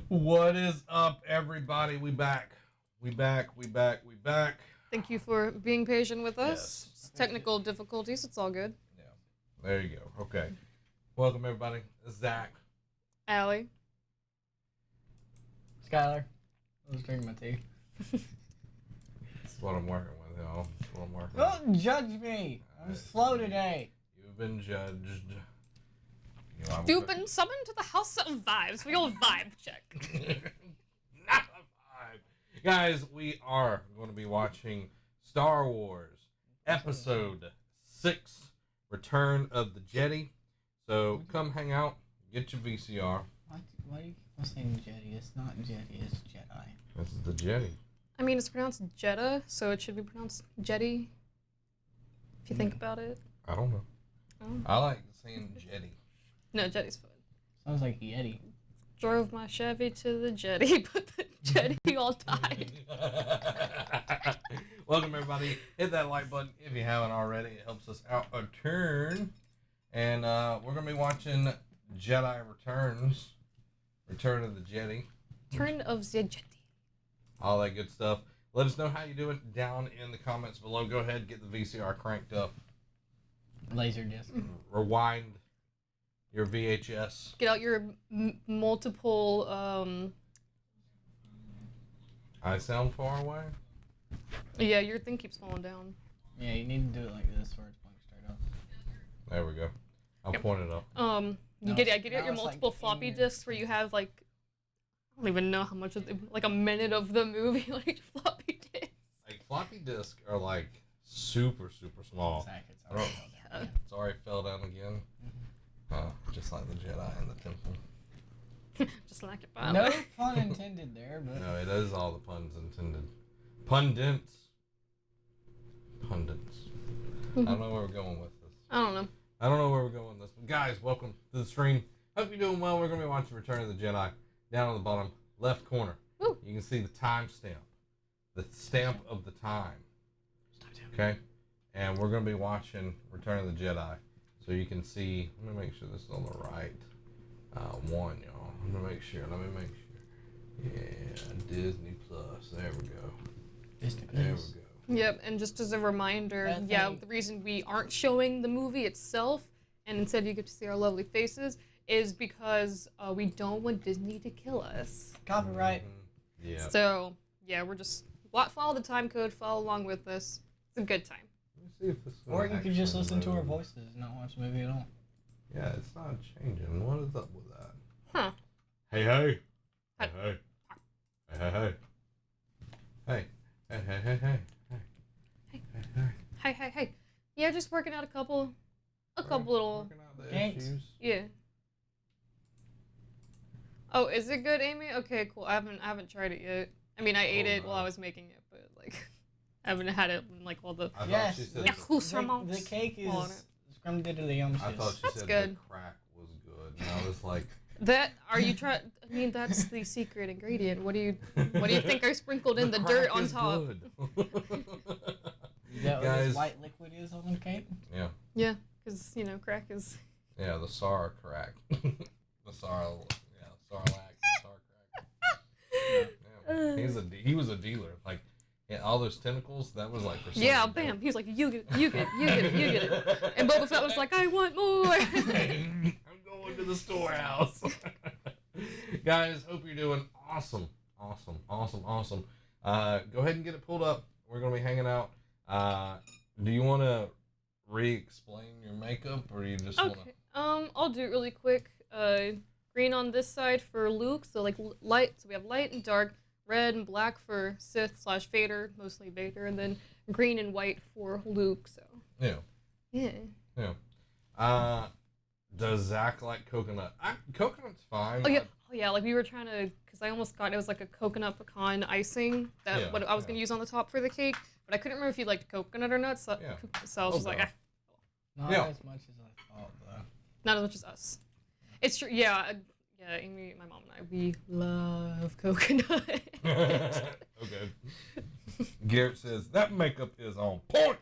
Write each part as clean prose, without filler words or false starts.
What is up, everybody? We back. We back. Thank you for being patient with us. Yes. Technical difficulties, it's all good. Yeah. There you go. Okay. Welcome, everybody. It's Zach. Allie. Skyler. I was drinking my tea. That's what I'm working with, y'all. That's what I'm working with. Don't judge me. I'm slow today. You've been judged. You've been summoned to the House of Vibes for your vibe check. Not a vibe. Guys, we are going to be watching Star Wars Episode 6, Return of the Jedi. So come hang out, get your VCR. Why do you keep saying Jedi? It's not Jedi, it's Jedi. This is the Jedi. I mean, it's pronounced Jeddah, so it should be pronounced Jedi. If you think about it. I don't know. Oh. I like saying Jedi. No, Jedi's fun. Sounds like Yeti. Drove my Chevy to the Jedi, but the Jedi all died. Welcome, everybody. Hit that like button if you haven't already. It helps us out a turn. And we're going to be watching Jedi Return of the Jedi. Turn of the Jedi. All that good stuff. Let us know how you do it down in the comments below. Go ahead, get the VCR cranked up. Laserdisc. Rewind your VHS. Get out your multiple, I sound far away? yeah, your thing keeps falling down. Yeah, you need to do it like this where it's pointing straight up. There we go. I'll Yep. point it up. You No, get now out your it's multiple like floppy in your- disks where you have like, I don't even know how much of the, like a minute of the movie on each floppy disk. Like, floppy disks are like super small. Zach, it's I don't- alright. Yeah. Sorry, fell down again. Just like the Jedi in the temple. Just like it, by No pun intended there, but No, it is all the puns intended. Pundits. I don't know where we're going with this. I don't know. I don't know where we're going with this. But guys, welcome to the stream. Hope you're doing well. We're going to be watching Return of the Jedi. Down on the bottom left corner, Woo. you can see the time stamp. The stamp of the time. Okay? And we're going to be watching Return of the Jedi. So you can see, let me make sure this is on the right one, y'all. Let me make sure. Yeah, Disney Plus. There we go. Disney There Plus. we go. Yep, and just as a reminder, That yeah, thing- the reason we aren't showing the movie itself and instead you get to see our lovely faces is because we don't want Disney to kill us. Copyright. Mhm. Yeah. So, yeah, we're just follow the time code, follow along with us. It's a good time. Let me see if this is Or you could just actually listen to our loading. voices and not watch the movie at all. Yeah, it's not changing. What is up with that? Huh. Hey, hey. Hi. Hey, hey. Hey, hey, hey. Hey, hey, hey, hey. Hey. Hey, hey. Hey. Yeah, just working out a couple little, Working out the Kinks. issues. yeah. Oh, is it good, Amy? Okay, cool. I haven't tried it yet. I mean, I ate Oh, it while I nice. was making it, but like, I haven't had it in like all the. I Yes, thought she said Yeah, the, who's The, from the cake is on it. scrumdiddlyumptious. I thought she That's said good. the crack was good. And I was like, That are you trying? I mean, that's the secret ingredient. What do you think I sprinkled in the dirt crack on is top? good. Is that what Guys. this white liquid is on the cake? Yeah. Yeah, because crack is. Yeah, the Sar crack. The Sar, yeah, Sarlacc, Sar crack. Yeah. He was a dealer. Like, yeah, all those tentacles, that was like for Yeah, something. bam. He's like, you get it, you get it, you get it, you get it. And Boba Fett was like, I want more. I'm going to the storehouse. Guys, hope you're doing awesome. Go ahead and get it pulled up. We're going to be hanging out. Do you want to re-explain your makeup, or do you just want to... Okay. I'll do it really quick. Green on this side for Luke, so like light. So we have light and dark. Red and black for Sith/Vader, mostly Vader, and then green and white for Luke. So. Yeah. Yeah. Does Zach like coconut? Coconut's fine. Oh yeah. Like we were trying to, because I almost got it was like a coconut pecan icing that Yeah, what I was gonna use on the top for the cake, but I couldn't remember if you liked coconut or not. So, Yeah. so I was just like, no. Not Yeah. as much as I thought, though. not as much as us. It's true. Yeah. Yeah. Amy, my mom and I, we love coconut. Okay. Garrett says that makeup is on point.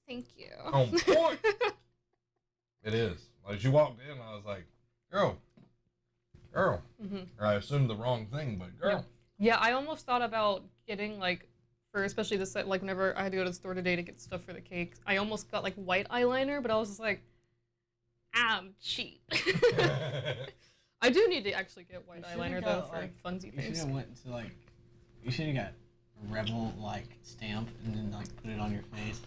Thank you. On point. It is. Like, she walked in, I was like, girl, Girl. Mm-hmm. Or I assumed the wrong thing, but girl. Yeah, I almost thought about getting like, for especially this like whenever I had to go to the store today to get stuff for the cake, I almost got like white eyeliner, but I was just like, I'm cheap. I do need to actually get white eyeliner though for funsy You things. should have went to like, you should have got a rebel like stamp and then like put it on your face.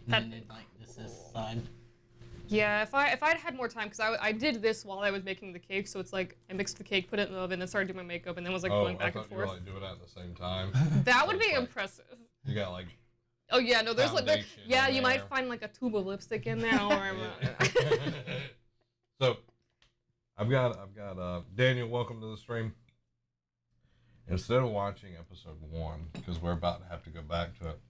And That'd then be it like this cool. side. Yeah, if I'd had more time, because I did this while I was making the cake, so it's like I mixed the cake, put it in the oven, then started doing my makeup, and then was like going back I and thought you were forth. like doing it at the same time. That would be Like, impressive. You got like. Oh yeah, no, there's like Foundation yeah, in you there. might find like a tube of lipstick in there. Don't worry about it. So, I've got Daniel. Welcome to the stream. Instead of watching episode 1, because we're about to have to go back to it,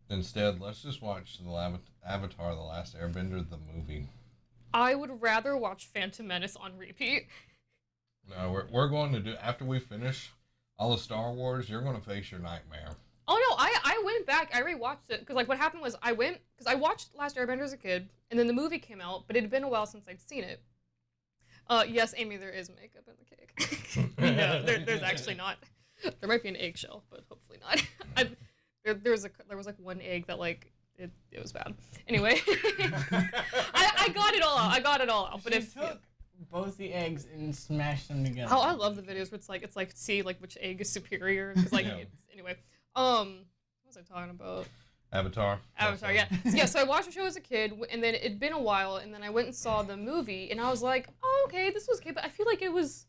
instead let's just watch the Avatar: The Last Airbender, the movie. I would rather watch Phantom Menace on repeat. No, we're going to do after we finish all the Star Wars. You're going to face your nightmare. Oh no, I went back, I rewatched it, because like what happened was I watched Last Airbender as a kid, and then the movie came out, but it had been a while since I'd seen it. Yes, Amy, there is makeup in the cake. No, there's actually not. There might be an eggshell, but hopefully not. There was like one egg that like it was bad. Anyway, I got it all out. I got it all out. But She if took both the eggs and smashed them together. oh, I love the videos where it's like see like which egg is superior because like Yeah. anyway. What was I talking about? Avatar. Yeah. Yeah, so I watched the show as a kid, and then it'd been a while, and then I went and saw the movie, and I was like, oh, okay, this was okay, but I feel like it was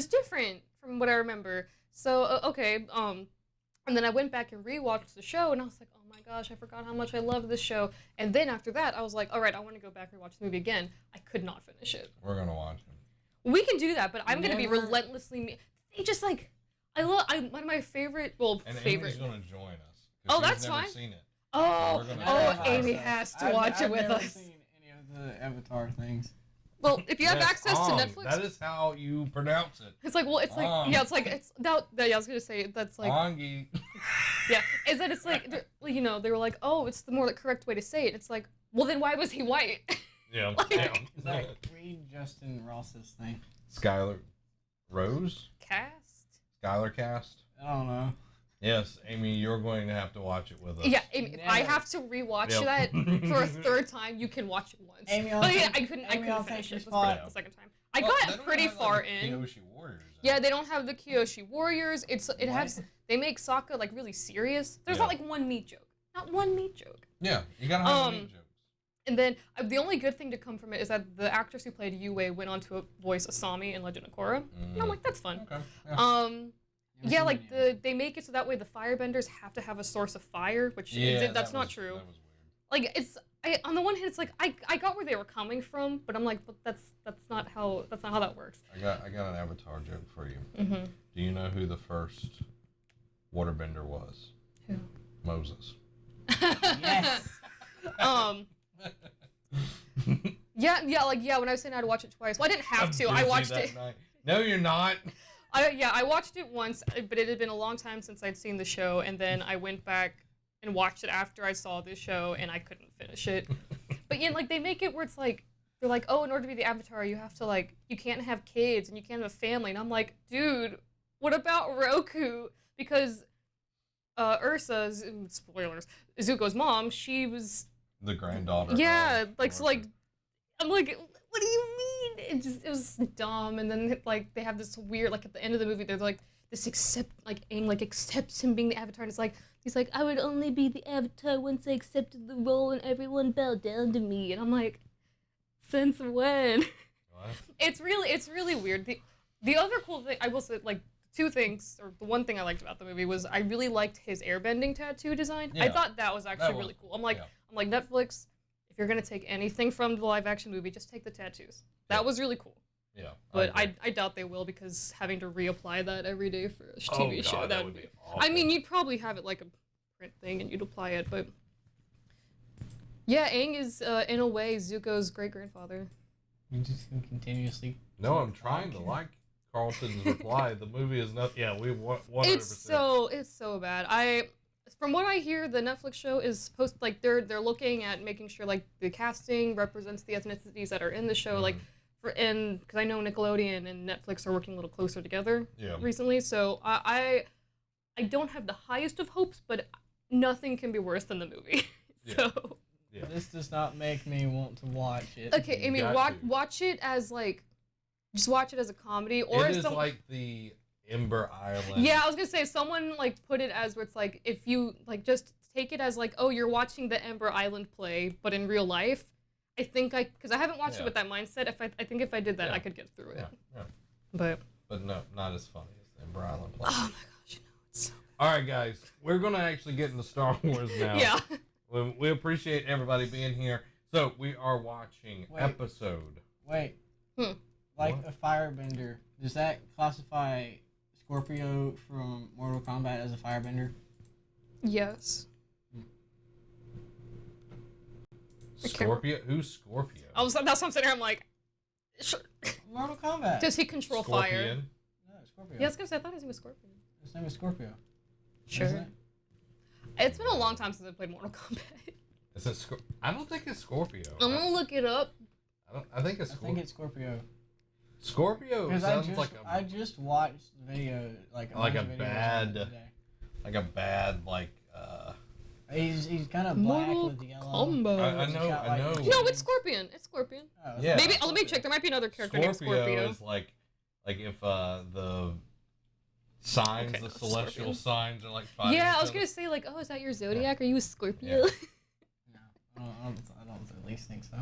different from what I remember. So, okay, and then I went back and rewatched the show, and I was like, oh my gosh, I forgot how much I loved this show. And then after that, I was like, all right, I want to go back and watch the movie again. I could not finish it. We're going to watch it. We can do that, but I'm going to be Never- relentlessly... They just, like... one of my favorite... Well, And favorite... Amy's going to join us. Oh, she's that's never fine. Seen it. Oh, We're gonna oh, watch Amy it. has to watch it with I've never us. seen any of the Avatar things. Well, if you have Yes, access to Ong. Netflix... That is how you pronounce it. It's like, well, it's like, Ong. yeah, it's like, it's, that, yeah, I was going to say, that's like, Ongi. yeah, is that it's like, you know, they were like, oh, it's the more like, correct way to say it. It's like, well, then why was he white? Yeah. Like, read Justin Ross's thing. Skyler Rose? Cast? Skyler cast? I don't know. Yes, Amy, you're going to have to watch it with us. Yeah, Amy, if I Never. have to rewatch Yep. that for a third time, you can watch it once. Amy, I'll But yeah, take- I couldn't Amy, I'll finish take it your the, spot. the second time. I Well, got they it don't pretty have, far like, the in. Kyoshi Warriors. Yeah, they don't have the Kyoshi Warriors. It What? has, they make Sokka like really serious. There's Yeah. not like one meat joke. Not one meat joke. Yeah, you gotta have the meat jokes. And then the only good thing to come from it is that the actress who played Yue went on to voice Asami in Legend of Korra. And I'm like, that's fun. Okay. Yeah. Never Yeah, seen like any of they make it so that way the firebenders have to have a source of fire, which that's not true. That was weird. Like on the one hand, it's like I got where they were coming from, but I'm like, but that's not how that works. I got an Avatar joke for you. Mm-hmm. Do you know who the first waterbender was? Who? Moses. Yes. Yeah. When I was saying I'd watch it twice, well, I didn't have to. I watched it. No, you're not. I watched it once, but it had been a long time since I'd seen the show, and then I went back and watched it after I saw this show, and I couldn't finish it. But yeah, like they make it where it's like they're like, oh, in order to be the Avatar, you have to like you can't have kids and you can't have a family, and I'm like, dude, what about Roku? Because Ursa's spoilers, Zuko's mom, she was The granddaughter. yeah, of like so like Orchard. I'm like, what do you mean? It was dumb, and then like they have this weird like at the end of the movie they're like this Aang like accepts him being the Avatar, and it's like he's like I would only be the Avatar once I accepted the role and everyone bowed down to me, and I'm like, since when? What? It's really weird. The other cool thing I will say, like two things, or the one thing I liked about the movie was I really liked his airbending tattoo design. I Yeah. thought that was actually That was really cool. I'm like yeah. Netflix, if you're gonna take anything from the live action movie, just take the tattoos. That Yeah. was really cool. Yeah. But agree. I doubt they will, because having to reapply that every day for a Oh, TV show, God, that would be. awful. I mean, you'd probably have it like a print thing and you'd apply it, but yeah, Aang is in a way Zuko's great grandfather. You just can continuously. No, I'm trying to like Carlton's reply. The movie is not. Yeah, we 100%. It's so bad. From what I hear, the Netflix show is supposed like they're looking at making sure like the casting represents the ethnicities that are in the show. Like and because I know Nickelodeon and Netflix are working a little closer together Yeah. recently, so I don't have the highest of hopes, but nothing can be worse than the movie. Yeah. So Yeah. This does not make me want to watch it. okay, I You mean, got to. watch it as like, just watch it as a comedy, or It as is some. like the Ember Island. Yeah, I was gonna say someone like put it as where it's like if you like just take it as like, oh, you're watching the Ember Island play, but in real life. I think because I haven't watched Yeah. it with that mindset. I think if I did that, Yeah. I could get through it. Yeah, yeah. But But no, not as funny as the Ember Island play. oh my gosh, no, it's so All right, guys, we're gonna actually get into Star Wars now. yeah. We appreciate everybody being here. So we are watching Wait. episode. Wait. Hmm. Like What? a firebender, does that classify Scorpio from Mortal Kombat as a firebender? Yes. I can't Scorpio? Who's Scorpio? That's what I'm sitting here. I'm like, Mortal Kombat. does he control fire? Scorpion? No, Scorpio. Yeah, I was gonna say I thought his name was Scorpion. His name is Scorpio. Sure. Isn't it? It's been a long time since I played Mortal Kombat. Is it I don't think it's Scorpio. I'm gonna look it up. I think it's I Scorpio. think it's Scorpio. Scorpio Because sounds like I just watched the video like Like bunch a of videos bad- on it today. a bad He's kind of black Mortal with yellow. Kombat. I He's know, got, I know. No, it's Scorpion. It's Scorpion. Oh, it's Yeah. not Maybe let me Scorpio. check. There might be another character named Scorpio. is like if the signs, Okay, the no, celestial Scorpion. signs are like fighting. Yeah, I each was other. gonna say like, oh, is that your zodiac? Are you a Scorpio? No, I don't at least think so.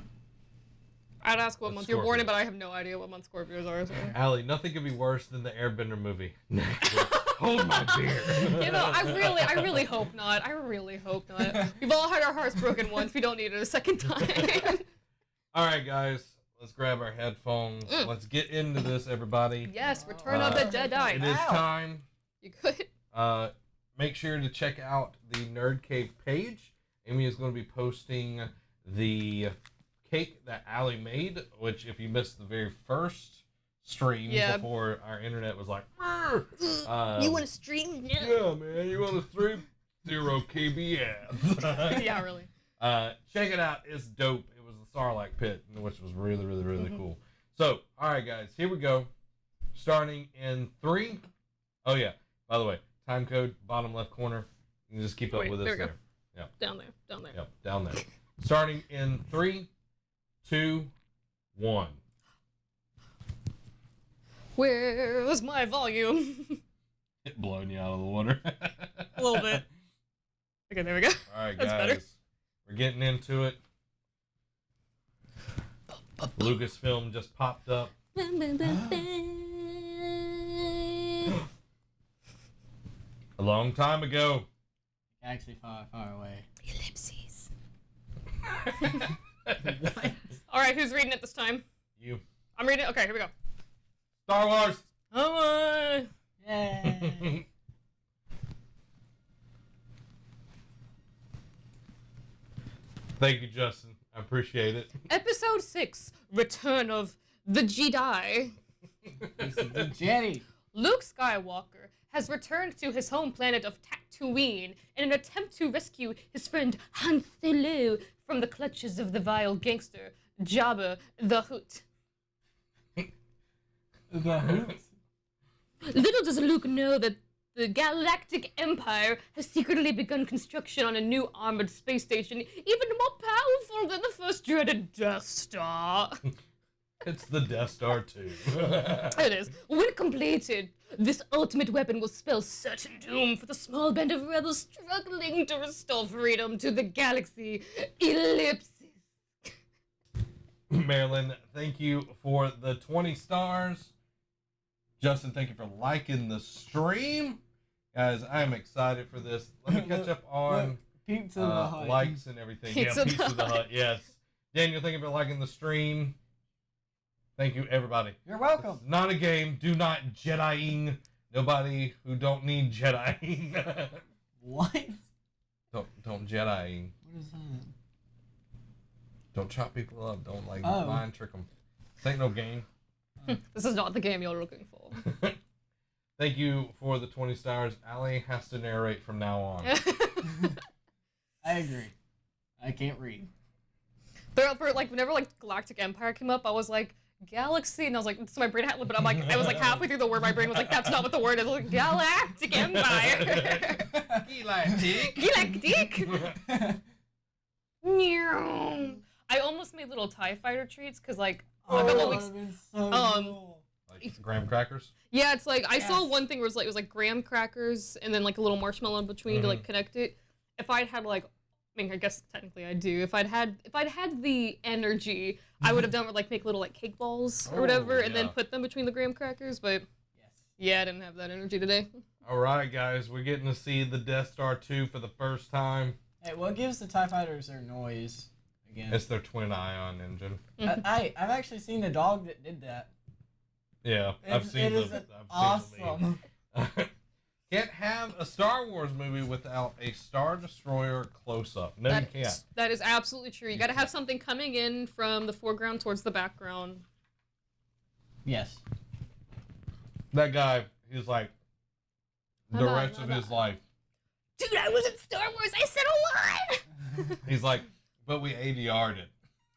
I'd ask what That's month you're born in, Scorpio. but I have no idea what month Scorpios are. So. Allie, nothing could be worse than the Airbender movie. Hold my beer. You know, I really hope not. I really hope not. We've all had our hearts broken once. We don't need it a second time. All right, guys, let's grab our headphones. Mm. Let's get into this, everybody. Yes, Return of the Jedi. It is Ow. time. You good? Make sure to check out the Nerd Cave page. Amy is going to be posting the cake that Allie made, which if you missed the very first stream Yeah. before our internet was like, You want to stream? yeah, man, you want to stream 0 KBS. Yeah, really. Check it out. It's dope. It was the Sarlacc pit, which was really, really, really cool. So, all right, guys, here we go. Starting in 3. Oh, yeah. By the way, time code, bottom left corner. You can just keep up Wait, with us there we go. there. Down there. Yep, down there. Starting in 3, 2, 1. Where's my volume? It blowing you out of the water. A little bit. Okay, there we go. All right, That's guys. better. We're getting into it. Lucasfilm just popped up. A long time ago. Actually, far, far away. Ellipses. All right, who's reading it this time? You. I'm reading it. Okay, here we go. Star Wars. Oh, Yay! Thank you, Justin. I appreciate it. Episode 6, Return of the Jedi. This is the Jedi. Luke Skywalker has returned to his home planet of Tatooine in an attempt to rescue his friend Han Solo from the clutches of the vile gangster Jabba the Hutt. The Hoot. Little does Luke know that the Galactic Empire has secretly begun construction on a new armored space station, even more powerful than the first dreaded Death Star. It's the Death Star 2. It is. When completed, this ultimate weapon will spell certain doom for the small band of rebels struggling to restore freedom to the galaxy. Ellipsis. Marilyn, thank you for the 20 stars. Justin, thank you for liking the stream. Guys, I'm excited for this. Let me catch up on Pizza the Hut. likes and everything. Pizza Pizza the the Hut. Hut, yes. Daniel, thank you for liking the stream. Thank you, everybody. You're welcome. It's not a game. Do not Jedi-ing. Nobody who don't need Jedi-ing. What? don't Jedi-ing. What is that? Don't chop people up. Don't Oh. mind trick them. This ain't no game. This is not the game you're looking for. Thank you for the 20 stars. Allie has to narrate from now on. I agree. I can't read. For like whenever like Galactic Empire came up, I was like, galaxy, and I was like, so my brain had, but I'm like, I was like halfway through the word, my brain was like, that's not what the word is. I was like, galactic empire. Galactic. Galactic. Meow. I almost made little TIE fighter treats because like a couple weeks. So cool. Like graham crackers. Yeah, it's like I saw one thing where it was like graham crackers and then like a little marshmallow in between to like connect it. If I'd had like, I mean, I guess technically I do. If I'd had the energy, I would have done like make little like cake balls or whatever, and then put them between the graham crackers. But yeah, I didn't have that energy today. All right, guys, we're getting to see the Death Star 2 for the first time. Hey, what gives the TIE fighters their noise again? It's their twin ion engine. I've actually seen the dog that did that. Yeah, I've seen it. the. Is awesome. Can't have a Star Wars movie without a Star Destroyer close-up. No, you can't. That is absolutely true. You got to have something coming in from the foreground towards the background. Yes. That guy, he's like, the rest of his life. Dude, I was in Star Wars. I said a lot. He's like, but we ADR'd it.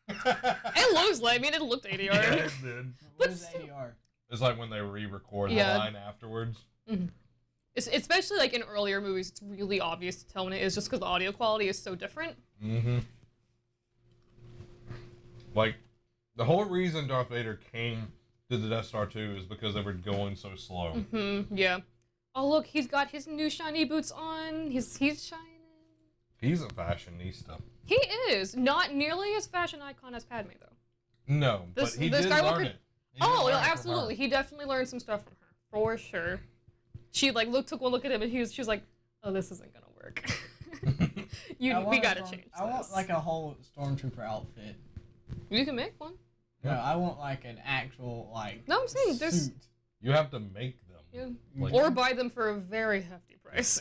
It looks like, I mean, it looked ADR. Yeah, it did. What is ADR? It's like when they re-record the line afterwards. Mm-hmm. Especially like in earlier movies, it's really obvious to tell when it is just because the audio quality is so different. Mm-hmm. Like, the whole reason Darth Vader came to the Death Star 2 is because they were going so slow. Mm-hmm. Yeah. Oh, look, he's got his new shiny boots on. He's shining. He's a fashionista. He is. Not nearly as fashion icon as Padme, though. No, but he did learn it. Oh, absolutely. He definitely learned some stuff from her, for sure. She like took one look at him, and she was like, "Oh, this isn't gonna work. We gotta change this." I want like a whole stormtrooper outfit. You can make one. No, I want like an actual like. No, I'm saying there's. Suit. You have to make them. Yeah. Like, Or buy them for a very hefty price.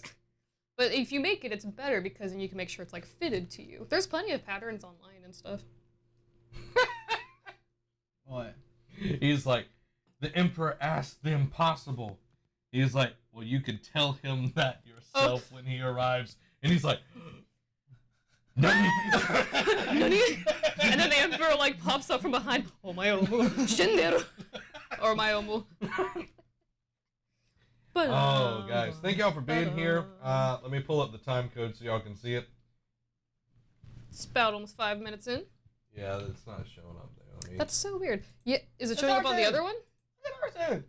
But if you make it, it's better because then you can make sure it's like fitted to you. There's plenty of patterns online and stuff. What? He's like, the Emperor asked the impossible. He's like, well, you could tell him that yourself when he arrives. And he's like, Nani? Nani? And then the Emperor like pops up from behind. Oh my omu, Shinderu. Or my omu. Oh, guys, thank y'all for being here. Let me pull up the time code so y'all can see it. It's about almost 5 minutes in. Yeah, it's not showing up there. That's so weird. Yeah, is it showing up on the other one? R2.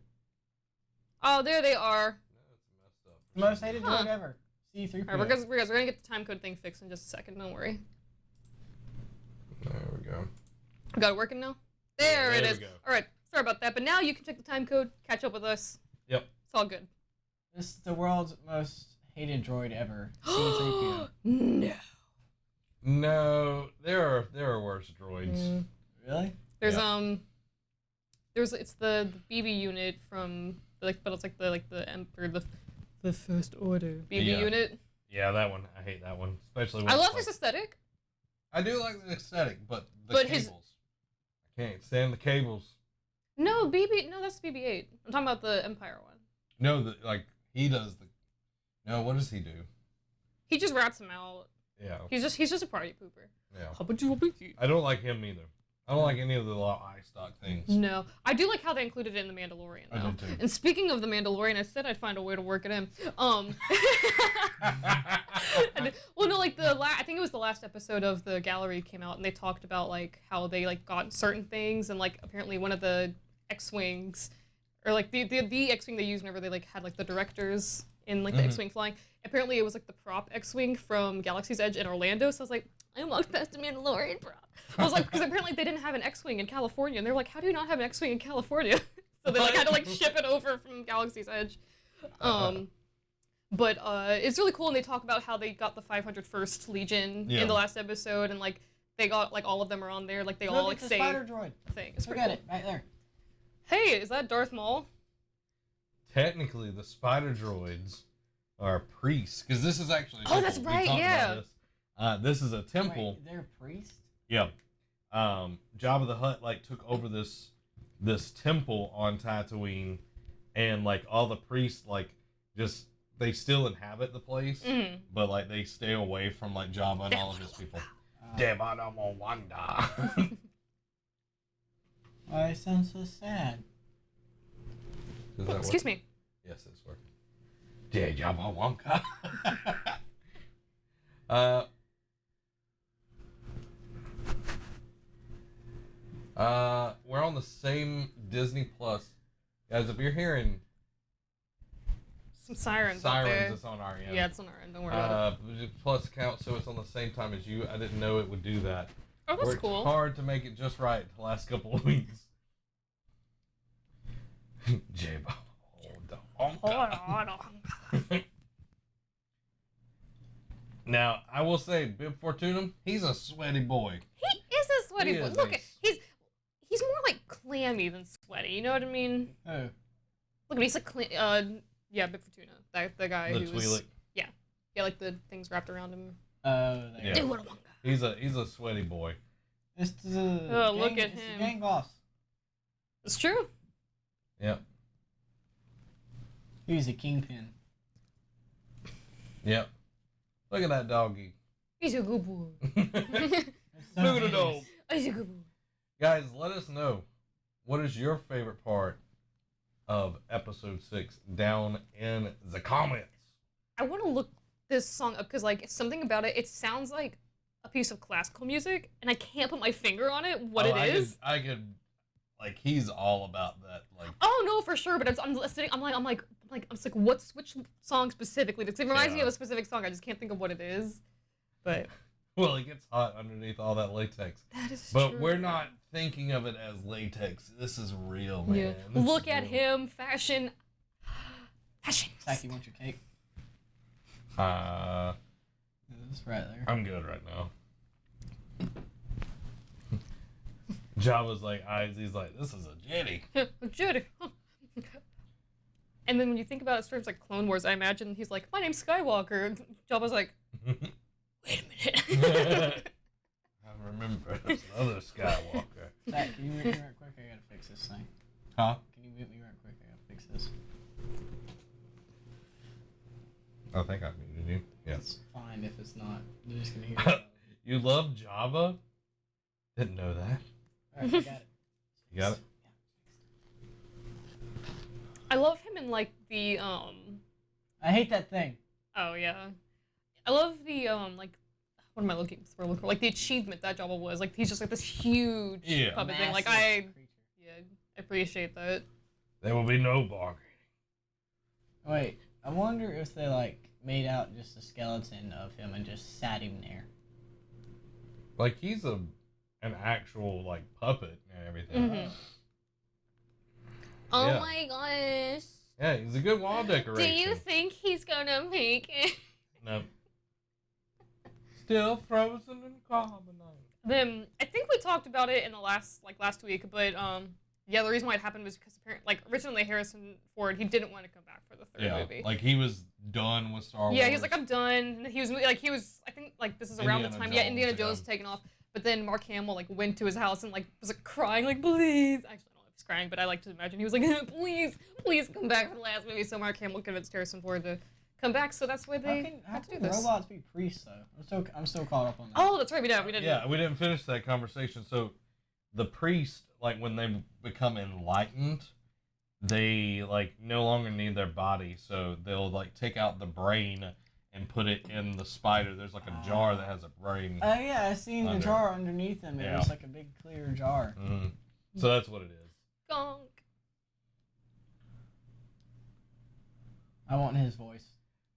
Oh, there they are. That's messed up. Most hated droid ever. C3PO. All right, we're gonna get the time code thing fixed in just a second. Don't worry. There we go. We got it working now. There it is. We go. All right, sorry about that, but now you can check the time code, catch up with us. Yep. It's all good. This is the world's most hated droid ever. C3PO. No. No, there are worse droids. Really? There's it's the BB unit from like, but it's like the Emperor, the First Order BB unit. Yeah, that one. I hate that one, especially. When I love his aesthetic. I do like the aesthetic, but the cables. I can't stand the cables. No, that's BB-8. I'm talking about the Empire one. No, he does the. No, what does he do? He just rats him out. Yeah. He's just a party pooper. Yeah. I don't like him either. I don't like any of the eye stock things. No. I do like how they included it in The Mandalorian, though. I do too. And speaking of The Mandalorian, I said I'd find a way to work it in. Well, no, like I think it was the last episode of the gallery came out, and they talked about like how they like got certain things, and like apparently one of the X-wings, or like the X-wing they used whenever they like had like the directors in like the X-wing flying. Apparently it was like the prop X-wing from Galaxy's Edge in Orlando. So I was like, I walked past the Mandalorian prop. I was like, because apparently they didn't have an X-wing in California, and they're like, how do you not have an X-wing in California? So they like had to like ship it over from Galaxy's Edge. But it's really cool, and they talk about how they got the 501st Legion in the last episode, and like they got like all of them are on there, like they all like say spider droid thing. It's Look pretty at cool. it right there. Hey, is that Darth Maul? Technically, the spider droids are priests, because this is actually a temple. That's right, We talked yeah. about this. This is a temple. Wait, they're priests? Yeah. Jabba the Hutt like took over this temple on Tatooine, and like all the priests like just they still inhabit the place, but like they stay away from like Jabba and all of his people. Devanamawanda. Why I sound so sad? Does that work? Excuse me. Yes, it's working. Yeah, Jabba Wonka. We're on the same Disney Plus. Guys, if you're hearing Some sirens out there. sirens, it's on our end. Yeah, it's on our end. Don't worry about it. Plus account, so it's on the same time as you. I didn't know it would do that. Oh, that's Worked cool. hard to make it just right the last couple of weeks. Jabba. Now, I will say, Bib Fortunum, he's a sweaty boy. He is a sweaty He boy. is Look, a- he's more like clammy than sweaty. You know what I mean? Oh. Look at me. He's like yeah, Bib Fortuna. The guy The who was Twi'lek. yeah, like the things wrapped around him. Oh, Yeah. there. He's a sweaty boy. This is a Oh, look at it's the him. gang boss. It's true. Yep. He's a kingpin. Yep. Look at that doggy. He's a good boy. Look at the dog. He's a good boy. Guys, let us know. What is your favorite part of episode 6 down in the comments? I want to look this song up because like something about it. It sounds like a piece of classical music, and I can't put my finger on it. What it is? I could, like, he's all about that. Like, Oh no, for sure. But I'm listening. I'm like, which song specifically? Because it reminds me Yeah. of a specific song. I just can't think of what it is. But well, it gets hot underneath all that latex. that is But true. we're not thinking of it as latex. This is real, man. Yeah. This Look is at real. him, fashion. Fashion. Saki, want your cake? It's right there. I'm good right now. Jabba's like eyes. He's like, this is a Jedi. Jedi. And then when you think about it, in terms like Clone Wars, I imagine he's like, "My name's Skywalker." And Jabba's like, "Wait a minute." I remember there's another Skywalker. Zach, can you mute me right quick? I gotta fix this thing. Huh? Can you mute me right quick? I gotta fix this. I think I muted you. Yes. It's fine if it's not. They're just gonna hear it. You love Jabba? Didn't know that. Alright, I got it. You got it? I love him in like the I hate that thing. Oh yeah, I love the like. What am I looking for? Like the achievement that Jabba was. Like he's just like this huge Yeah. puppet thing. Like Massive I creature. appreciate that. There will be no bargaining. Wait, I wonder if they like made out just a skeleton of him and just sat him there. Like he's an actual like puppet and everything. Mhm. Oh Yeah. my gosh. Yeah, he's a good wall Do decoration. you think he's gonna make it? No. Still frozen and carbonite. Then I think we talked about it in the last week, but yeah, the reason why it happened was because apparently, like originally Harrison Ford, he didn't want to come back for the third Yeah, movie. like he was done with Star Wars. Yeah, he's like, I'm done. And he was I think like this is around the Indiana time. Jones, Yeah, Indiana yeah. Jones taking off. But then Mark Hamill like went to his house and like was like crying like please. Actually, I don't know if he's crying, but I like to imagine he was like please come back for the last movie. So Mark Hamill convinced Harrison Ford to come back. So that's why they How had to do can this. robots be priests though? I'm still caught up on that. Oh, that's right. We didn't. Yeah, we didn't finish that conversation. So the priest, like when they become enlightened, they like no longer need their body, so they'll like take out the brain and put it in the spider. There's like a jar that has a brain. Oh yeah, I seen the Under. jar underneath him. It Yeah. was like a big clear jar. Mhm. So that's what it is. Gonk. I want his voice.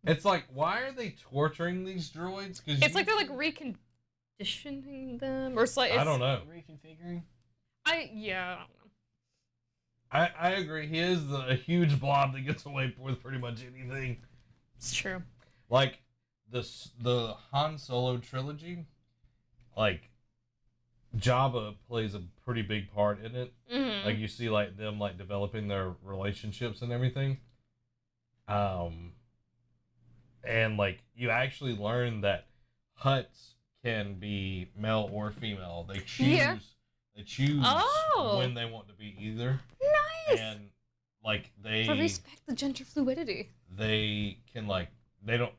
It's like, why are they torturing these droids? Cause It's like they're like reconditioning them, or it's like I don't know. Reconfiguring. I don't know. I agree. He is a huge blob that gets away with pretty much anything. It's true. Like the Han Solo trilogy, like Jabba plays a pretty big part in it. Mm-hmm. Like you see like them like developing their relationships and everything. And like you actually learn that Hutts can be male or female. They choose. Yeah. They choose Oh. when they want to be either. Nice. And like For respect the gender fluidity. they can like they don't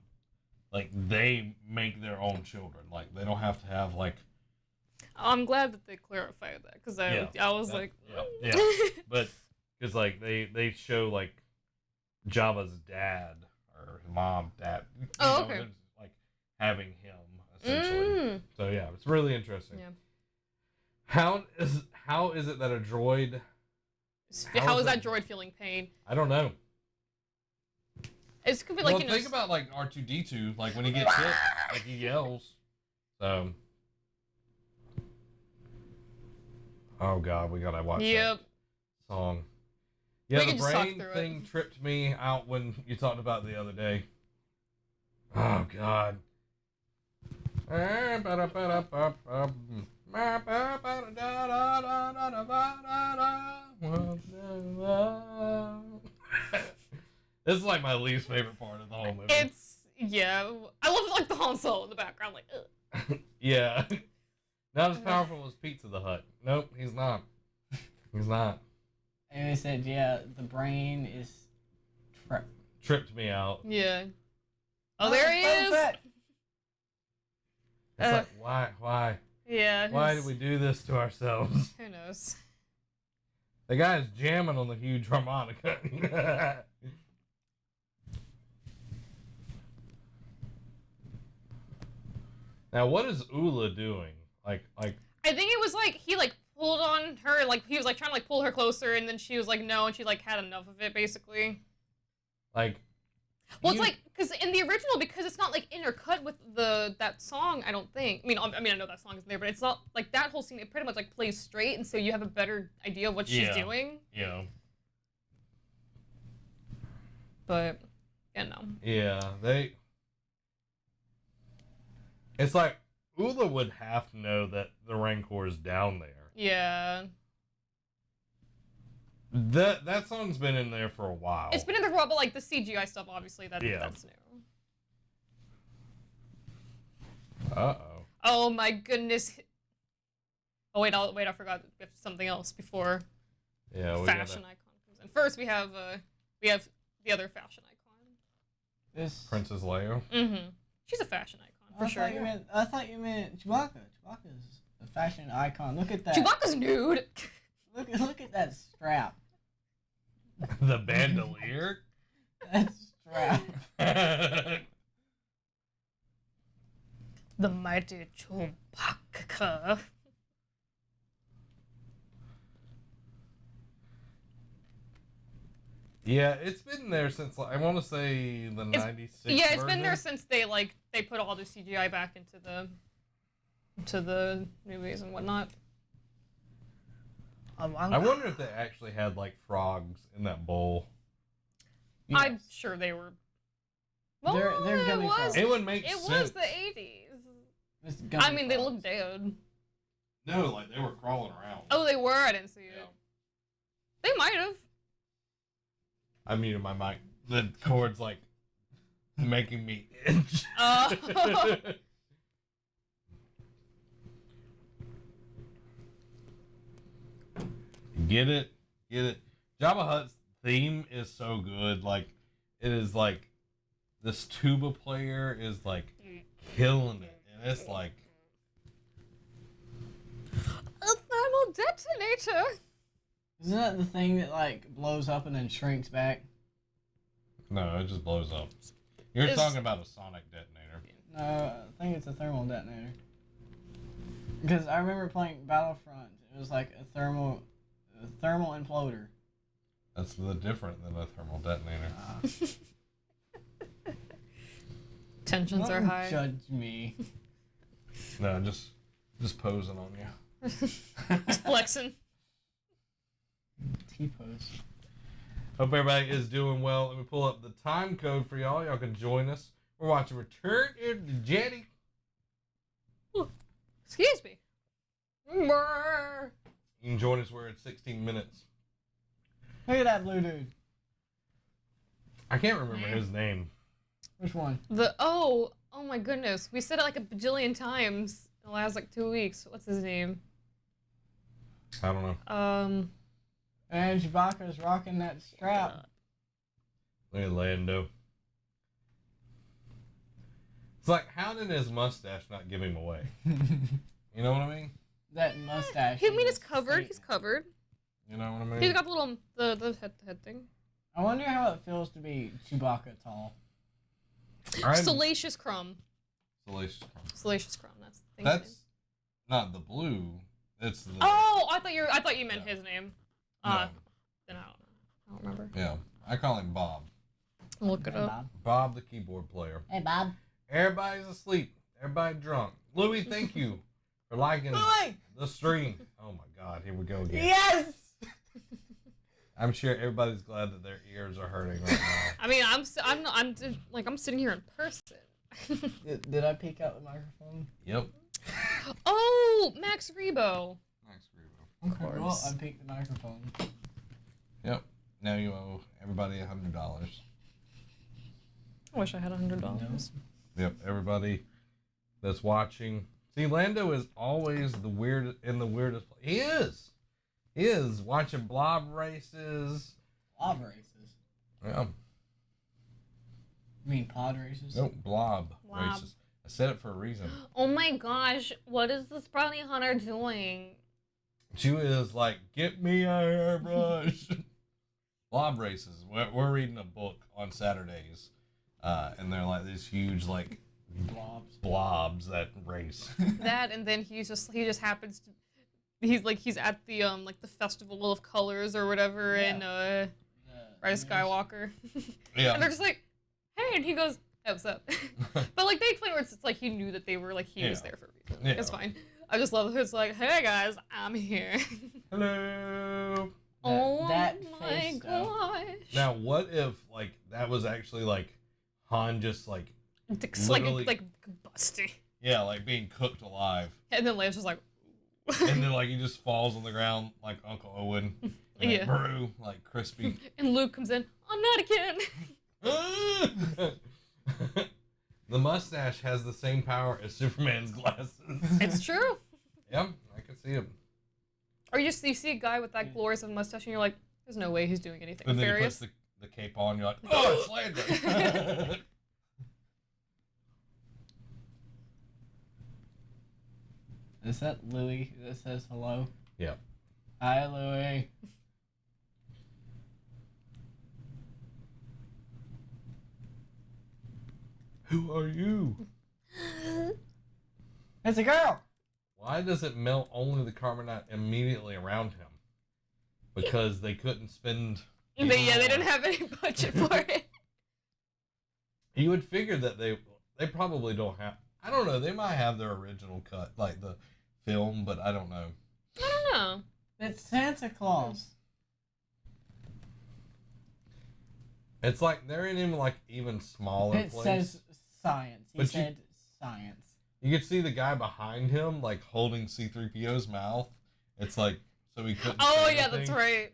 like they make their own children. Like they don't have to have like I'm glad that they clarified that because I was like, yeah. But because like they show like Jabba's dad or his mom, dad. Oh, okay. Like having him essentially. So yeah, it's really interesting. Yeah. How is it that a droid? How is that droid feeling pain? I don't know. It could be like think about like R2D2, like when he gets hit, like he yells. So. Oh God, we gotta watch that song. Yeah, the brain thing tripped me out when you talked about it the other day. Oh God. This is like my least favorite part of the whole movie. I love like the Han Solo in the background, like. Ugh. Yeah. Not as powerful as Pizza the Hut. Nope, he's not. He's not. And they said, the brain is tripped me out. Yeah. Oh, there he is. It's like, why? Yeah. Why did we do this to ourselves? Who knows? The guy's jamming on the huge harmonica. Now, what is Ula doing? Like. I think it was like he like pulled on her, like he was like trying to like pull her closer, and then she was like no, and she like had enough of it, basically. Like. Well, it's like because in the original, because it's not like intercut with that song. I don't think. I know that song is there, but it's not like that whole scene. It pretty much like plays straight, and so you have a better idea of what she's doing. Yeah. But, Yeah, It's like Ula would have to know that the Rancor is down there. Yeah. That song's been in there for a while. It's been in there for a while, but like the CGI stuff, obviously, that's new. Uh-oh. Oh my goodness. Oh wait, I forgot something else before. Yeah, fashion icon comes in. First, we have the other fashion icon. This Princess Leia. Mm-hmm. She's a fashion icon for sure. I thought you meant Chewbacca. Chewbacca's a fashion icon. Look at that. Chewbacca's nude. Look at that strap. The bandolier. That strap. The mighty Chewbacca. Yeah, it's been there since I want to say the '96. Yeah, it's been there since they put all the CGI back into the movies and whatnot. I wonder if they actually had like frogs in that bowl. Yes. I'm sure they were. Well, they're gummy frogs. It would make sense. It was the '80s. I mean, they look dead. No, like they were crawling around. Oh, they were? I didn't see it. They might have. I muted my mic. The cord's like making me itch. Get it? Jabba Hutt's theme is so good. Like, it is like this tuba player is like killing it, and it's like a thermal detonator. Isn't that the thing that like blows up and then shrinks back? No, it just blows up. You're talking about a sonic detonator. No, I think it's a thermal detonator. Because I remember playing Battlefront. It was like a thermal imploder. That's different than a thermal detonator. Tensions are high. Judge me. No, just posing on you. Just flexing. T-pose. Hope everybody is doing well. Let me pull up the time code for y'all. Y'all can join us. We're watching Return of the Jedi. Excuse me. You can join us. We're at 16 minutes. Look at that blue dude. I can't remember his name. Which one? Oh my goodness. We said it like a bajillion times in the last like 2 weeks. What's his name? I don't know. And Chewbacca's rocking that strap. Look at Lando. It's like, how did his mustache not give him away? You know what I mean? that mustache. I mean, is it's covered. He's statement. covered. You know what I mean? He's got the little the head thing. I wonder how it feels to be Chewbacca tall. Salacious Crumb. Salacious Crumb. Salacious Crumb. That's the thing's That's name. not the blue. It's the. Oh, I thought you meant his name. No. Then I don't remember. Yeah, I call him Bob. I'll look it Hey, up. Bob. Bob, the keyboard player. Hey, Bob. Everybody's asleep. Everybody drunk. Louis, thank you for liking Louis! the stream. Oh my God, here we go again. Yes! I'm sure everybody's glad that their ears are hurting right now. I mean, I'm sitting here in person. Did I peek out the microphone? Yep. Oh, Max Rebo. Max Rebo. Of course. Well, I peeked the microphone. Yep. Now you owe everybody $100. I wish I had $100. Yep. Everybody that's watching. See, Lando is always the weirdest. He is. He is watching blob races. Blob races. Yeah. You mean pod races? Nope. Blob Blob. races. I said it for a reason. Oh my gosh, what is this brownie hunter doing? Chewie is like, get me a hairbrush. Blob races. We're reading a book on Saturdays, and they're like these huge like blobs that race. That, and then he just happens to, he's at the like the festival of colors or whatever in Rise of Skywalker. Yeah. And they're just like, hey, and he goes, hey, what's up? But like they explain where it's like he knew that they were like he was there for a reason. Yeah. It's fine. I just love it. It's like, hey guys, I'm here. Hello. Oh that my face, though. gosh. Now, what if like that was actually like Han just like literally- like busty. yeah, like being cooked alive, And then Leia's just like, and then like he just falls on the ground like Uncle Owen, and, like, Yeah. brew, like crispy. and Luke comes in, oh, not again. The mustache has the same power as Superman's glasses. It's true. Yep, I can see him. Or you see a guy with that glorious of a mustache and you're like, there's no way he's doing anything And then he nefarious. puts the cape on, you're like, oh, it's Lando. Is that Louis that says hello? Yep. Hi, Louis. Who are you? It's a girl! Why does it melt only the carbonite immediately around him? Because they couldn't spend. They didn't have any budget for it. You would figure that they probably don't have. I don't know. They might have their original cut, like the film, but I don't know. I don't know. It's Santa Claus. It's like they're in even smaller It place. says science. He But said science. You could see the guy behind him, like holding C-3PO's mouth. It's like so he couldn't. Oh say yeah, anything. that's right.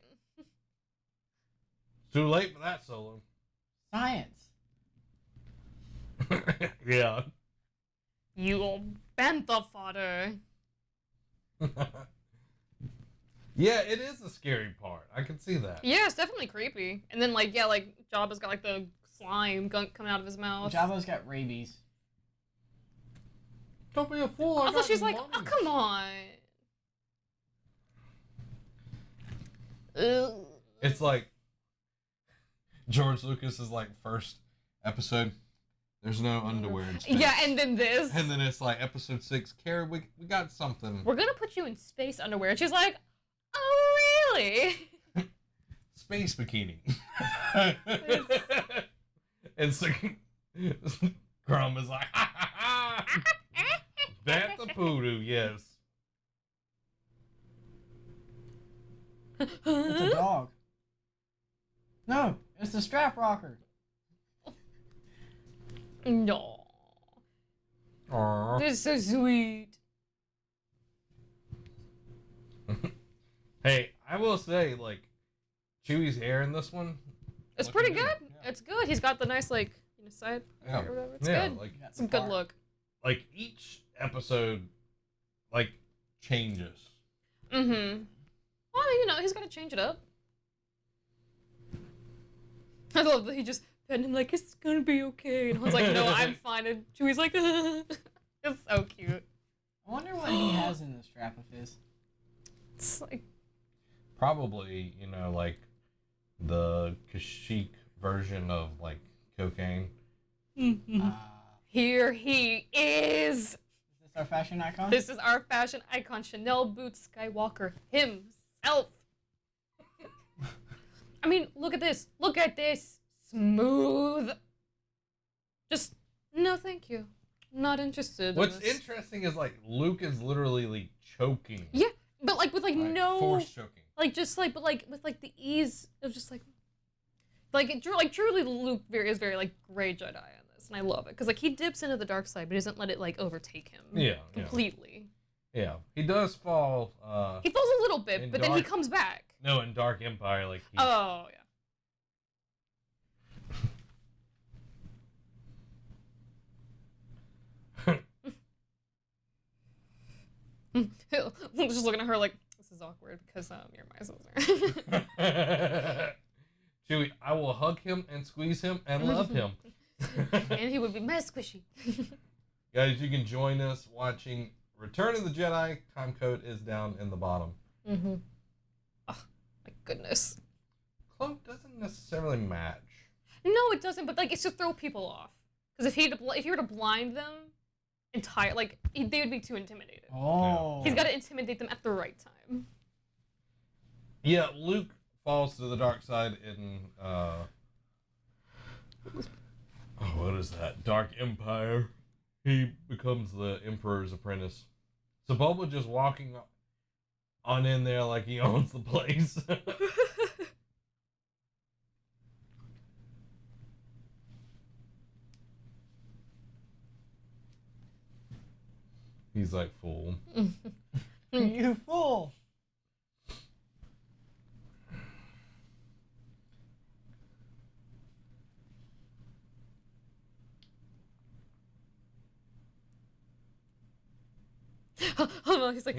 Too late for that solo. Science. Yeah. You old bantha fodder. Yeah, it is the scary part. I can see that. Yeah, it's definitely creepy. And then like Jabba's got like the slime gunk coming out of his mouth. Jabba's got rabies. Don't be a fool. Also, she's like, oh come on. Ugh. It's like George Lucas's like first episode. There's no underwear in space. Yeah, and then this. And then it's like episode 6. Carrie, we got something. We're gonna put you in space underwear. And she's like, oh really? Space bikini. And so Crumb is like, ha ha ha. That's a poodoo, yes. It's a dog. No, it's the strap rocker. No. Aww. This is so sweet. Hey, I will say, like, Chewie's hair in this one. It's looking pretty good. Yeah. It's good. He's got the nice like side Yeah. or whatever. It's Yeah, good. like It's a good look. like each episode, like, changes. Mm-hmm. Well, he's got to change it up. I love that he just penned him like, it's gonna be okay. And I was like, no, I'm fine. And Chewie's like, it's so cute. I wonder what he has in the strap of this? It's like Probably, like the Kashyyyk version of like cocaine. here he is. Is this our fashion icon? This is our fashion icon, Chanel Boots Skywalker himself. I mean, look at this. Look at this. Smooth. Just, no thank you. Not interested. What's in this. interesting is like Luke is literally like choking. Yeah, but like with like no force choking. like just like but like with like the ease of just like truly Luke is very like gray Jedi on this, and I love it because like he dips into the dark side, but he doesn't let it like overtake him. Yeah, completely. Yeah, he does fall. He falls a little bit, but then he comes back. No, in Dark Empire, like. Oh yeah. Luke's just looking at her like, this is awkward because you're my sister. Chewie, I will hug him and squeeze him and love him. And he would be my squishy. Guys, you can join us watching Return of the Jedi. Time code is down in the bottom. Mm-hmm. Oh, my goodness. Cloak doesn't necessarily match. No, it doesn't, but like it's to throw people off. Because if you were to blind them, they would be too intimidated. Oh. He's got to intimidate them at the right time. Yeah, Luke falls to the dark side in what is that? Dark Empire. He becomes the Emperor's apprentice. So Boba just walking on in there like he owns the place. He's like, fool. You fool. Oh no, he's like,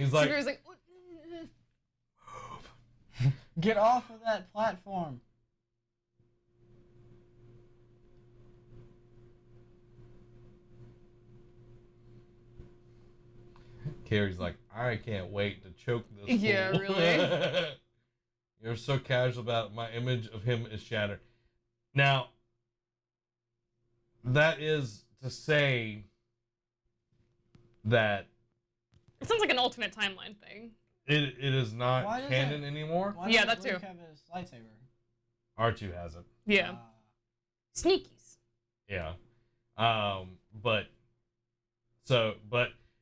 Get off of that platform. Carrie's like, I can't wait to choke this Yeah, fool. really? You're so casual about it. My image of him is shattered. Now, that is to say that it sounds like an alternate timeline thing. it is not canon anymore. Why Yeah, doesn't that too. Luke have his lightsaber? R2 has it. Yeah. Sneakies. Yeah. But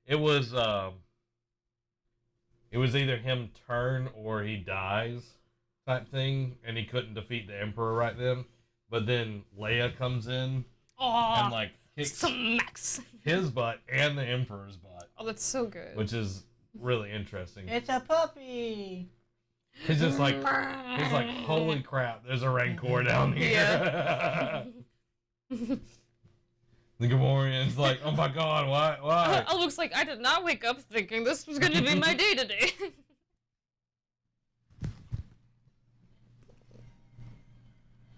it was either him turn or he dies type thing, and he couldn't defeat the Emperor right then. But then Leia comes in and like kicks smacks his butt and the Emperor's butt. Oh, that's so good. Which is really interesting. It's a puppy. He's just like, holy crap, there's a Rancor down here. Yeah. The Gamorrean's like, oh my god, why? It looks like I did not wake up thinking this was going to be my day today.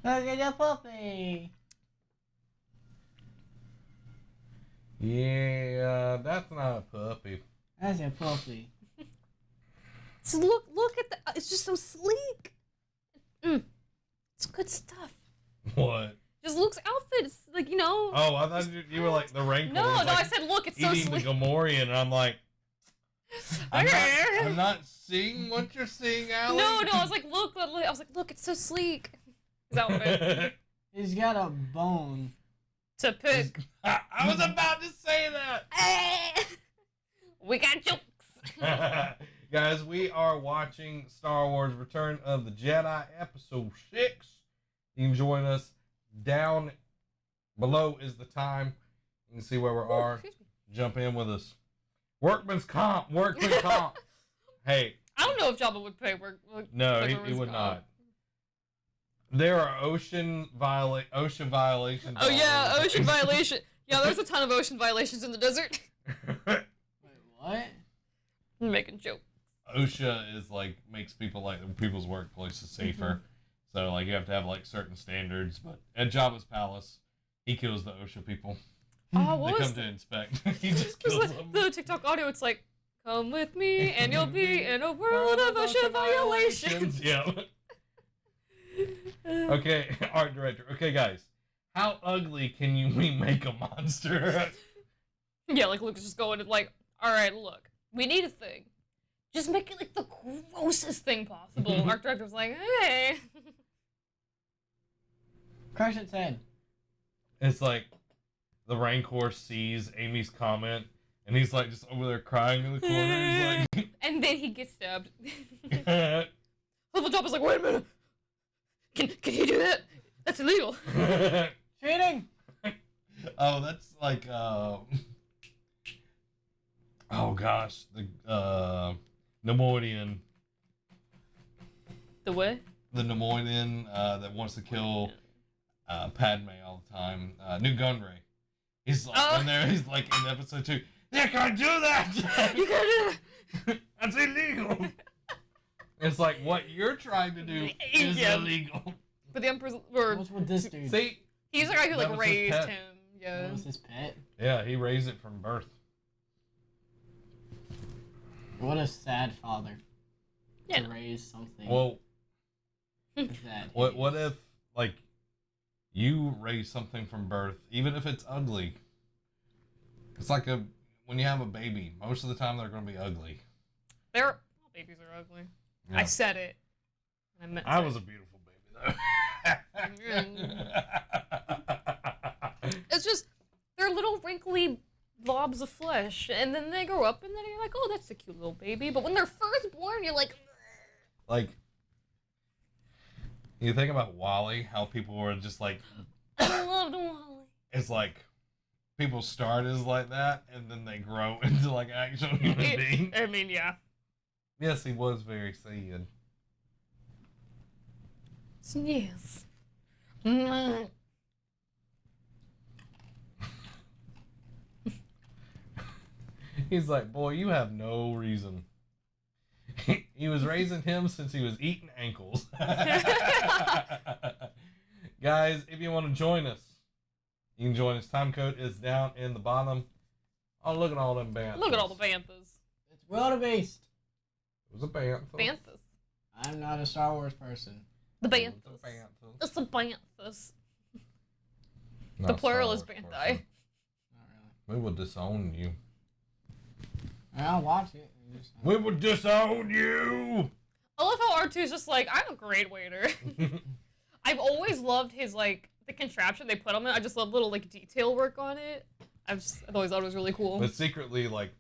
Look at the puppy. Yeah, that's not a puppy. That's a puppy. So look at the. It's just so sleek. It's good stuff. What? Just Luke's outfit. It's like, Oh, I thought you were like the Rancor. No, like I said look. It's so eating sleek. the Gamorrean, and I'm like, I'm not seeing what you're seeing, Alan. No, I was like, look. I was like, look. It's so sleek. His outfit. He's got a bone. To pick. I was about to say that. We got jokes. Guys, we are watching Star Wars Return of the Jedi Episode 6. You can join us. Down below is the time. You can see where we are. Jump in with us. Workman's comp. Hey. I don't know if Jabba would pay work. No, he would not. There are ocean violations. Oh yeah, ocean violation. Yeah, there's a ton of ocean violations in the desert. Wait, what? I'm making jokes. OSHA is like makes people's workplaces safer. So like you have to have like certain standards. But at Jabba's palace, he kills the OSHA people. Oh, what They was come to inspect. He just kills them. the TikTok audio? It's like, Come with me, and you'll be in a world of ocean violations. Yeah. Okay, art director. Okay, guys. How ugly can we make a monster? Yeah, like Luke's just going like, all right, look, we need a thing. Just make it like the grossest thing possible. Art director's like, hey. Crush its head. It's like the Rancor sees Amy's comment, and he's like just over there crying in the corner. He's like, and then he gets stabbed. Hufflepuff is like, wait a minute. Can he do that? That's illegal. Cheating. Oh, that's like oh gosh, the Nemoidian. The what? The Nemoidian that wants to kill Padme all the time. Newt Gunray. He's like in there. He's like in episode 2. You can't do that. You can't do that. That's illegal. It's like what you're trying to do is illegal. But the Emperor's or What's with this dude? See, he's the guy who that like was his raised pet. him. Yeah. What was his pet? Yeah, he raised it from birth. What a sad father. Yeah. To raise something. Well, that what if like you raise something from birth, even if it's ugly? It's like when you have a baby. Most of the time, they're going to be ugly. All babies are ugly. Yeah. I said it. I meant. I was a beautiful baby though. It's just they're little wrinkly blobs of flesh, and then they grow up, and then you're like, oh, that's a cute little baby. But when they're first born, you're like, like, you think about Wally, how people were just like, I loved Wally. it's like people start as like that, and then they grow into like actual human beings. I mean, yeah. Yes, he was very sad. Yes. He's like, boy, you have no reason. He was raising him since he was eating ankles. Guys, if you want to join us, you can join us. Time code is down in the bottom. Oh, look at all them banthas. Look at all the banthas. It's wildebeest. It was a bantha. Banthas. I'm not a Star Wars person. The It was banthas. a bantha. It's the banthas. Not The plural Star is Wars banthai. person. Not really. We will disown you. I'll watch it. We will disown you. I love how R2 is just like, I'm a great waiter. I've always loved his, like, the contraption they put on it. I just love little, like, detail work on it. I've always thought it was really cool. But secretly, like,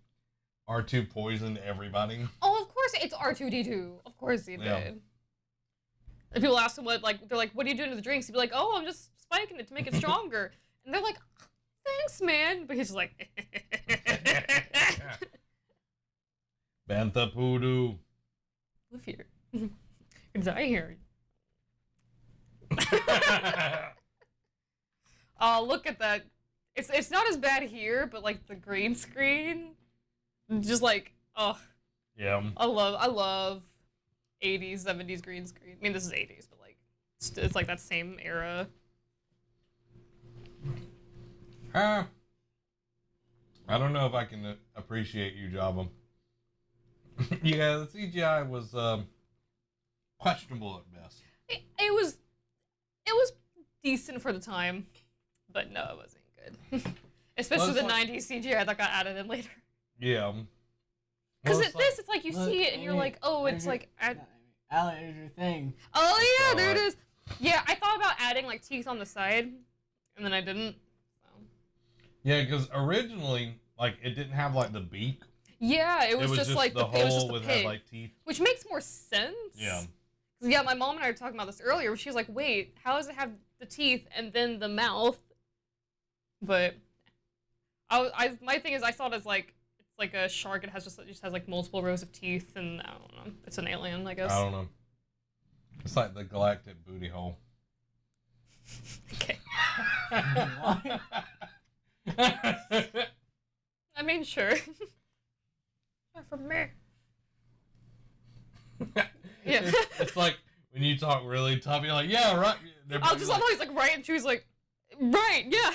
R2 poisoned everybody. Oh, of course it's R2D2. Of course he did. Yeah. And people ask him what, like, they're like, what are you doing to the drinks? He'd be like, oh, I'm just spiking it to make it stronger. And they're like, thanks, man. But he's just like, Bantha Poodoo. live here. You die here. Oh, look at that. It's not as bad here, but like the green screen, just like, oh, Yeah. I love 80s, 70s green screen. I mean, this is 80s, but like, it's like that same era. I don't know if I can appreciate you, Jabba. Yeah, the CGI was questionable at best. It was decent for the time, but no, it wasn't good. Especially Well, the it's 90s CGI that got added in later. Yeah. Because Well, it's like you Look, see it and you're Amy, like, oh, it's there's like, your- Allie, there's your thing. oh yeah, there it Alright. is. Yeah, I thought about adding like teeth on the side, and then I didn't. So. Yeah, because originally, like, it didn't have, like, the beak. Yeah, it was just like the it was just hole the with pig, had, like, teeth. which makes more sense. Yeah. 'Cause, yeah, my mom and I were talking about this earlier. She was like, "Wait, how does it have the teeth and then the mouth?" But my thing is, I saw it as like it's like a shark. It just has like multiple rows of teeth, and I don't know. It's an alien, I guess. I don't know. It's like the galactic booty hole. Okay. What? I mean, sure. Not from me. Yeah. It's like when you talk really tough, you're like, yeah, right. They're I'll just like, always like right, and she was like, right, yeah.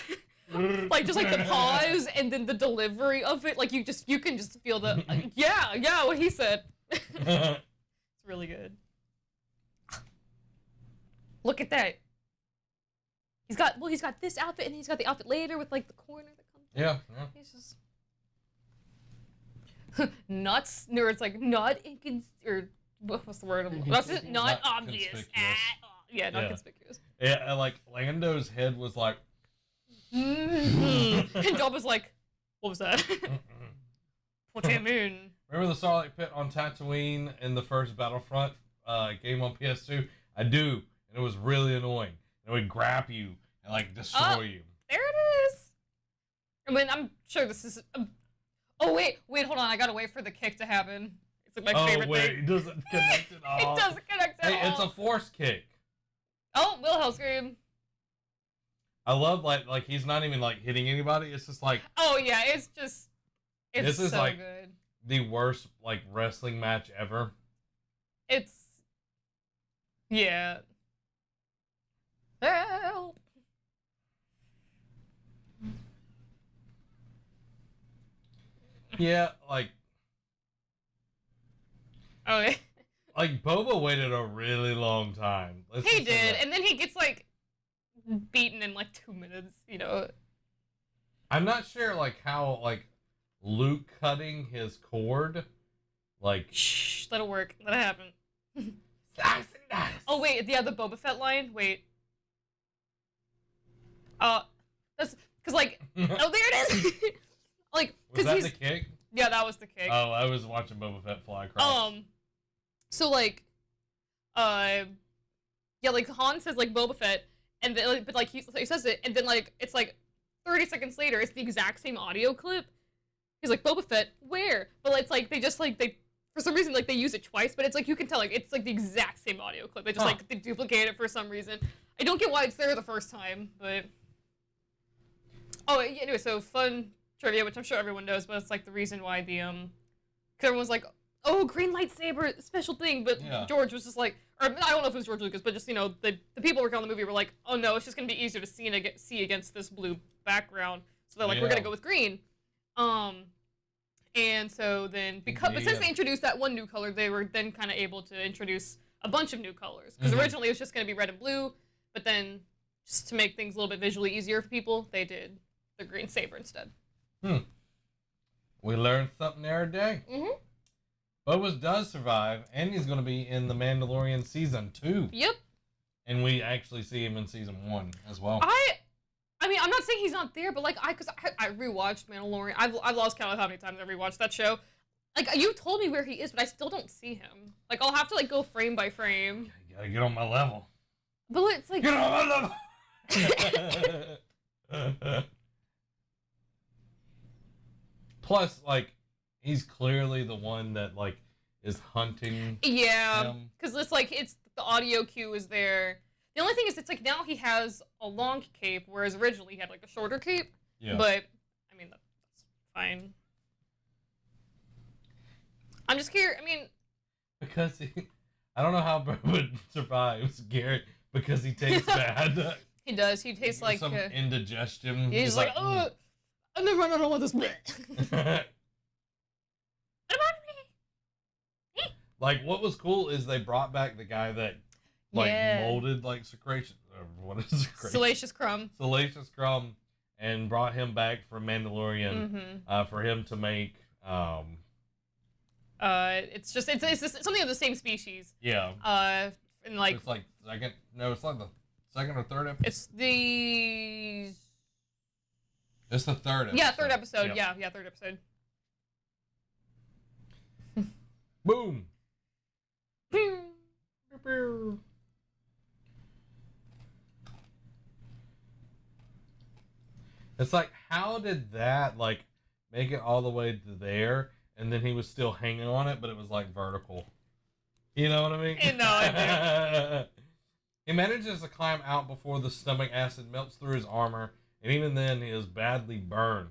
Like just like the pause and then the delivery of it, like you can just feel the yeah what he said. It's really good. Look at that. He's got this outfit and he's got the outfit later with like the corner that comes. Yeah. He's just nuts. No, it's like not or what's the word? That's it. Not obvious. Not conspicuous. Yeah, and like Lando's head was like. And Job was like, "What was that? What do you mean?" Remember the Starlight Pit on Tatooine in the first Battlefront game on PS2? I do, and it was really annoying. It would grab you and like destroy you. There it is. I mean, I'm sure this is. Oh wait, hold on! I gotta wait for the kick to happen. It's like my favorite thing. It doesn't connect at all. It doesn't connect at all. Hey, it's a force kick. Oh, Wilhelm scream. I love like he's not even like hitting anybody. It's just like. Oh yeah, it's just. It's this is so like good. The worst like wrestling match ever. It's. Yeah. Help. Yeah, like. Oh yeah. Like Boba waited a really long time. He did, and then he gets like beaten in like 2 minutes. You know. I'm not sure like how like Luke cutting his cord, like. Shh, let it work. Let it happen. Nice and nice. Oh wait, yeah, the Boba Fett line. Wait. That's because like. Oh, there it is. Like, was that he's the kick? Yeah, that was the kick. Oh, I was watching Boba Fett fly across. So like, yeah, like Han says like Boba Fett, and then like, but like he says it, and then like it's like 30 seconds later, it's the exact same audio clip. He's like Boba Fett, where? But it's like they for some reason like they use it twice, but it's like you can tell like it's like the exact same audio clip. They just like they duplicate it for some reason. I don't get why it's there the first time, but anyway, so fun trivia, which I'm sure everyone knows, but it's like the reason why the because everyone's like, oh, green lightsaber special thing, but George was just like, or I don't know if it was George Lucas, but just the people working on the movie were like, oh no, it's just gonna be easier to see against this blue background, so they're like, we're gonna go with green, and so then but since they introduced that one new color, they were then kind of able to introduce a bunch of new colors, because originally it was just gonna be red and blue, but then just to make things a little bit visually easier for people, they did the green saber instead. We learned something every day. Boba does survive, and he's going to be in The Mandalorian Season 2. Yep. And we actually see him in Season 1 as well. I mean, I'm not saying he's not there, but like, because I rewatched Mandalorian. I've lost count of how many times I rewatched that show. Like, you told me where he is, but I still don't see him. Like, I'll have to like go frame by frame. You gotta get on my level. But it's like... Get on my level! Plus, like, he's clearly the one that, like, is hunting him. Because it's like, the audio cue is there. The only thing is, it's like, now he has a long cape, whereas originally he had, like, a shorter cape. Yeah. But, I mean, that's fine. I'm just curious, I mean... Because I don't know how Bert would survive, Garrett, because he tastes bad. He does, he tastes like... Some indigestion. He's like, oh... I'm never running on this bit. Like, what was cool is they brought back the guy that, like, molded, like, secretion. What is secretion? Salacious Crumb. Salacious Crumb, and brought him back from Mandalorian for him to make. It's something of the same species. Yeah. And like. It's like second. No, it's like the second or third episode. It's the. It's the third episode. Yeah, third episode. Yeah, third episode. Boom. It's like, how did that like make it all the way to there, and then he was still hanging on it, but it was like vertical. You know what I mean? No, I do. He manages to climb out before the stomach acid melts through his armor, and even then he is badly burned.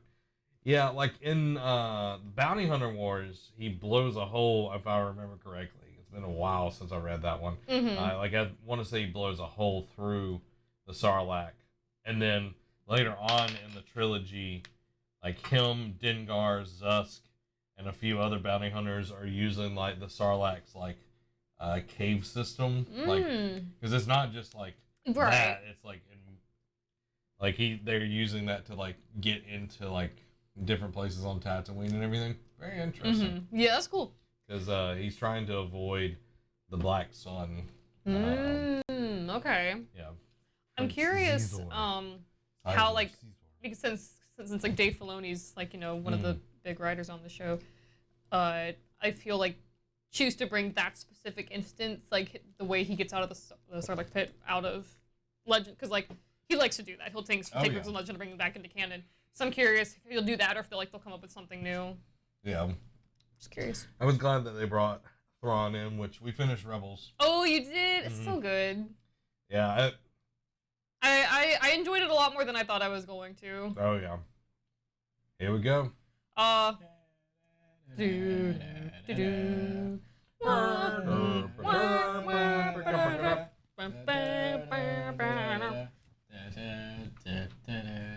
Yeah, like in Bounty Hunter Wars, he blows a hole, if I remember correctly. It's been a while since I read that one. Like, I want to say he blows a hole through the Sarlacc, and then later on in the trilogy, like him, Dengar, Zusk, and a few other bounty hunters are using like the Sarlacc's like cave system, like because it's not just like that. It's like they're using that to like get into like different places on Tatooine and everything. Very interesting. Yeah, that's cool. Because he's trying to avoid the Black Sun. Okay. Yeah. I'm curious, Caesar. how like because since it's like Dave Filoni's like one of the big writers on the show, I feel like choose to bring that specific instance, like the way he gets out of the Sarlacc pit out of Legend, because like he likes to do that. He'll take books of Legend and bring them back into canon. So I'm curious if he'll do that or if they'll come up with something new. Yeah. Just curious. I was glad that they brought Thrawn in, which we finished Rebels. Oh, you did? It's so good. Yeah. I enjoyed it a lot more than I thought I was going to. Oh yeah. Here we go.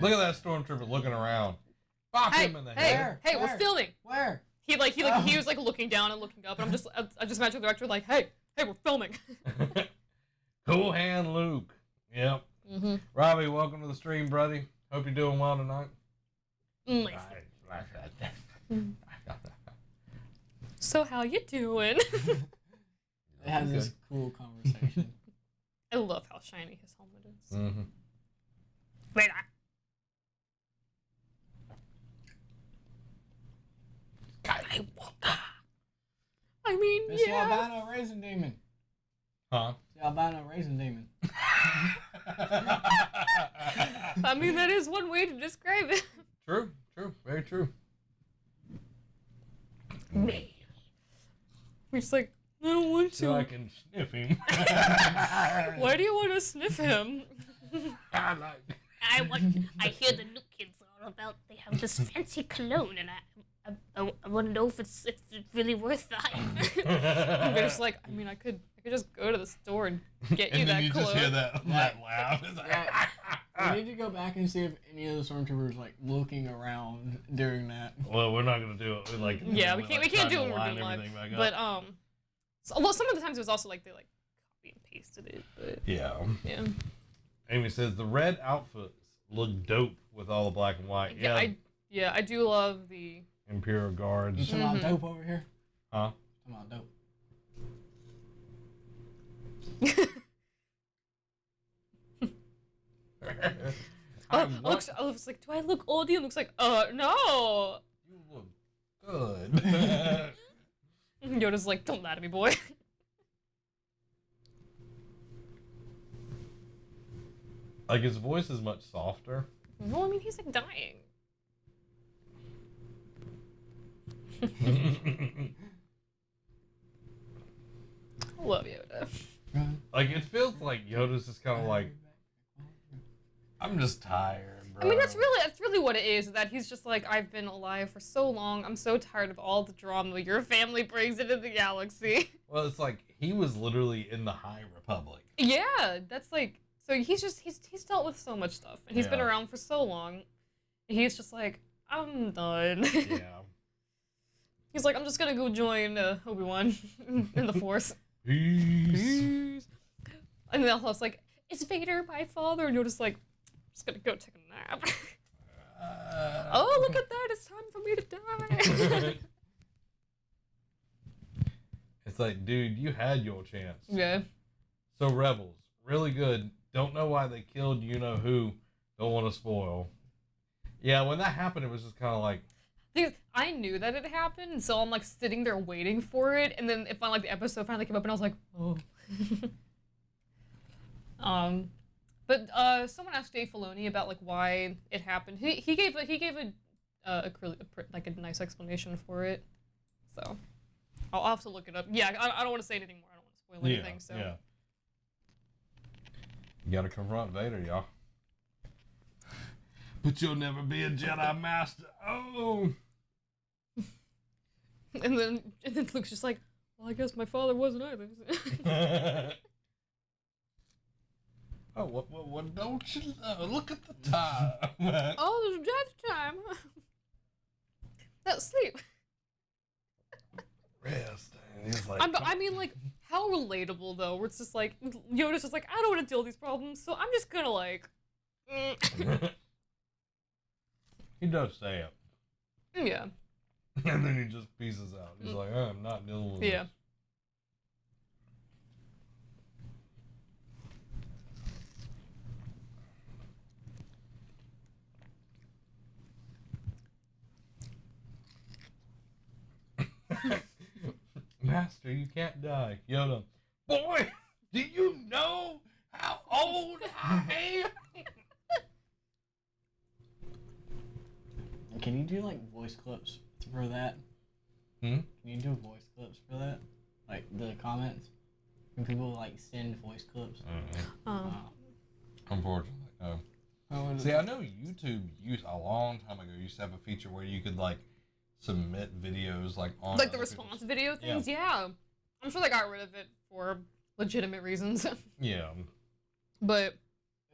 Look at that stormtrooper looking around. Pop him in the head. Hey, we're filming. Where? He was like looking down and looking up, and I just imagine the director like, hey, we're filming. Cool hand, Luke. Yep. Robbie, welcome to the stream, buddy. Hope you're doing well tonight. So how you doing? They have this cool conversation. I love how shiny his helmet is. Wait. I mean, it's the albino raisin demon. Huh? It's the albino raisin demon. I mean, that is one way to describe it. True, very true. Me. We're just like, I don't want to. So I can sniff him. Why do you want to sniff him? I hear the new kids are about, they have this fancy cologne, and I want to know if it's really worth the hype. They're just like, I mean, I could just go to the store and get you that cologne. And then you just hear that laugh. It's like, we need to go back and see if any of the stormtroopers like looking around during that. Well, we're not gonna do it. We can't do it when we're doing live. But some of the times it was also like they like copy and pasted it. But yeah. Amy says the red outfits look dope with all the black and white. Yeah, I do love the Imperial Guards. You talking about dope over here? Huh? Talking about dope. I was like, do I look old? He looks like, no. You look good. Yoda's like, don't lie to me, boy. Like his voice is much softer. Well, I mean, he's like dying. I love Yoda. Like it feels like Yoda's just kind of like, I'm just tired, bro. I mean, that's really what it is. That he's just like, I've been alive for so long. I'm so tired of all the drama your family brings into the galaxy. Well, it's like he was literally in the High Republic. Yeah, that's like, so he's dealt with so much stuff, and he's been around for so long. He's just like, I'm done. Yeah. He's like, I'm just gonna go join Obi-Wan in the Force. Peace. And then I was like, is Vader my father? And you're just like, I'm just gonna go take a nap. Oh, look at that! It's time for me to die. It's like, dude, you had your chance. Yeah. So Rebels, really good. Don't know why they killed you-know-who. Don't want to spoil. Yeah, when that happened, it was just kind of like... I knew that it happened, so I'm like sitting there waiting for it, and then the episode finally came up, and I was like, oh. But someone asked Dave Filoni about like why it happened. He gave a nice explanation for it. So I'll have to look it up. Yeah, I don't want to say anything more. I don't want to spoil anything. So yeah. You gotta confront Vader, y'all. But you'll never be a Jedi Master. Oh. And then Luke's just like, well, I guess my father wasn't either. Oh, what don't you know? Look at the time. Oh, it's death time. That's sleep. Rest. And he's like, I mean, like, how relatable though? Where it's just like Yoda's just like, I don't want to deal with these problems, so I'm just gonna like. he does say it. Yeah. And then he just pieces out. He's like, I'm not dealing with Yeah. this. Master, you can't die. Yoda, boy, do you know how old I am? Can you do like voice clips for that? Hmm? Can you do voice clips for that? Like the comments? Can people like send voice clips? Unfortunately, no. See, I know YouTube used a long time ago used to have a feature where you could like submit videos like on Like the other response people's- video things, yeah. I'm sure they got rid of it for legitimate reasons. Yeah. But It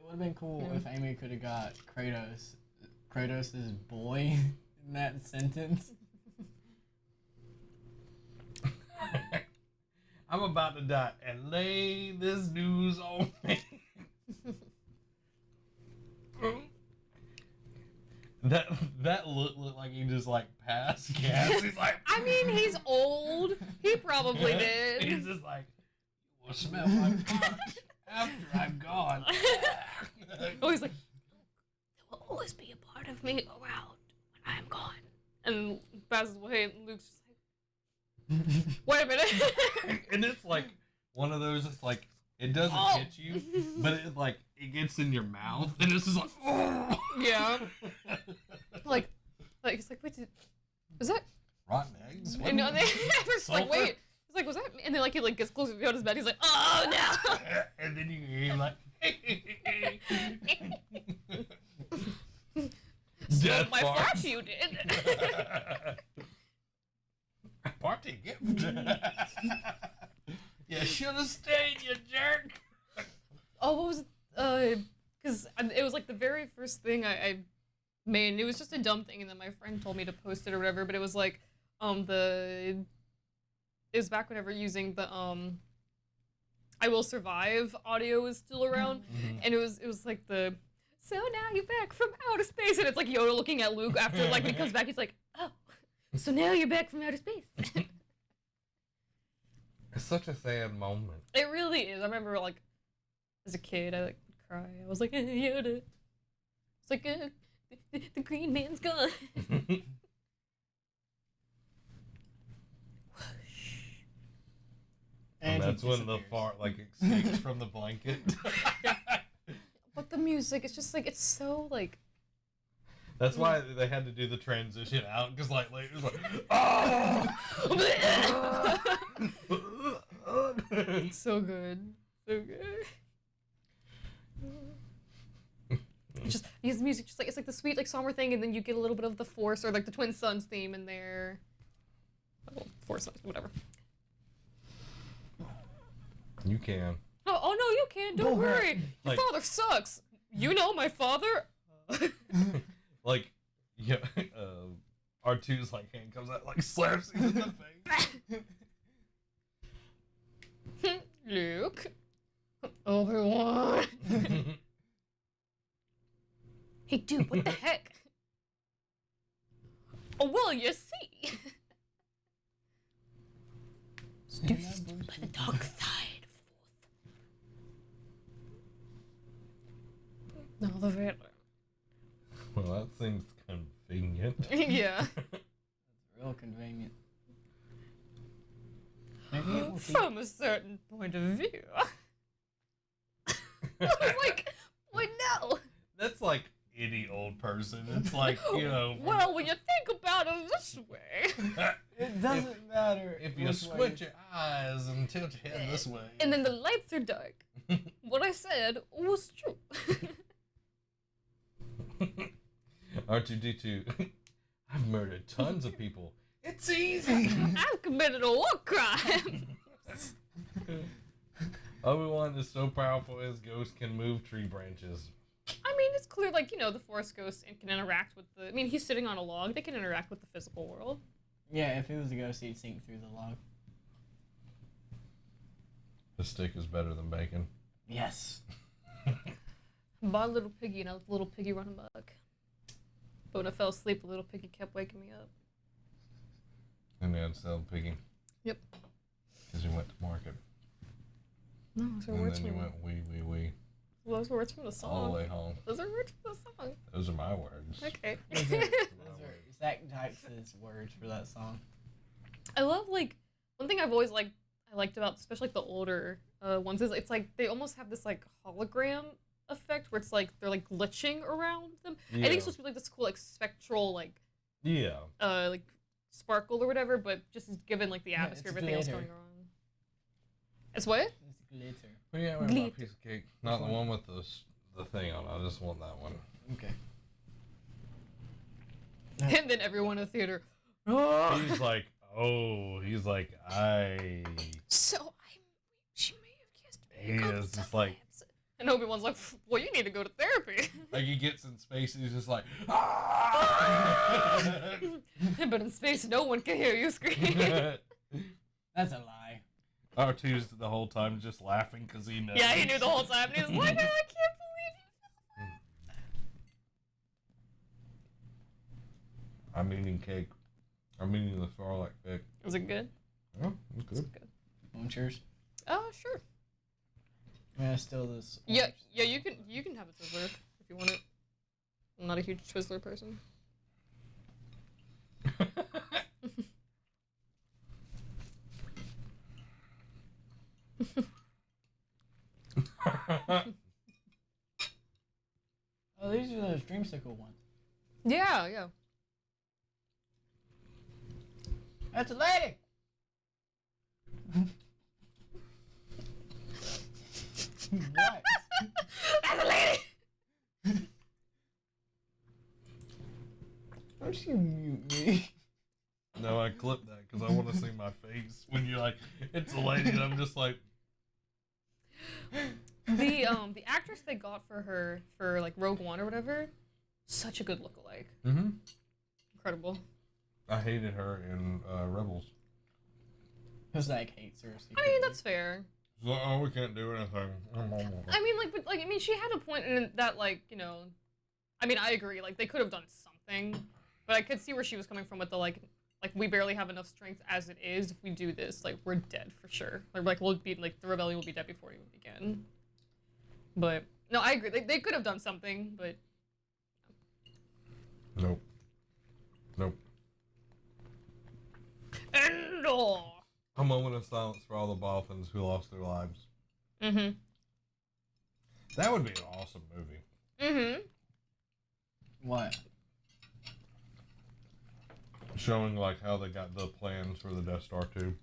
would have been cool Yeah. if Amy could have got Kratos' boy in that sentence. I'm about to die and lay this news on me. That looked like he just like passed gas. He's like, I mean, he's old. He probably did. He's just like, you will smell my fart after I'm gone. Oh, he's like, There will always be a part of me around when I am gone. and passes away, and Luke's just like, wait a minute. And it's like one of those. It's like it doesn't Oh. hit you, but it gets in your mouth, and it's just like, oh. Yeah. like he's like, wait, was that? Rotten eggs. And no, they first like, Sulfur? wait. He's like, was that me? And then like he like gets closer to Yoda's bed. He's like, oh no. And then you hear him like, Smoke death my fart. fart you did. Party gift. You should have stayed, you jerk. Oh, what was it? Because it was like the very first thing I made. And it was just a dumb thing, and then my friend told me to post it or whatever. But it was like, it was back whenever using the I Will Survive audio was still around, and it was like the so now you're back from outer space, and it's like Yoda looking at Luke after like he comes back. He's like, oh, so now you're back from outer space. It's such a sad moment. It really is. I remember like as a kid, I like would cry. I was like, Yoda. It's like the green man's gone. And he that's when the disappears. fart like escapes from the blanket. But the music, it's just like it's so like. That's why they had to do the transition out because like later it was like, oh. So good. So good. It's just his music, just like it's like the sweet like somber thing, and then you get a little bit of the Force or like the Twin Sons theme in there. Well, Force Sons, whatever. You can. Oh no, you can't. Don't worry. Your Like- father sucks. You know my father. Like, yeah, R2's like hand comes out, like slaps him in the face. Luke. Obi-Wan. Hey, dude, what the heck? Oh, well, you see. Seduced by the dark side, No, the Vader. Well, that seems convenient. Yeah. Real convenient. Maybe it will keep- From a certain point of view. I was like, wait, no. That's like any old person. It's like, you know. Well, when you think about it this way. It doesn't matter If you which squint way. your eyes and tilt your head this way. And then the lights are dark. What I said was true. R2D2. I've murdered tons of people. It's easy. I've committed a war crime. Obi-Wan is so powerful his ghost can move tree branches. I mean, it's clear, like, the Force ghost can interact with the... I mean, he's sitting on a log. They can interact with the physical world. Yeah, if it was a ghost, he'd sink through the log. The stick is better than bacon. Yes. Bought a little piggy, and I let the little piggy run amok. But when I fell asleep, the little piggy kept waking me up. And they had to sell the piggy. Yep. Because you went to market. No, those are And words then you from went wee. those are words from the song. All the way home. Those are words from the song. Those are my words. Okay. Those are Zach Dykes' words for that song. I love, like, one thing I've always liked about, especially like the older ones, is it's like they almost have this like hologram effect where it's like they're like glitching around them. Yeah. I think it's supposed to be like this cool like spectral like like sparkle or whatever, but just given like the atmosphere, it's everything else glitter. going on. It's what? It's glitter. But yeah, I want Glitter. a piece of cake. Not the one with the thing on it. I just want that one. Okay. And then everyone in the theater. "Ah!" He's like, So she may have kissed me. He a couple is just like- times." And Obi-Wan's like, well, you need to go to therapy. like he gets in space and he's just like, ah! But in space, no one can hear you scream. That's a lie. R2's the whole time just laughing because he knows. Yeah, he knew the whole time. And he was like, oh, I can't believe I'm eating cake. I'm eating the Starlight cake. it. Was it good? Yeah, it's Was good. it good? Want yours? Oh, sure. I'm gonna steal this. Yeah, you can have a Twizzler if you want it. I'm not a huge Twizzler person. Oh, these are those dreamsicle ones. Yeah. That's a lady. What? That's a lady! Don't you mute me? No, I clipped that because I want to see my face when you're like, it's a lady, and I'm just like, The actress they got for her for like Rogue One or whatever, such a good lookalike. mm-hmm. Incredible. I hated her in Rebels. Because Zach hates her. I mean, that's fair. She's like, oh, we can't do anything. I mean, she had a point in that, like, I mean, I agree. Like, they could have done something, but I could see where she was coming from with the like we barely have enough strength as it is. If we do this, like, we're dead for sure. Like we'll be like the rebellion will be dead before we begin. But no, I agree. They could have done something, but Nope. Endor. A moment of silence for all the Bothans who lost their lives. Mm-hmm. That would be an awesome movie. Mm-hmm. What? Showing like how they got the plans for the Death Star 2.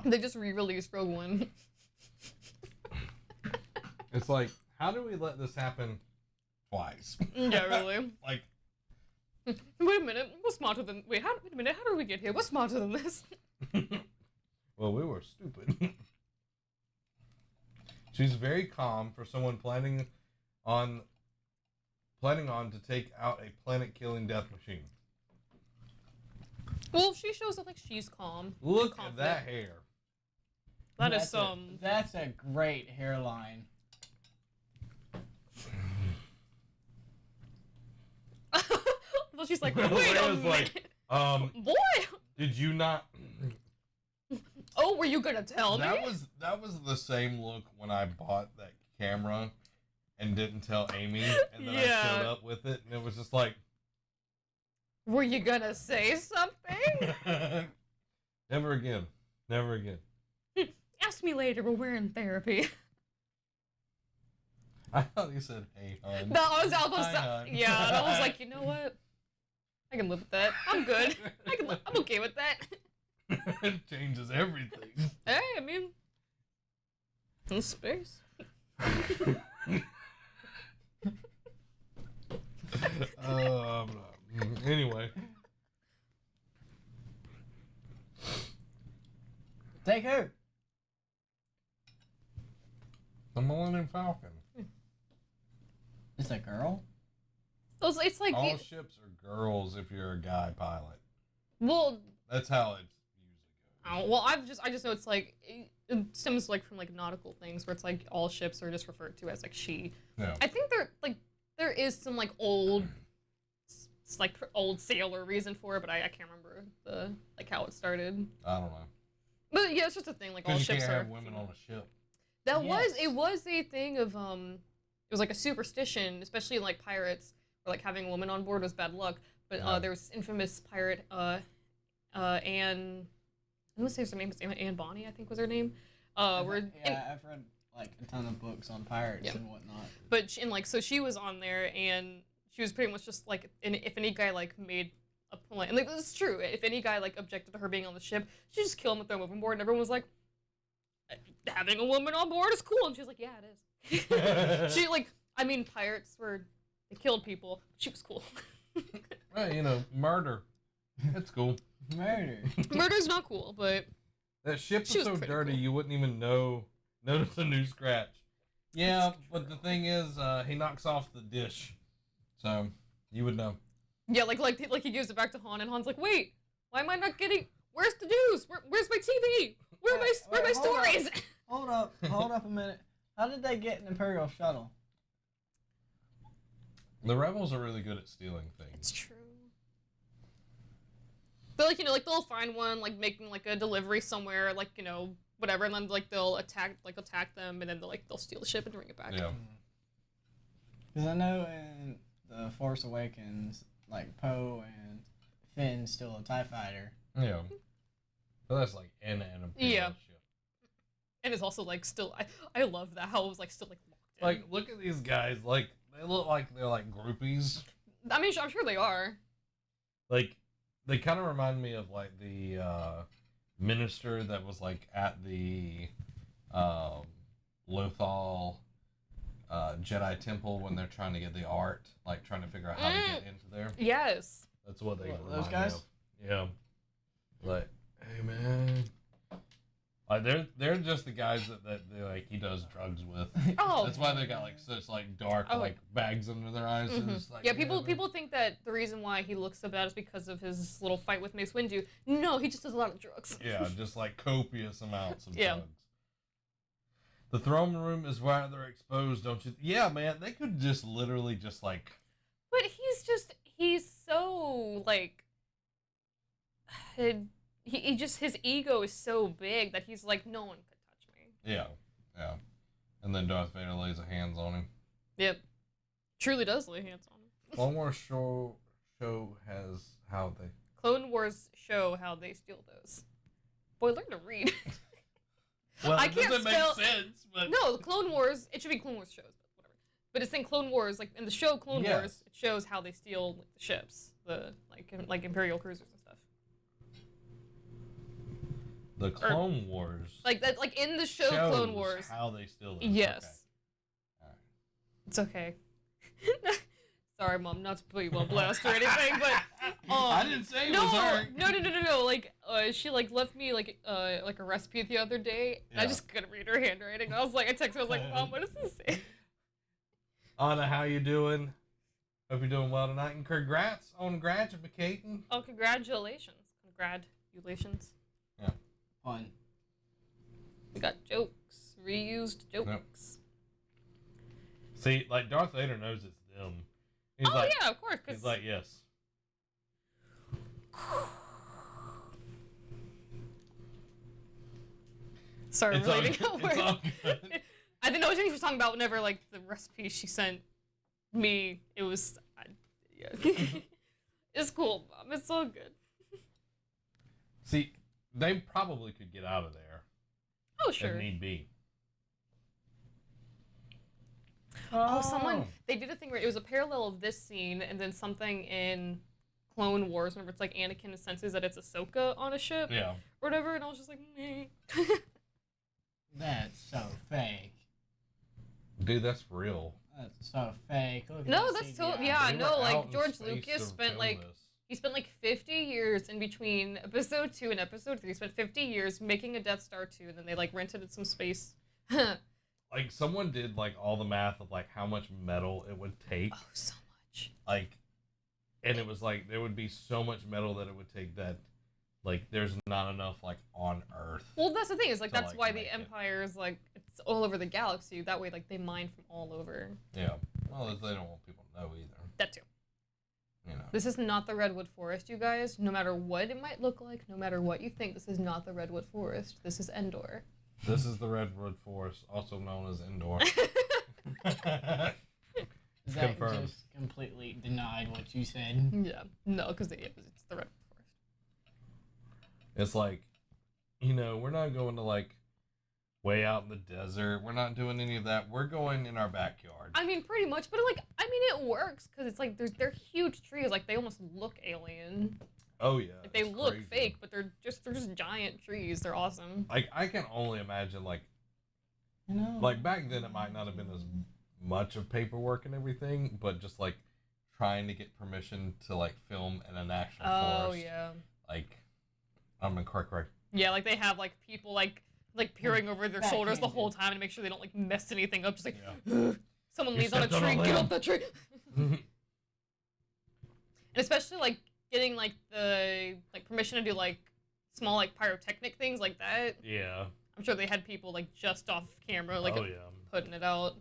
They just re-released Rogue One. It's like, how do we let this happen twice? Yeah, really. Like, Wait a minute. What's smarter than? Wait a minute. How did we get here? What's smarter than this? well, we were stupid. She's very calm for someone planning on to take out a planet-killing death machine. Well, she shows up like she's calm. Look confident. at that hair. That is some. That's a great hairline. Well, she's like, wait a Leia's minute. like, Boy! did you not? Oh, were you gonna tell me? That was the same look when I bought that camera and didn't tell Amy, and then I showed up with it, and it was just like, Were you gonna say something? never again. Ask me later. We're in therapy. I thought you said, "Hey, hon." No, I was almost. Hi, hon. Yeah, and I was like, you know what? I can live with that. I'm good. I'm okay with that. It changes everything. Hey, I mean, in space. Anyway, Take who? Millennium Falcon. It's a girl? It's like All ships are girls if you're a guy pilot. well, That's how it usually goes. well, I just know it's like it stems like from like nautical things where it's like all ships are just referred to as like she. Yeah. I think there is some like old sailor reason for it, but I can't remember the like how it started. I don't know. But yeah, it's just a thing. Like all Because you ships can't are have women on a ship. That Yes. was a thing of it was like a superstition, especially in like pirates, where like having a woman on board was bad luck. But Yeah. there was this infamous pirate Anne. I'm gonna say her name was Anne Bonny, I think was her name. I've read like a ton of books on pirates Yeah. and whatnot. But so she was on there, and she was pretty much just like, if any guy like made a point, and like this is true, if any guy like objected to her being on the ship, she just kill him and throw him overboard, and everyone was like, having a woman on board is cool, and she was like, yeah, it is. She like, I mean, pirates they killed people. She was cool. Right, you know, murder. It's cool. Murder. Murder's not cool, but That ship She was was so pretty dirty cool. you wouldn't even notice a new scratch. Yeah, but the thing is, he knocks off the dish, so you would know. yeah, like he gives it back to Han, and Han's like, wait, why am I not getting? Where's the news? Where's my TV? Where are my Wait, hold up. stories? Hold up a minute. How did they get an Imperial shuttle? The rebels are really good at stealing things. It's true. But like, like they'll find one like making like a delivery somewhere, like, whatever, and then like they'll attack them, and then they'll steal the ship and bring it back. Yeah. Because I know in The Force Awakens, like Poe and Finn steal a TIE fighter. Yeah. But that's like an Imperial Yeah. ship. And it's also like still, I love that how it was like still like locked in. Like, look at these guys. Like, they look like they're like groupies. I mean, I'm sure they are. Like, they kind of remind me of like the minister that was like at the Lothal Jedi temple when they're trying to get the art, like trying to figure out how to get into there. Yes. That's what they What, remind those me guys? of. Yeah. Like, hey man. Like they're just the guys that they like he does drugs with. Oh. That's why they got like such like dark Oh. like bags under their eyes. Mhm. It's like, Yeah, people man. think that the reason why he looks so bad is because of his little fight with Mace Windu. No, he just does a lot of drugs. Yeah, just like copious amounts of Yeah. drugs. The throne room is rather exposed, don't you? Yeah, man, they could just literally just like. But he's so like he just his ego is so big that he's like, no one could touch me. Yeah, yeah. And then Darth Vader lays a hands on him. Yep. Truly does lay hands on him. Clone Wars show has how they. Clone Wars show how they steal those. Boy, learn to read. Well, I it can't doesn't spell- make sense, but. No, Clone Wars, it should be Clone Wars shows, but whatever. But it's in Clone Wars, like in the show Clone Yes. Wars, it shows how they steal like, the ships, the like Imperial cruisers and stuff. The Clone Wars. Like that, like in the show shows Clone Wars. How they steal them. Yes. Okay. All right. It's okay. Sorry, Mom, not to put you on blast or anything, but I didn't say it no, was her. no. Like, she like left me like a recipe the other day. And I Yeah. just couldn't read her handwriting. I was like, I texted her. I was like, Mom, what does this say? Anna, how you doing? Hope you're doing well tonight, and congrats on graduating. Oh, congratulations, congratulations. Fun. We got jokes, reused jokes. See, like Darth Vader knows it's them. He's Oh like, yeah, of course. he's like, yes. Sorry, It's I'm all, relating good. how It's words. all good. I didn't know what she was talking about. Whenever like the recipe she sent me, it was, yeah. It's cool, Mom. It's all good. See, they probably could get out of there Oh sure. if need be. Oh, they did a thing where it was a parallel of this scene and then something in Clone Wars whenever it's like Anakin senses that it's Ahsoka on a ship Yeah. or whatever, and I was just like, meh. That's so fake. Dude, that's real. That's so fake. Look at No, that that's CGI. totally, yeah, They no, were out like in George space Lucas to spent film like, this. he spent like 50 years in between episode 2 and episode 3. He spent 50 years making a Death Star 2, and then they like rented some space. like someone did like all the math of like how much metal it would take. Oh, so much. Like, and it was like there would be so much metal that it would take that like there's not enough like on Earth. Well, that's the thing is like to, that's like, why make the it. Empire is like it's all over the galaxy. That way, like they mine from all over. Yeah. Well, they don't want people to know either. That too. You know. This is not the Redwood Forest, you guys. No matter what it might look like, no matter what you think, this is not the Redwood Forest. This is Endor. This is the Redwood Forest, also known as Endor. Zach Confirmed. just completely denied what you said. Yeah. No, because it's the Redwood Forest. It's like, you know, we're not going to like way out in the desert. We're not doing any of that. We're going in our backyard. I mean, pretty much, but like, I mean, it works because it's like they're huge trees. Like they almost look alien. Oh yeah. Like, they it's look crazy. fake, but they're just giant trees. They're awesome. Like I can only imagine like You know? like back then it might not have been as much of paperwork and everything, but just like trying to get permission to like film in a national Oh forest. yeah. Like I'm incorrect, right? Yeah, like they have like people like peering over their shoulders the Backhanded. whole time to make sure they don't like mess anything up. Just like Yeah. someone You leaves on a stepped on a tree, get limb. off the tree. And especially like getting like the like permission to do like small like pyrotechnic things like that. Yeah. I'm sure they had people like just off camera like oh yeah. putting it out.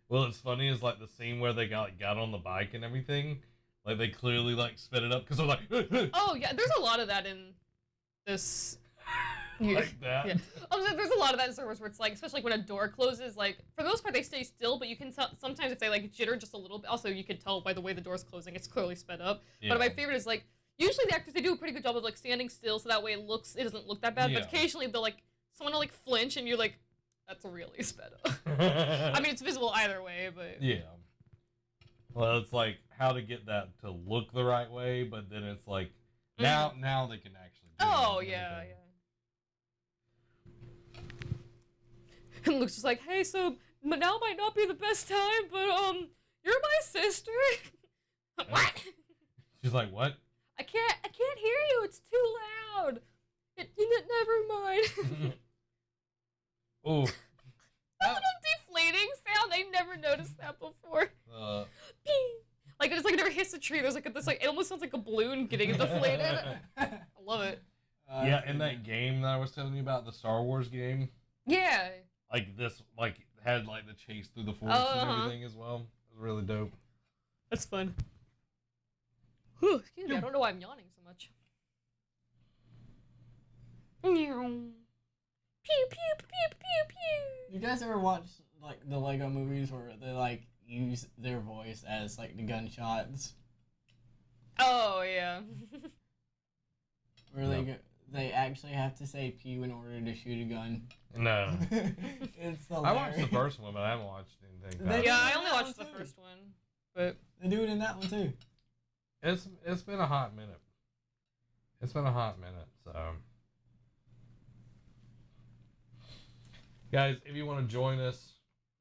Well, it's funny is like the scene where they got on the bike and everything. Like they clearly like sped it up because they're like, Oh yeah, there's a lot of that in this. like that. Yeah. There's a lot of that in Star Wars where it's like, especially like when a door closes, like for the most part they stay still, but you can tell sometimes if they like jitter just a little bit. Also, you can tell by the way the door's closing, it's clearly sped up. Yeah. But my favorite is like usually the actors they do a pretty good job of like standing still, so that way it doesn't look that bad. Yeah. But occasionally they'll like someone will like flinch and you're like, that's really sped up. I mean, it's visible either way, but Yeah. Well, it's like how to get that to look the right way, but then it's like now they can actually do oh it and yeah, everything. yeah. And Luke's just like, hey, so now might not be the best time, but you're my sister. What? She's like, what? I can't hear you. It's too loud. Never mind. Oh, That little deflating sound. I never noticed that before. Ping. Like it's like it never hits the tree. There's like this like it almost sounds like a balloon getting deflated. I love it. yeah. In that game that I was telling you about, the Star Wars game, Yeah. like this, like had like the chase through the forest and Uh-huh. everything as well. It was really dope. That's fun. Whew, excuse me. I don't know why I'm yawning so much. Pew pew pew pew pew. You guys ever watch like the Lego movies where they like use their voice as like the gunshots? Oh yeah. Where they actually have to say pew in order to shoot a gun. No, It's hilarious. I watched the first one, but I haven't watched anything. They- past Yeah, it. I only watched the first one, but They do it in that one too. It's been a hot minute. It's been a hot minute, so. Guys, if you want to join us,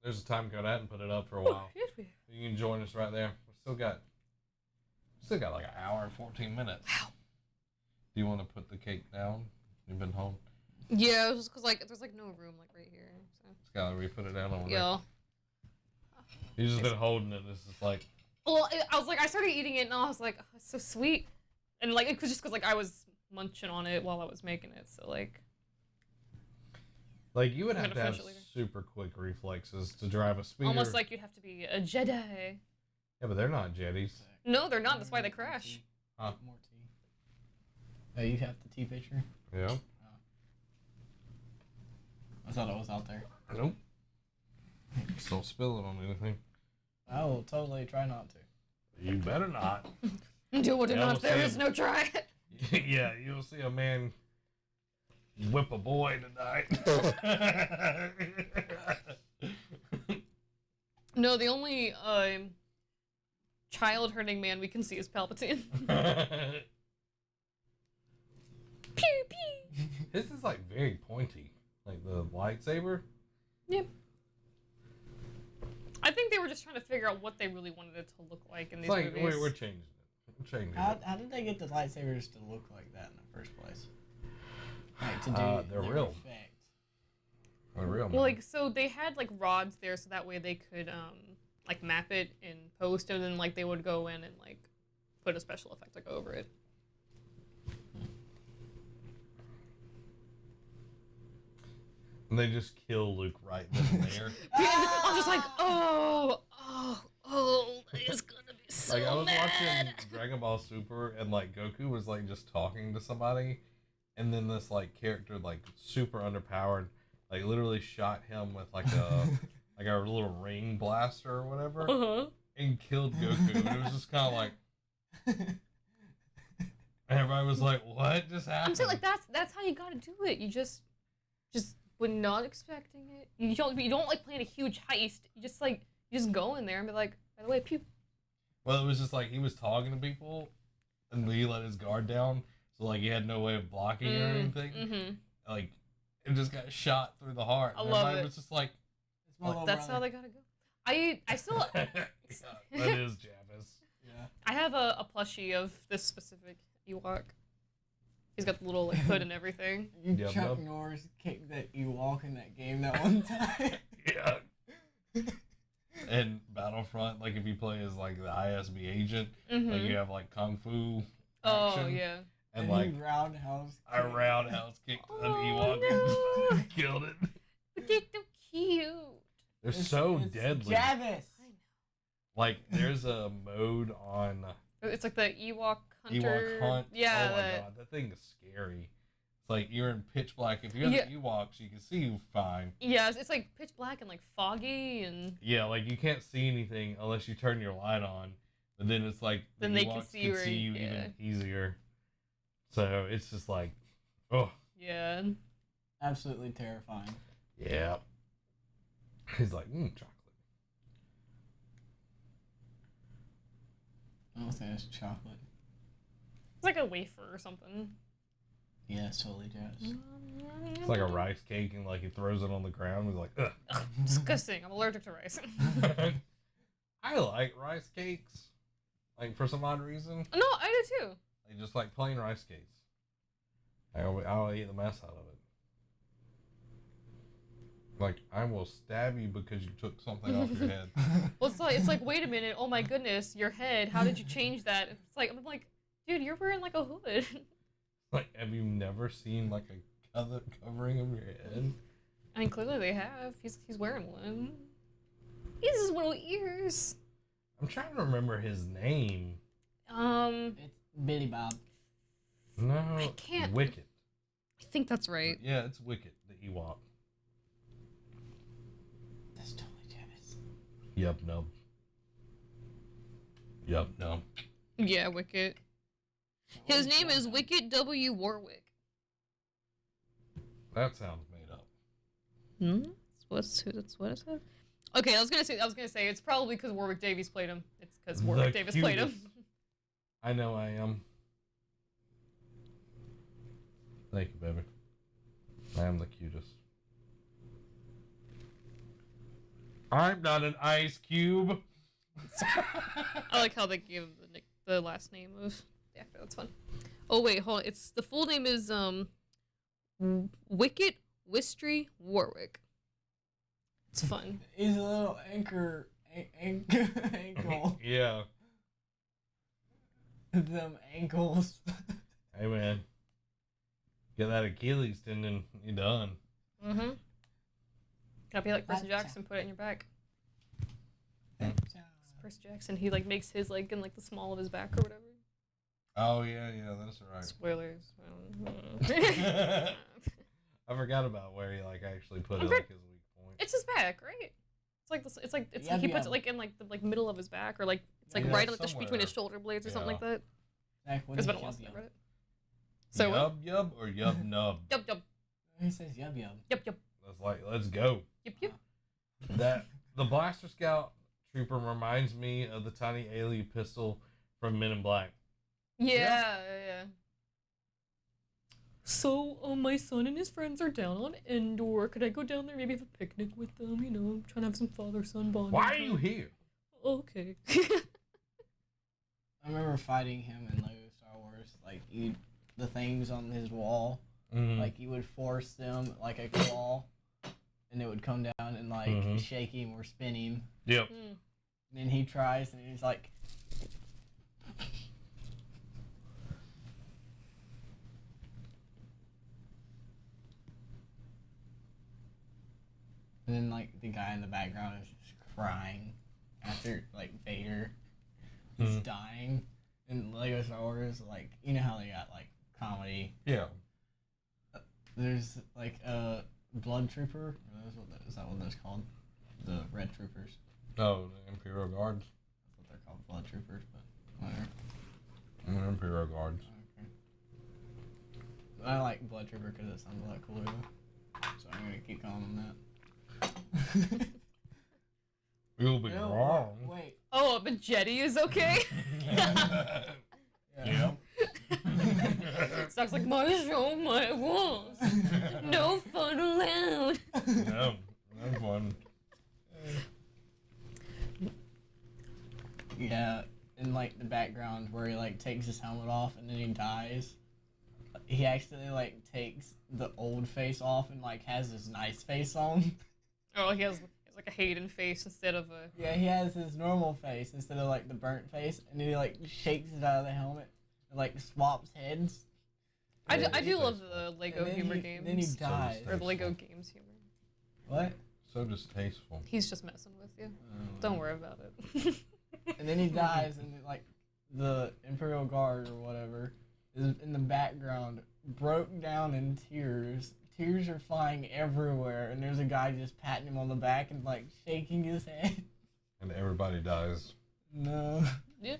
there's a time code. I hadn't put it up for a while. excuse me. You can join us right there. We still got like an hour and 14 minutes. Wow. Do you want to put the cake down? You've been home. Yeah, it was just cause like there's like no room like right here. So. Skyler, we put it down over there. Yeah. He's just been holding it. It's just like, Well, I was like, I started eating it and I was like, oh, it's so sweet, and like it was just cause like I was munching on it while I was making it, so like. you would I'm have to gonna have finish it later. super quick reflexes to drive a speeder. Almost like you'd have to be a Jedi. Yeah, but they're not Jedis. No, they're not. That's why they crash. Huh? More tea. Oh, you have the tea pitcher? Yeah. I thought it was out there. Nope. Just don't spill it on anything. I will totally try not to. You better not. Do or do Yeah, not. we'll There see. is no try. Yeah, you'll see a man whip a boy tonight. No, the only child hurting man we can see is Palpatine. Pew pew. His is like very pointy, like the lightsaber. Yeah. I think they were just trying to figure out what they really wanted it to look like in It's these like movies. we're changing it. We're changing How it. did they get the lightsabers to look like that in the first place? Like to do They're their real. effect. A real man. Well, like, so they had like rods there, so that way they could like map it in post, and then like they would go in and like put a special effect like over it. And they just kill Luke right then and there. I was just like, oh, it's gonna be so Like I was mad. watching Dragon Ball Super, and like Goku was like just talking to somebody, and then this like character like super underpowered, like literally shot him with like a like a little ring blaster or whatever, and killed Goku. And it was just kind of like, everybody was like, "What just happened?" I'm saying like that's how you gotta do it. You just when not expecting it. You don't like plan a huge heist. You just go in there and be like, by the way, pew. Well, it was just like he was talking to people, and he let his guard down, so like he had no way of blocking or anything. Mm-hmm. Like it just got shot through the heart. I And love everybody it. was just like, It's my little That's brother. how they gotta go. I still yeah, that is Javis. Yeah. I have a plushie of this specific Ewok. He's got the little like hood and everything. Yep, Chuck yep. Norris kicked that Ewok in that game that one time. Yeah. And Battlefront, like if you play as like the ISB agent, Mm-hmm. like you have like kung fu Oh action, yeah. and he like roundhouse. I kicked. roundhouse kicked an Oh, Ewok no. and killed it. But they're so cute. They're It's- so it's deadly. Javis. Like there's a mode on It's like the Ewok hunter. Ewok hunt. Yeah. Oh my god, that thing is scary. It's like you're in pitch black. If you're Yeah. the Ewoks, you can see you fine. Yeah, it's like pitch black and like foggy and. Yeah, like you can't see anything unless you turn your light on. But then it's like the Then they can Ewoks see you, you yeah. even easier. So it's just like, oh Yeah. Absolutely terrifying. yeah. He's like, chocolate. I don't think it's chocolate. It's like a wafer or something. Yeah, it's totally Javis. It's like a rice cake, and like he throws it on the ground. He's like, ugh. Ugh, disgusting. I'm allergic to rice. I like rice cakes, like for some odd reason. No, I do too. Like just like plain rice cakes. I'll eat the mess out of it. Like I will stab you because you took something off your head. Well, it's like, wait a minute. Oh my goodness, your head. How did you change that? It's like I'm like, dude, you're wearing like a hood. Like, have you never seen like a covering of your head? I mean, clearly they have. He's wearing one. He has his little ears. I'm trying to remember his name. It's Billy Bob. No, I can't- Wicket. I think that's right. Yeah, it's Wicket, the Ewok. That's totally Javis. Yup, nub. Yup, nub. Yeah, Wicket. His name is Wicket W. Warwick. That sounds made up. That's what it says. Okay, I was gonna say it's probably because Warwick Davis played him. It's because Warwick Davis played him. cutest. I know I am. Thank you, baby. I am the cutest. I'm not an ice cube. I like how they gave him the last name of the actor. That's fun. Oh wait, hold on. It's the full name is Wicket Wistry Warwick. It's fun. He's a little ankle. Yeah. Them ankles. Hey, man. Get that Achilles tendon, you done. Mm-hmm. Gotta be like Percy Jackson. Put it in your back. Percy Jackson. He like makes his like in like the small of his back or whatever. Oh, yeah, that's right. Spoilers. I forgot about where he like actually put it Okay. like his weak point. It's his back, right? It's like Yeah, he puts yeah. it like in like the like middle of his back or like it's like Yeah, right on like, somewhere. between his shoulder blades or something like that. Zach, what It's is been a while since yub I read yub? it. So what? Yub or yub nub? Yup, yup, He says yub yub. yup, yup, That's like, let's go. yup, yup. That the Blaster Scout Trooper reminds me of the tiny alien pistol from Men in Black. Yeah. So, my son and his friends are down on Endor. Could I go down there, maybe have a picnic with them? You know, I'm trying to have some father-son bonding. Why are you time. here? Okay. I remember fighting him in Lego Star Wars. Like, the things on his wall, Mhm. like, you would force them like a claw. and it would come down and like shake him or spin him. Yep. Mm. And then he tries and he's like, and then like the guy in the background is just crying after like Vader is dying. And Lego Star Wars, like, you know how they got like comedy. Yeah. There's like a blood trooper. Is that what that's called? The red troopers. Oh, the Imperial Guards. That's what they're called, blood troopers. But whatever. Imperial Guards. Okay. I like blood trooper because it sounds a lot cooler though. So I'm gonna keep calling them that. You'll be No, wrong. Wait. Oh, but Jedi is okay? Yeah. Sounds like my show, my walls. No fun allowed. No, no fun. Yeah, in like the background where he like takes his helmet off and then he dies. He accidentally like takes the old face off and like has his nice face on. Oh, he has like a Hayden face instead of a... Yeah, he has his normal face instead of like the burnt face, and then he like shakes it out of the helmet and like swaps heads. I do love the Lego humor Then games. he dies. Or the Lego games humor. What? So distasteful. He's just messing with you. Don't worry about it. And then he dies, and then, like the Imperial Guard or whatever is in the background, broke down in tears. Tears are flying everywhere, and there's a guy just patting him on the back and like shaking his head. And everybody dies. No. Yeah.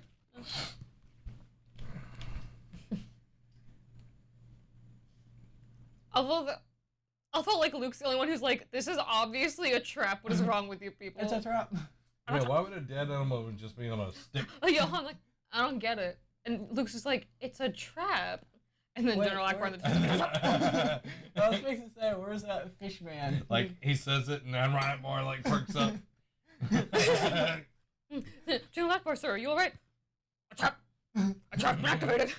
I felt like Luke's the only one who's like, this is obviously a trap. What is wrong with you people? It's a trap. Yeah, why would a dead animal just be on a stick? Yo, I'm like, I don't get it. And Luke's just like, it's a trap. And then General Akbar in the I was fixing to say, where's that fish man? Like, he says it, and then right more like perks up. General Akbar, sir, are you alright? A trap! A trap's been activated!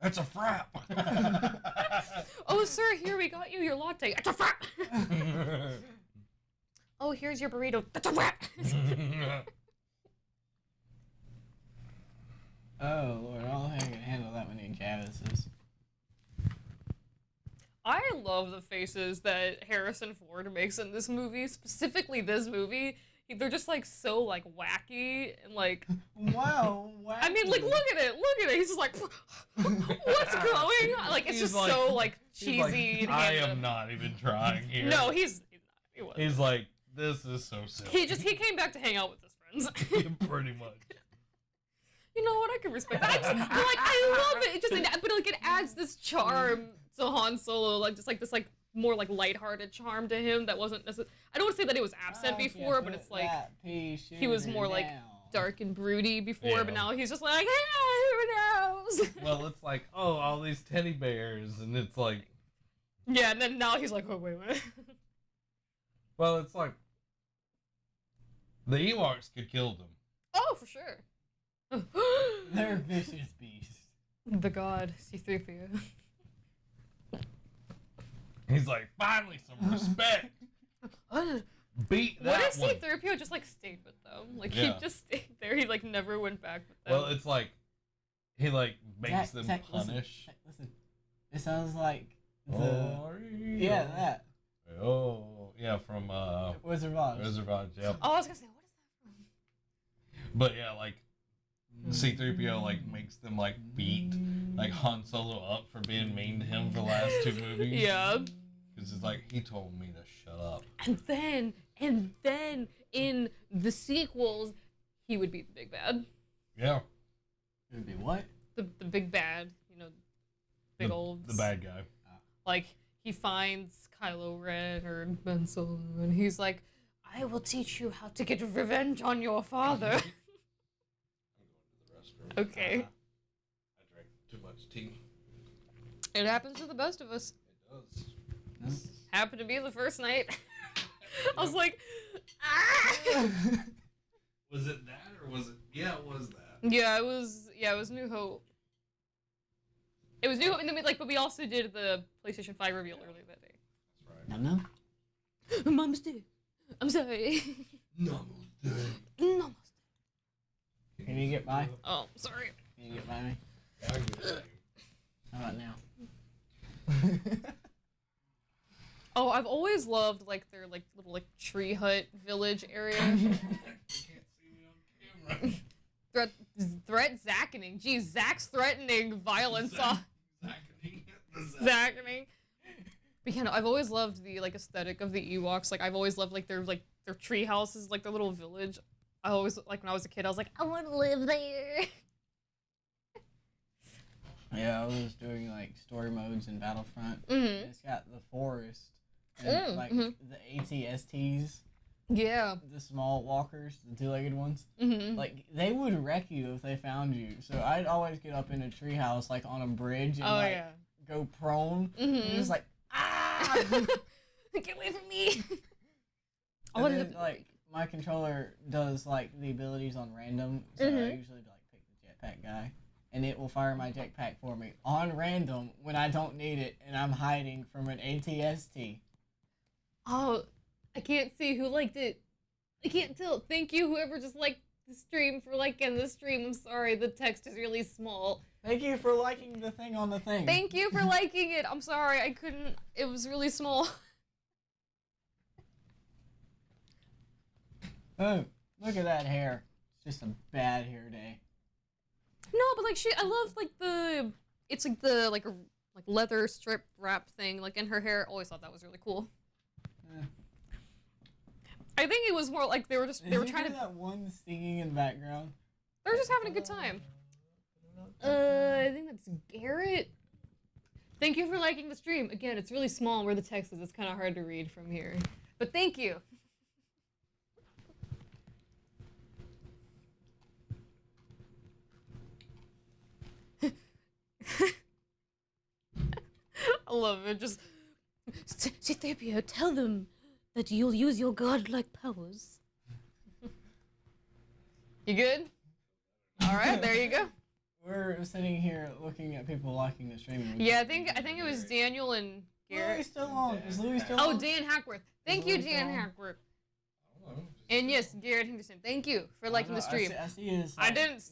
That's a frap! Oh, sir, here, we got you your latte. It's a frap! Oh, here's your burrito. That's a frap! Oh, Lord, I don't think I can handle that many Javises. I love the faces that Harrison Ford makes in this movie, specifically this movie. They're just like so like wacky and like. Wow, wow. I mean, like look at it. He's just like, what's going on? Like it's He's just like- so like He's cheesy like, and I random. am not even trying here. No, he's not. He wasn't. He's like, this is so silly. He came back to hang out with his friends. Pretty much. You know what? I can respect that. I love it. It just but like it adds this charm to Han Solo, like just like this like more like lighthearted charm to him that wasn't necessarily. I don't want to say that he was absent before, but it's like he was more like dark and broody before, Yeah. but now he's just like, who knows? Well, it's like, oh, all these teddy bears, and it's like, Yeah, and then now he's like, oh wait. well, it's like, the Ewoks could kill them. Oh, for sure. They're vicious beasts. The god C-3PO. He's like, finally, some respect. Beat that What if one. C-3PO just like stayed with them? Like Yeah. he just stayed there. He like never went back with them. Well, it's like, he like makes them Zach, punish. Listen. It sounds like the Oh, yeah that Oh, yeah, from Wizard of Oz. Wizard of Oz, yeah. Oh, I was gonna say, what is that from? But yeah, like, C-3PO like makes them like beat like Han Solo up for being mean to him for the last two movies. Yeah. Because it's like, he told me to shut up. And then in the sequels, he would be the big bad. Yeah. It would be what? The big bad, you know, big old. The bad guy. Like, he finds Kylo Ren or Ben Solo, and he's like, I will teach you how to get revenge on your father. I'm going to the restroom. Okay. I drank too much tea. It happens to the best of us. It does. Happened to be the first night. I was like, ah! Was it that or was it? Yeah, it was that. Yeah, it was New Hope. It was New Hope, and then but we also did the PlayStation 5 reveal earlier that day. That's right. No. My mistake. I'm sorry. Namaste. Namaste. Can you get by? Oh, sorry. Can you get by me? I get it. How about now? Oh, I've always loved like their like little like tree hut village area. You can't see me on camera. Threat Zackening. Geez, Zach's threatening violence. Zackening. But yeah, no, I've always loved the like aesthetic of the Ewoks. Like I've always loved like their tree houses, like their little village. I always like when I was a kid, I was like, I want to live there. Yeah, I was doing like story modes in Battlefront. Mm-hmm. It's got the forest and like the ATSTs, Yeah. the small walkers, the two-legged ones. Mm-hmm. Like they would wreck you if they found you. So I'd always get up in a treehouse, like on a bridge, and go prone. And just like get away from me. And then, like my controller does like the abilities on random, so I usually like pick the jetpack guy, and it will fire my jetpack for me on random when I don't need it, and I'm hiding from an ATST. Oh, I can't see who liked it. I can't tell. Thank you, whoever just liked the stream for liking the stream. I'm sorry, the text is really small. Thank you for liking the thing on the thing. Thank you for liking it. I'm sorry, I couldn't. It was really small. Oh, look at that hair. It's just a bad hair day. No, but like I love like it's like the like leather strip wrap thing like in her hair. Always thought that was really cool. I think it was more like they were trying to. That one singing in the background. They were just having a good time. I think that's Garrett. Thank you for liking the stream. Again, it's really small where the text is. It's kind of hard to read from here. But thank you. I love it. Just C-3PO, tell them that you'll use your godlike powers. You good? All right, there you go. We're sitting here looking at people liking the stream. Yeah, I think it was Daniel and Garrett. Louis still on. Is Louis still on? Oh, Dan Hackworth. Thank you, Dan Hackworth. And yes, Garrett Henderson. Thank you for liking the stream. I see his. I didn't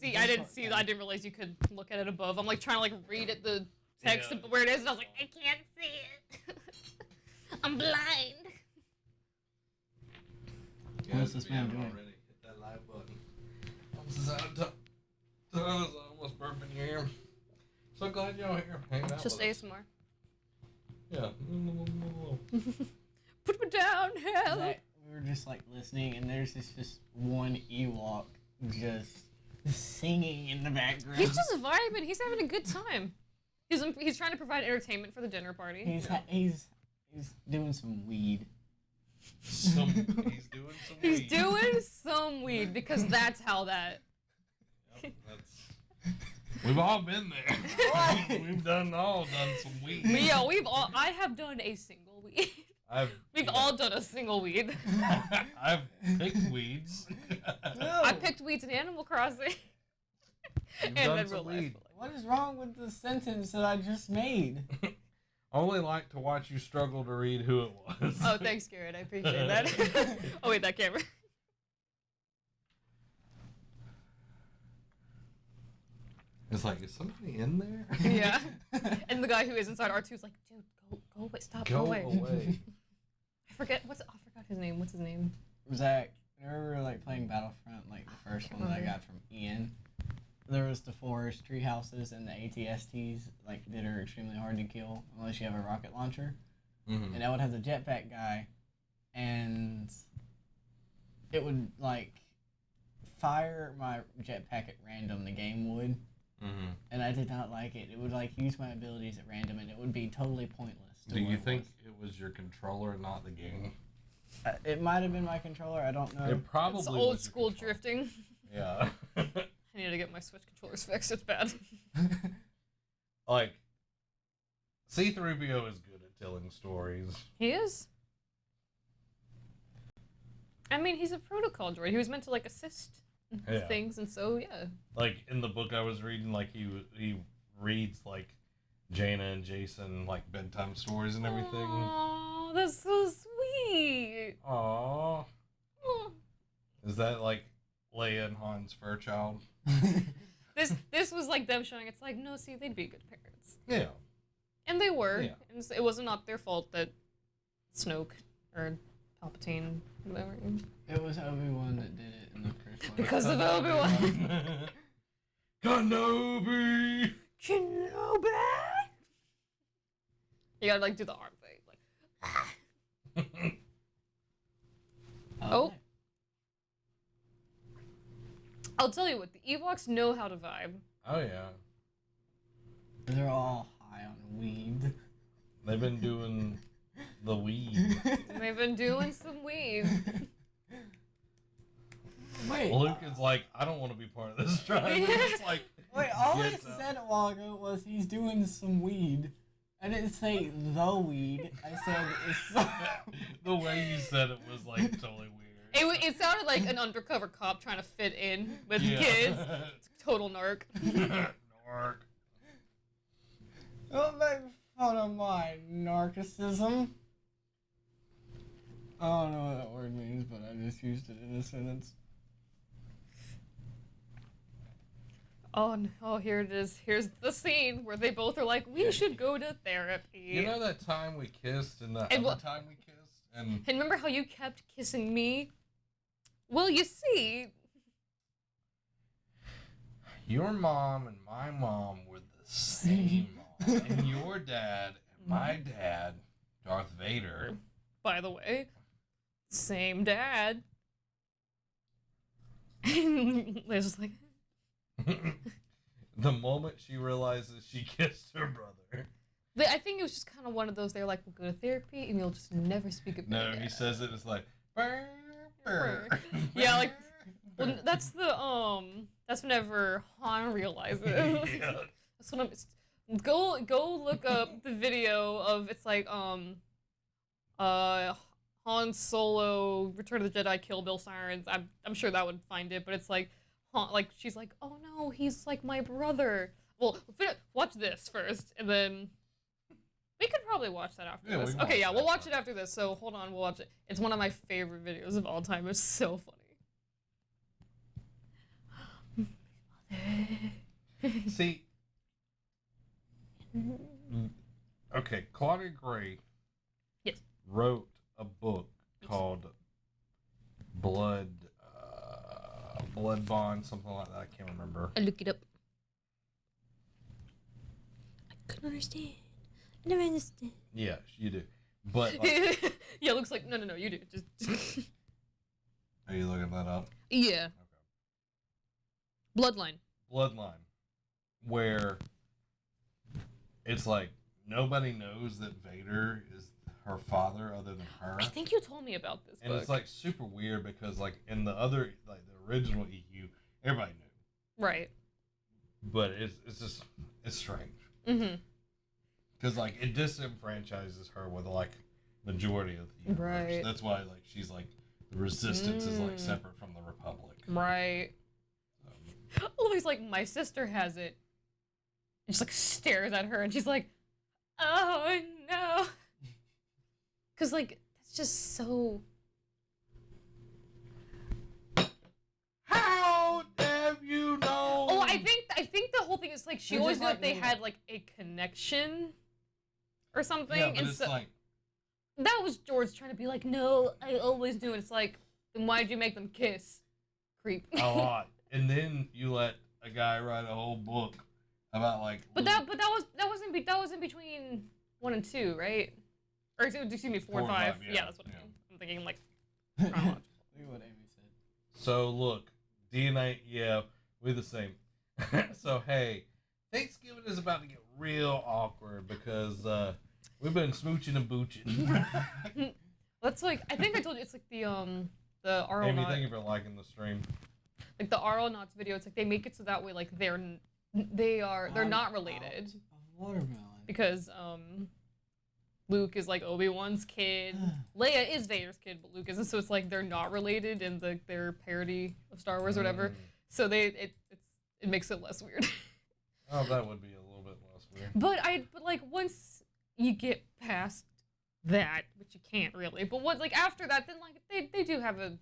realize you could look at it above. I'm like trying to like read at the text where it is, and I was like, I can't see it. I'm blind. What's this man doing? Already. Hit that live button. Almost out of time. Almost perfect here. So glad y'all here. Hanging out just with us. ASMR. Yeah. Put me down, hell. We were just like listening, and there's just one Ewok just singing in the background. He's just vibing. He's having a good time. He's trying to provide entertainment for the dinner party. He's doing some weed. He's doing some He's weed. doing some weed because that's how that. Yep, we've all been there. We've all done some weed. Yeah, I have done a single weed. We've all done a single weed. I've picked weeds. No. I picked weeds in Animal Crossing. You've And done then some real life. weed. What is wrong with the sentence that I just made? I only like to watch you struggle to read who it was. Oh, thanks, Garrett. I appreciate that. Oh, wait, that camera. It's like, is somebody in there? Yeah. And the guy who is inside R2 is like, dude, go away, stop, go away. I forgot his name. What's his name? Zach, whenever we were like playing Battlefront, like the first one that I got from Ian, there was the forest, tree houses, and the ATSTs like that are extremely hard to kill unless you have a rocket launcher. Mm-hmm. And I would have the jetpack guy, and it would like fire my jetpack at random. The game would, and I did not like it. It would like use my abilities at random, and it would be totally pointless. Do you think it was your controller, not the game? It might have been my controller. I don't know. It probably It's was old your school controller. drifting. Yeah. I need to get my Switch controllers fixed. It's bad. Like, C-3PO is good at telling stories. He is. I mean, he's a protocol droid. He was meant to like assist Yeah. things, and so yeah. Like in the book I was reading, like he reads like Jaina and Jason like bedtime stories and everything. Oh, that's so sweet. sweet. Aww. Oh. Is that like Leia and Han's fur child? This was like them showing it's like, no, see, they'd be good parents. Yeah. And they were. Yeah. And it wasn't not their fault that Snoke or Palpatine, whatever. It was Obi-Wan that did it in the first one. Because of Obi-Wan. Kenobi! Kenobi! You gotta like do the arm thing. Like, oh. I'll tell you what, the Ewoks know how to vibe. Oh yeah. They're all high on weed. They've been doing the weed. They've been doing some weed. Wait. Luke is like, I don't want to be part of this tribe. It's like, Wait, all I gets up. said a while ago was he's doing some weed. I didn't say the weed. I said it's the way you said it was like totally weird. It sounded like an undercover cop trying to fit in with Yeah. kids. It's total narc. Narc. Don't make fun of my narcissism. I don't know what that word means, but I just used it in a sentence. Oh no, here it is. Here's the scene where they both are like, we should go to therapy. You know that time we kissed and the And other time we kissed? And And remember how you kept kissing me? Well, you see, your mom and my mom were the same mom. And your dad and my dad, Darth Vader. by the way, same dad. And Liz was like, The moment she realizes she kissed her brother. I think it was just kind of one of those. They're like, we'll go to therapy, and you'll just never speak about No, it. he says it. It's like, burr, burr, Yeah, like, well, burr. that's whenever Han realizes. Yeah. That's what I'm. Go look up the video of it's like Han Solo Return of the Jedi Kill Bill Sirens. I'm sure that would find it, but it's like Han, like she's like, oh no, he's like my brother. Well, watch this first, and then we could probably watch that after Yeah, we this. can Okay, watch yeah, that we'll watch after. it after this. So hold on, we'll watch it. It's one of my favorite videos of all time. It's so funny. See, okay, Claudia Gray Yes. wrote a book called Blood Bond, something like that. I can't remember. I look it up. I couldn't understand. I never understand. Yeah, you do. But like, Yeah, looks like no, you do. Just are you looking that up? yeah. Bloodline. Bloodline, where it's like nobody knows that Vader is her father other than her. I think you told me about this And book. it's like super weird because like in the other, like the original EU, everybody knew, right. but it's just it's strange Mm-hmm. because like it disenfranchises her with like majority of the universe. Right. That's why like she's like the resistance is like separate from the Republic. Right. Oh, he's like, my sister has it. And just like stares at her, and she's like, oh no. Cause like that's just so. How have you know? Oh, I think the whole thing is like she They're always just knew like that they me. had like a connection, or something. Yeah, but and it's so like that was George trying to be like, no, I always knew. And it's like, then why'd you make them kiss? Creep. a lot, and then you let a guy write a whole book about like. But that wasn't between 1 and 2, right? Or excuse me, 4 and 5. Yeah, that's what I mean. I'm thinking like chronological. Look at what Amy said. So look, DNA, yeah, we're the same. So hey, Thanksgiving is about to get real awkward because we've been smooching and booching. That's like I think I told you it's like the Amy, thank you Aeronauts, for liking the stream. like the Aeronauts video. It's like they make it so that way like they're not I'm related out of watermelon. because Luke is like Obi-Wan's kid. Leia is Vader's kid, but Luke isn't. So it's like they're not related in their parody of Star Wars or whatever. Mm. So it makes it less weird. Oh, that would be a little bit less weird. But like once you get past that, which you can't really. But what like after that, then like they do have a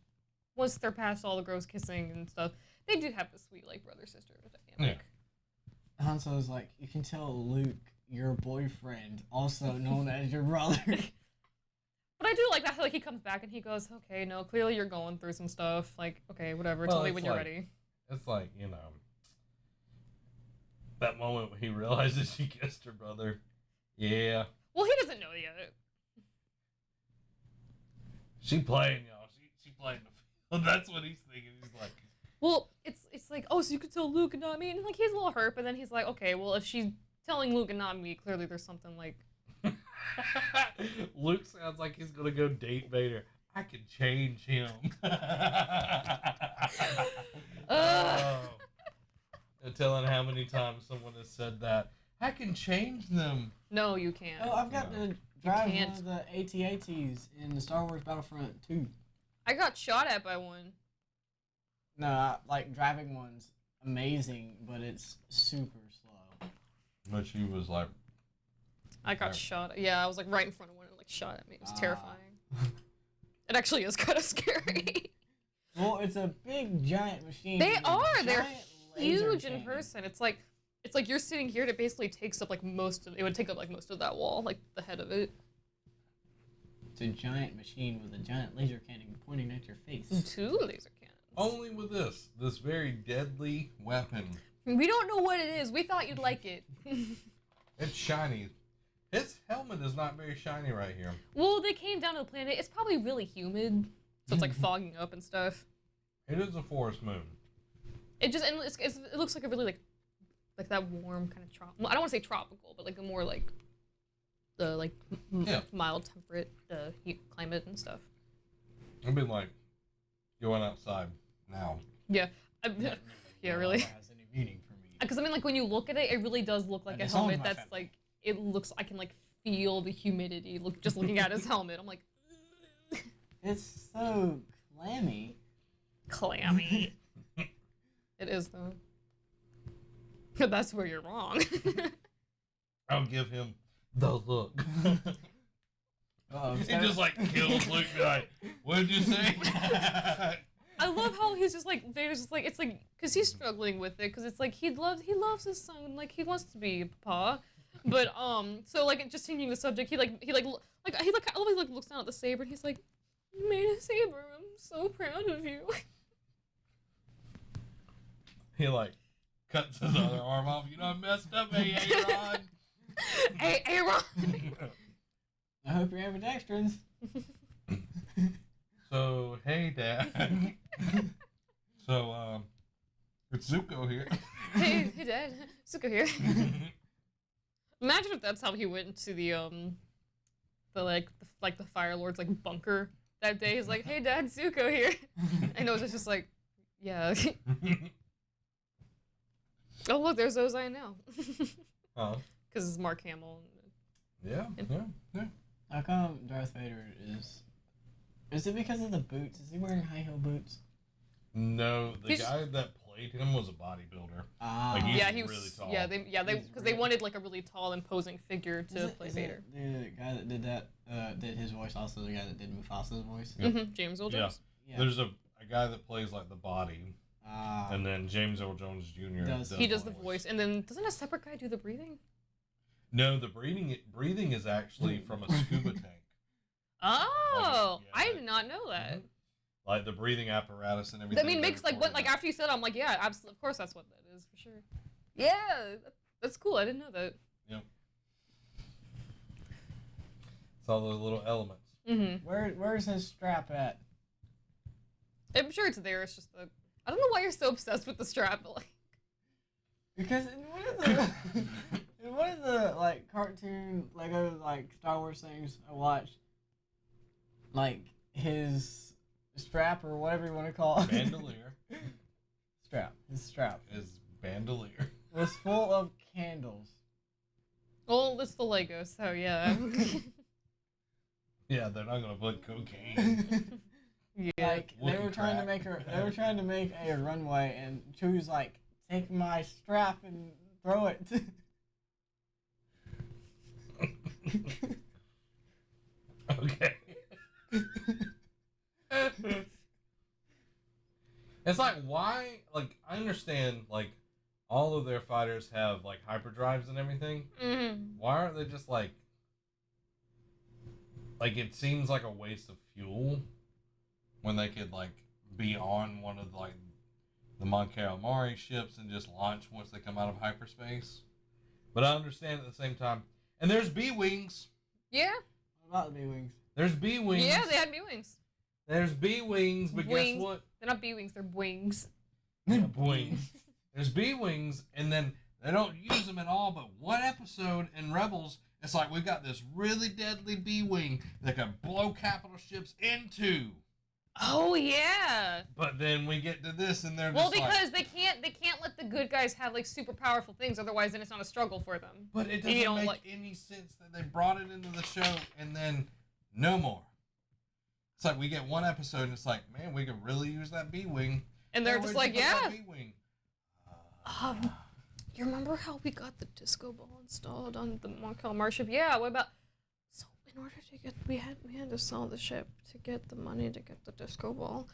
once they're past all the gross kissing and stuff, they do have the sweet like brother sister dynamic. Yeah. Han Solo's like, you can tell Luke, your boyfriend, also known as your brother. But I do like that. Like he comes back and he goes, "Okay, no, clearly you're going through some stuff. Like, okay, whatever. Well, Tell me it's when you're like- ready." It's like, you know, that moment when he realizes she kissed her brother. Yeah. Well, he doesn't know yet. She playing, y'all. She playing the field. That's what he's thinking. He's like, Well, it's like, oh, so you could tell Luke and not me, and like he's a little hurt, but then he's like, okay, well, if she's telling Luke and not me, clearly there's something like. Luke sounds like he's gonna go date Vader. I can change him. Oh. They're telling how many times someone has said that. I can change them. No, you can't. Oh, I've got to drive one can't. of the AT-ATs in the Star Wars Battlefront 2. I got shot at by one. No, like driving one's amazing, but it's super slow. But she was like, I got Right. shot. Yeah, I was like right in front of one and like shot at me. It was Ah. terrifying. It actually is kind of scary. Well, it's a big giant machine. They with a are. They're giant laser huge in cannon. person. It's like you're sitting here and it basically takes up like most of it would take up like most of that wall, like the head of it. It's a giant machine with a giant laser cannon pointing at your face. 2 laser cannons. only with this very deadly weapon. We don't know what it is. We thought you'd like it. It's shiny. His helmet is not very shiny right here. Well, they came down to the planet. It's probably really humid, so it's like fogging up and stuff. It is a forest moon. It just and it looks like a really like that warm kind of tropical. I don't want to say tropical, but like a more like the like Yeah. mild temperate heat climate and stuff. I've been like going outside now. Yeah, yeah, really. That has any meaning for me. Because I mean, like when you look at it, it really does look like And a it's all in helmet my that's family. like it looks. I can like feel the humidity. Just looking at his helmet, I'm like It's so clammy. clammy. It is though. That's where you're wrong. I'll give him the look. Uh-oh, He just like kills Luke. Be like, what did you say? I love how he's just like Vader's just like it's like because he's struggling with it because it's like he loves his son, like he wants to be a papa, but so like just changing the subject, he always like looks down at the saber and he's like, "You made a saber, I'm so proud of you." He like cuts his other arm off. You know, I messed up, Aaron. Hey, Aaron. I hope you're ambidextrous. So, hey, Dad. So, it's Zuko here. hey, Dad, Suko here. Imagine if that's how he went into the Fire Lord's like bunker that day. He's like, "Hey, Dad, Zuko here." I know it's just like, yeah. Oh look, there's Ozai now. Huh? Because it's Mark Hamill. Yeah. How come Darth Vader is... Is it because of the boots? Is he wearing high heel boots? No, the He's guy that played him was a bodybuilder. Ah. Like, he's Yeah, he was really tall. Yeah, they He's because they really- wanted like a really tall, imposing figure to play Vader. The guy that did that, did his voice also the guy that did Mufasa's voice? Yep. James Earl Yeah. Jones. Yeah. There's a guy that plays like the body, Ah. and then James Earl Jones Jr. Does- He does the voice, and then doesn't a separate guy do the breathing? No, the breathing is actually from a scuba tank. Oh, yeah, I did not know that. Like the breathing apparatus and everything. I mean, makes like what like after you said, it, I'm like, yeah, absolutely, of course that's what that is for sure. Yeah, that's cool. I didn't know that. Yep. It's all those little elements. Mm-hmm. Where's his strap at? I'm sure it's there. It's just the I don't know why you're so obsessed with the strap. But, like, Because in one of the like cartoon Lego like Star Wars things I watched, like his strap or whatever you want to call it. Bandolier His strap is bandolier. was full of candles. well, it's the Lego, so yeah. Yeah, they're not gonna put cocaine. Yeah. Like they Wookie were trying to crack. make a runway, and Chewie's like, take my strap and throw it. It's like, why? Like, I understand, like, all of their fighters have, like, hyperdrives and everything. Mm-hmm. Why aren't they just, like, it seems like a waste of fuel when they could, like, be on one of, like, the Mon Calamari ships and just launch once they come out of hyperspace. But I understand at the same time. And there's B-Wings. Yeah. What about the B-Wings? There's B-Wings. Yeah, they had B-Wings. There's B-Wings, but Wings. guess what? They're not B-Wings, they're wings. Yeah, wings. There's B-Wings, and then they don't use them at all, but one episode in Rebels, it's like we've got this really deadly B-Wing that can blow capital ships into. Oh yeah. But then we get to this, and they're Well, just because they can't let the good guys have like super powerful things, otherwise then it's not a struggle for them. But it You doesn't don't make any sense that they brought it into the show, and then no more. It's like we get one episode, and it's like, man, we could really use that B-Wing. And they're Where'd just you like, put that yeah. B-Wing? You remember how we got the disco ball installed on the Mon Calamari ship? Yeah, what about... So, in order to get... We had to sell the ship to get the money to get the disco ball.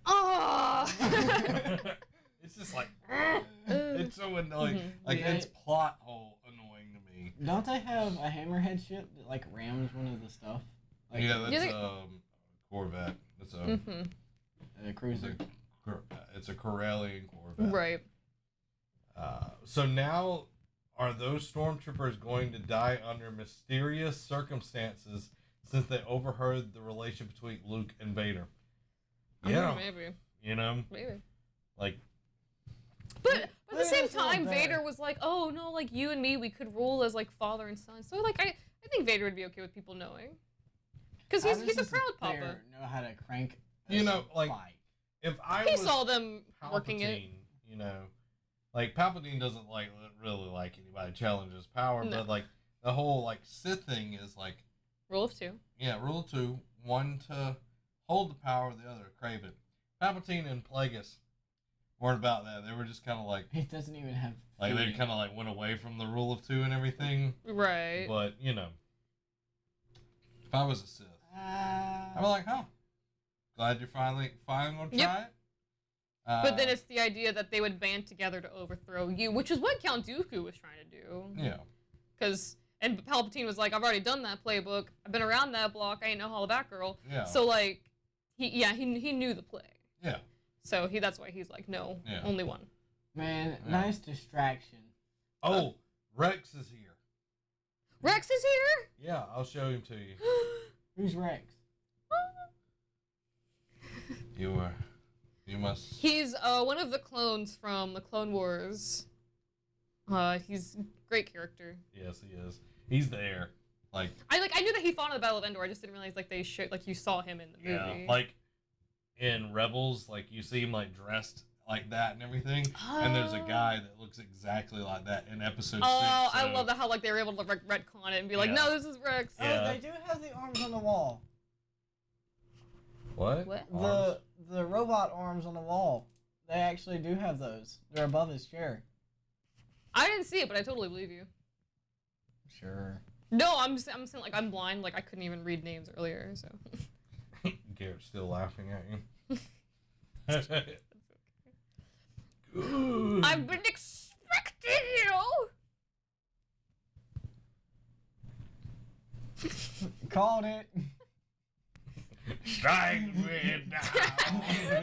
Oh! It's just like, it's so annoying. Mhm. Like, Yeah. it's plot hole annoying to me. Don't they have a hammerhead ship that like rams one of the stuff? Like Yeah, that's Yeah, Corvette. It's a, Mm-hmm. a cruiser. it's a Corellian Corvette. Right. So now, are those stormtroopers going to die under mysterious circumstances since they overheard the relation between Luke and Vader? Yeah, Maybe. you know, Maybe. like, But at the Yeah, same it's not time, bad. Vader was like, "Oh no, like you and me, we could rule as like father and son." So like, I think Vader would be okay with people knowing, because How he's does a proud this papa. bear know how to crank? You know, like, fight? if I He was saw them working it. Palpatine, you know, like Palpatine doesn't really like anybody challenge his power, No. but like the whole like Sith thing is like, Rule of two. yeah, rule of two, one to hold the power, the other to crave it. Palpatine and Plagueis weren't about that. They were just kind of like He doesn't even have. they feet. kind of like went away from the rule of two and everything. Right. But you know, if I was a Sith, I'd be like, huh, glad you're finally gonna try Yep. it. But then it's the idea that they would band together to overthrow you, which is what Count Dooku was trying to do. yeah, And Palpatine was like, "I've already done that playbook. I've been around that block. I ain't no Hollaback girl." yeah, So like, he knew the play. yeah. So that's why he's like, "No, Yeah. only one." Man, Yeah. nice distraction. Oh, Rex is here. Rex is here. Yeah, I'll show him to you. Who's Rex? You must. He's one of the clones from the Clone Wars. He's a great character. Yes, he is. He's there. Like, I knew that he fought on the Battle of Endor. I just didn't realize like they showed like you saw him in the movie. yeah, like in Rebels, like you see him like dressed like that and everything, and there's a guy that looks exactly like that in episode 6. Oh, I so- love that how like they were able to like retcon it and be like, Yeah. "No, this is Rex." Yeah. Oh, they do have the arms on the wall. What? What? Arms? The robot arms on the wall. They actually do have those. They're above his chair. I didn't see it, but I totally believe you. Sure. No, I'm saying like I'm blind. Like I couldn't even read names earlier. So. Garrett's still laughing at you. I've been expecting you. Called it. Strike me down.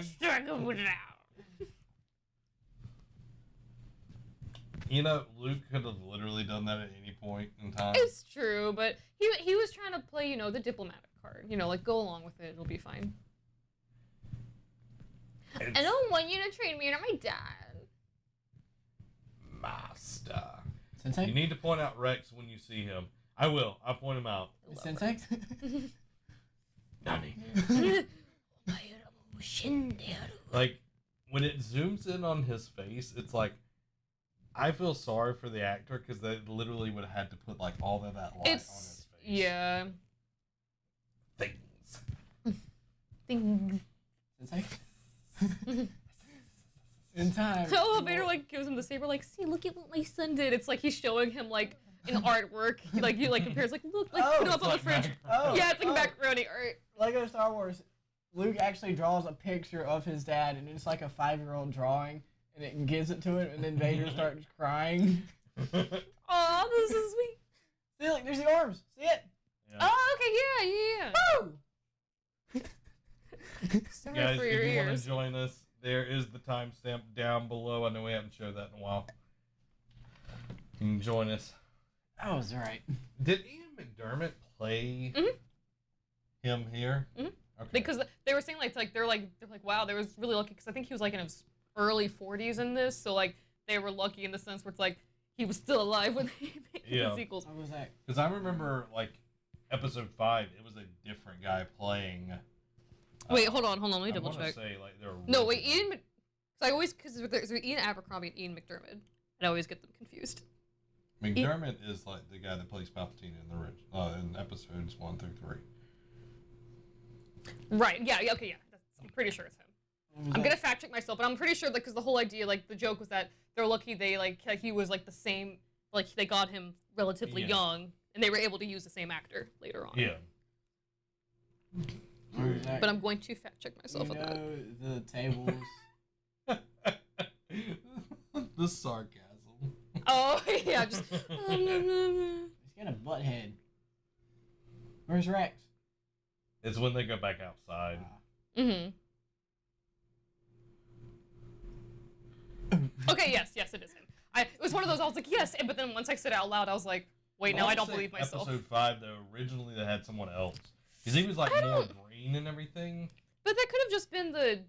Strike him down. You know, Luke could have literally done that at any point in time. It's true, but he was trying to play, the diplomatic card. Like go along with it. It'll be fine. I don't want you to treat me like my dad. Master. Sensei? You need to point out Rex when you see him. I will. I'll point him out. Sensei? Nani. Like, when it zooms in on his face, it's like, I feel sorry for the actor because they literally would have had to put like all of that light on his face. Yeah. Things. Sensei? In time. So Vader like gives him the saber, like, see, look at what my son did. It's like he's showing him like an artwork. He compares like, look, like Oh, put it up on the like fridge. back- Oh, Yeah, it's like oh. macaroni art. Lego Star Wars Luke actually draws a picture of his dad, and it's like a 5-year-old drawing, and it gives it to him, and then Vader starts crying. Oh, this is sweet. See, look, there's the arms. See it? Yeah. Oh, okay, yeah. Woo! Sorry Guys, for if your you want ears. to join us, there is the timestamp down below. I know we haven't showed that in a while. You can join us. That was right. Did Ian McDermott play him here? Mhm. Okay. Because they were saying they're like wow, they was really lucky because I think he was like in his early 40s in this, so like they were lucky in the sense where it's like he was still alive when they made Yeah. the sequels. What was that? Because I remember, like, episode 5, it was a different guy playing. Wait, hold on, let me double check. Say, like, they're No, wait, original. Ian. I always because there's Ian Abercrombie and Ian McDermott, and I always get them confused. McDermott is like the guy that plays Palpatine in the in episodes 1 through 3. Right? Yeah. Okay. Yeah. I'm pretty sure it's him. I'm gonna fact check myself, but I'm pretty sure because the whole idea, like the joke was that they're lucky they he was like the same, like they got him relatively Yeah. young, and they were able to use the same actor later on. Yeah. But I'm going to fact check myself You on that. know the tables. The sarcasm. Oh yeah, just. He's got a butt head. Where's Rex? It's when they go back outside. Mm-hmm. Okay. Yes. It is him. It was one of those. I was like, yes, but then once I said it out loud, I was like, wait, now I don't believe myself. Episode 5, though, originally they had someone else. Because he was like I more don't- green and everything. But that could have just been the.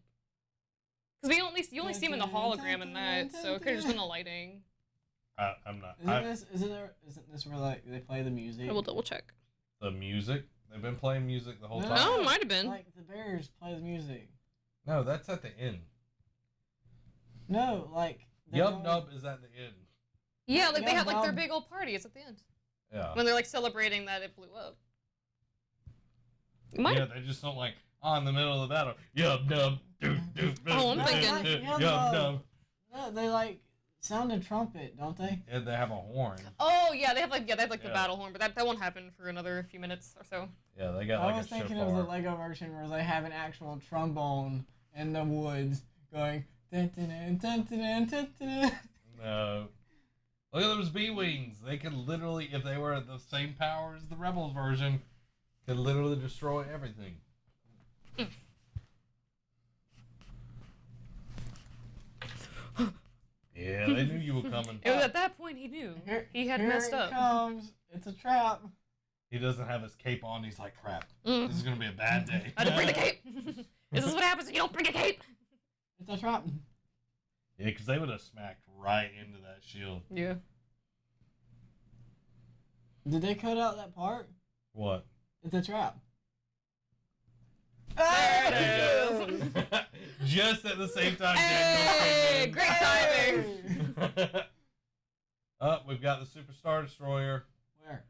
Because you only see him in the hologram in that, so it could have just been the lighting. I'm not. Isn't this where like they play the music? I will double check. The music? They've been playing music the whole No. time. Oh, it might have been. Like the Bears play the music. No, that's at the end. No, like. they're Yub going- Nub is at the end. Yeah, like they Yeah, had like their Bob. big old party. It's at the end Yeah. when they're like celebrating that it blew up. It might. Yeah, they just don't like, in the middle of the battle. Yub Nub. Oh, I'm thinking- Yub Nub. No, they like sound a trumpet, don't they? Yeah, they have a horn. Oh yeah, they have the Yeah. battle horn, but that won't happen for another few minutes or so. Yeah, they got I like was a thinking shofar. of the Lego version where they have an actual trombone in the woods going. Dun, dun, dun, dun, dun, dun, dun. No. Look at those B-Wings. They could literally, if they were the same power as the Rebels version, could literally destroy everything. Yeah, they knew you were coming. It was at that point he knew he had Here messed it up. comes. It's a trap. He doesn't have his cape on. He's like, crap. Mm. This is going to be a bad day. I didn't bring the cape. This is what happens if you don't bring a cape. It's a trap. Yeah, because they would have smacked right into that shield. Yeah. Did they cut out that part? What? It's a trap. There There it you is. go. Just at the same time. Hey, Daniel great came timing. in. We've got the Super Star Destroyer. Where?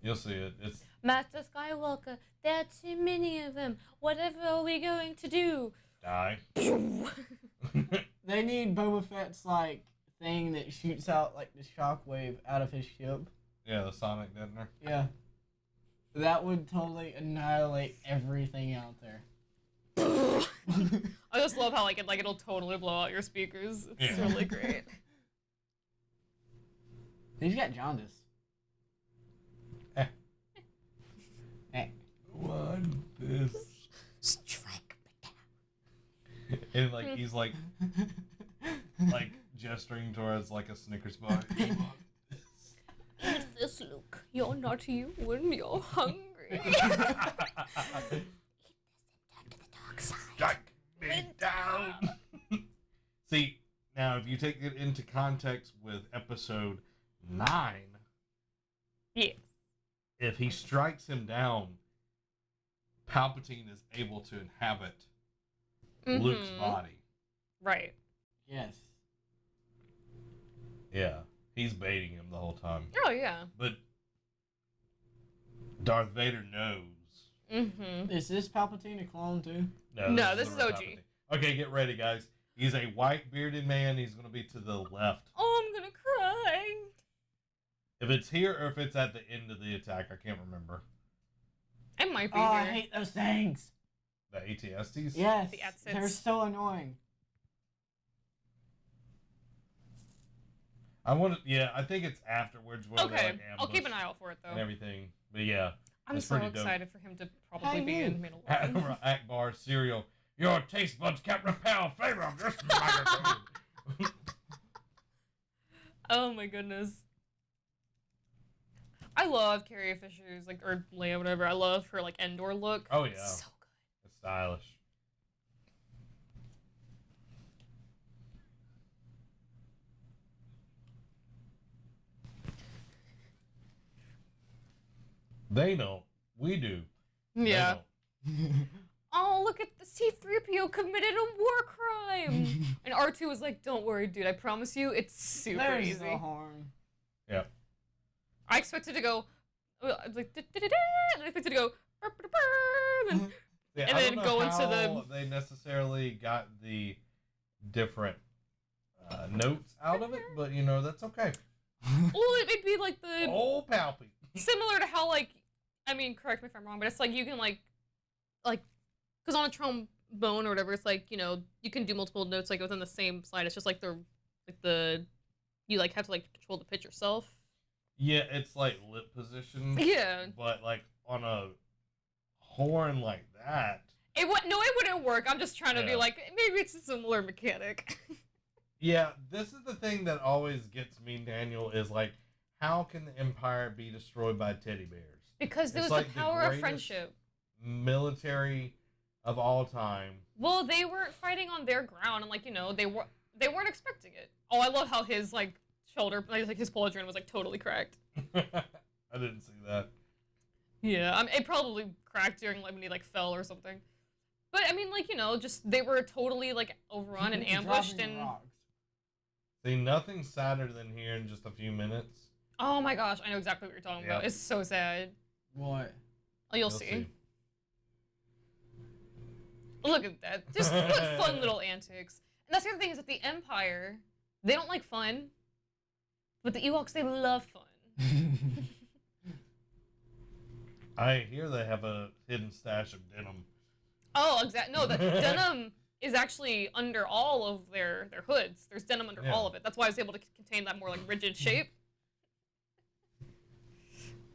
You'll see it. It's Master Skywalker, there are too many of them. Whatever are we going to do? die. They need Boba Fett's like thing that shoots out like the shockwave out of his ship. Yeah, the Sonic detonator. Yeah. That would totally annihilate everything out there. I just love how it'll totally blow out your speakers. It's Yeah. really great. He's got jaundice. Eh. Eh. One this. Strike me down. And like he's like gesturing towards like a Snickers bar. Eat this, Luke. You're not you when you're hungry. Eat this and turn to the dark side. Strike me down. See, now if you take it into context with episode 9, Yes. if he strikes him down, Palpatine is able to inhabit Luke's Mhm. body. Right. Yes. Yeah, he's baiting him the whole time. Oh yeah. But Darth Vader knows. Mm-hmm. Is this Palpatine a clone too? No, this the is real OG. Palpatine. Okay, get ready, guys. He's a white bearded man. He's going to be to the left. Oh, I'm gonna cry. If it's here or if it's at the end of the attack, I can't remember. It might be Oh, I here. hate those things. The ATSTs? Yes, The ATSTs. they're so annoying. I think it's afterwards where they Okay, like I'll keep an ambush eye out for it and though. everything. But yeah, I'm it's so pretty dope. excited for him to probably Hey, be you. in Mandalorian. Akbar cereal. Your taste buds can't repel flavor of this magazine. Oh my goodness. I love Carrie Fisher's or Leia, whatever. I love her Endor look. Oh yeah, So good. it's stylish. They know. We do. They Yeah. don't. Oh, look at the C-3PO committed a war crime. And R2 was like, "Don't worry, dude. I promise you, it's super There's easy." the horn. Yeah. I expected to go, like, da-da-da-da, and I expected to go, "Burr-burr-burr," and Yeah, And I then don't know go into how the- they necessarily got the different notes out of it, but that's okay. well, it'd be like the Oh, Palpy. similar to how I mean, correct me if I'm wrong, but it's you can because on a trombone or whatever, it's you can do multiple notes within the same slide. It's just the you have to control the pitch yourself. Yeah, it's like lip position. Yeah. But on a horn like that. It wouldn't work. I'm just trying to be Yeah. maybe it's a similar mechanic. Yeah, this is the thing that always gets me, Daniel, is how can the Empire be destroyed by teddy bears? Because it It's was the the power of greatest friendship. Military of all time. Well, they weren't fighting on their ground, and they weren't expecting it. Oh, I love how his shoulder, his pauldron was totally cracked. I didn't see that. Yeah, it probably cracked during when he fell or something. But I mean, just they were totally overrun and ambushed Dropping and. rocks. See, nothing sadder than here in just a few minutes. Oh my gosh, I know exactly what you're talking about. Yep. It's so sad. What? Oh, you'll see. Look at that. Just fun little antics. And that's the other thing is that the Empire, they don't like fun, but the Ewoks, they love fun. I hear they have a hidden stash of denim. Oh, exactly. No, the denim is actually under all of their hoods. There's denim under Yeah. all of it. That's why it's able to contain that more rigid shape.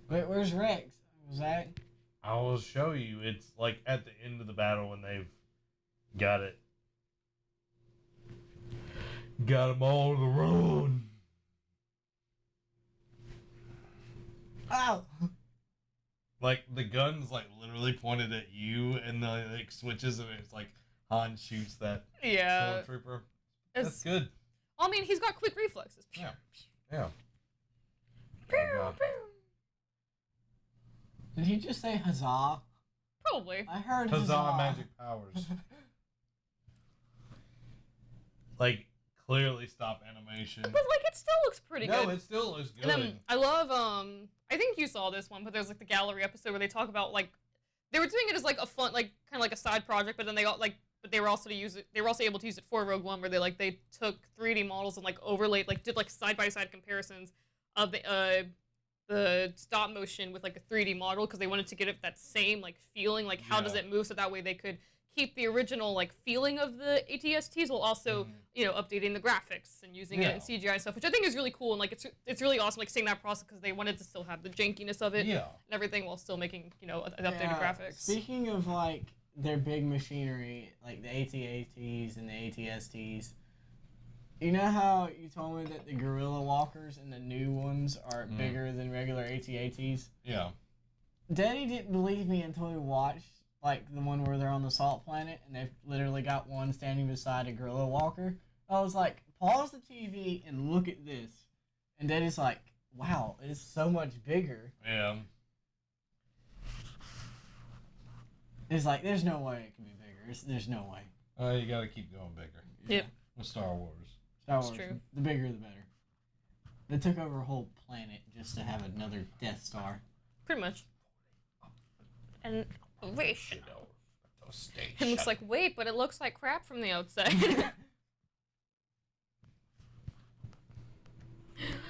Wait, where's Rex? Was that? I will show you. It's at the end of the battle when they've got it. Got them all on the run. Ow! The gun's literally pointed at you, and the switches, and it's Han shoots that Yeah. stormtrooper. It's- That's good. I mean, he's got quick reflexes. Yeah. Yeah. Pew, Oh, God. pew. Did he just say huzzah? Probably. I heard Huzzah magic powers. Clearly stop animation. But it still looks pretty No, good. it still looks good. And then I love I think you saw this one, but there's the gallery episode where they talk about they were doing it as a fun kind of a side project, but then they got but they were also able to use it for Rogue One where they took 3D models and overlaid did side by side comparisons of the stop motion with a 3D model because they wanted to get it that same feeling how does Yeah. it move so that way they could keep the original feeling of the ATSTs while also updating the graphics and using it in CGI and stuff, which I think is really cool and it's really awesome seeing that process because they wanted to still have the jankiness of it Yeah. and everything while still making updated graphics. Speaking of their big machinery, the AT-ATs and the ATSTs, you know how you told me that the Gorilla Walkers and the new ones are bigger than regular AT-ATs? Yeah. Daddy didn't believe me until he watched the one where they're on the salt planet and they've literally got one standing beside a Gorilla Walker. I was like, pause the TV and look at this. And Daddy's like, wow, it's so much bigger. Yeah. It's there's no way it can be bigger. There's no way. You gotta keep going bigger. Yep. With Star Wars. Star It's Wars, true. the bigger the better. They took over a whole planet just to have another Death Star. Pretty much. And wish. It looks wait, but it looks like crap from the outside.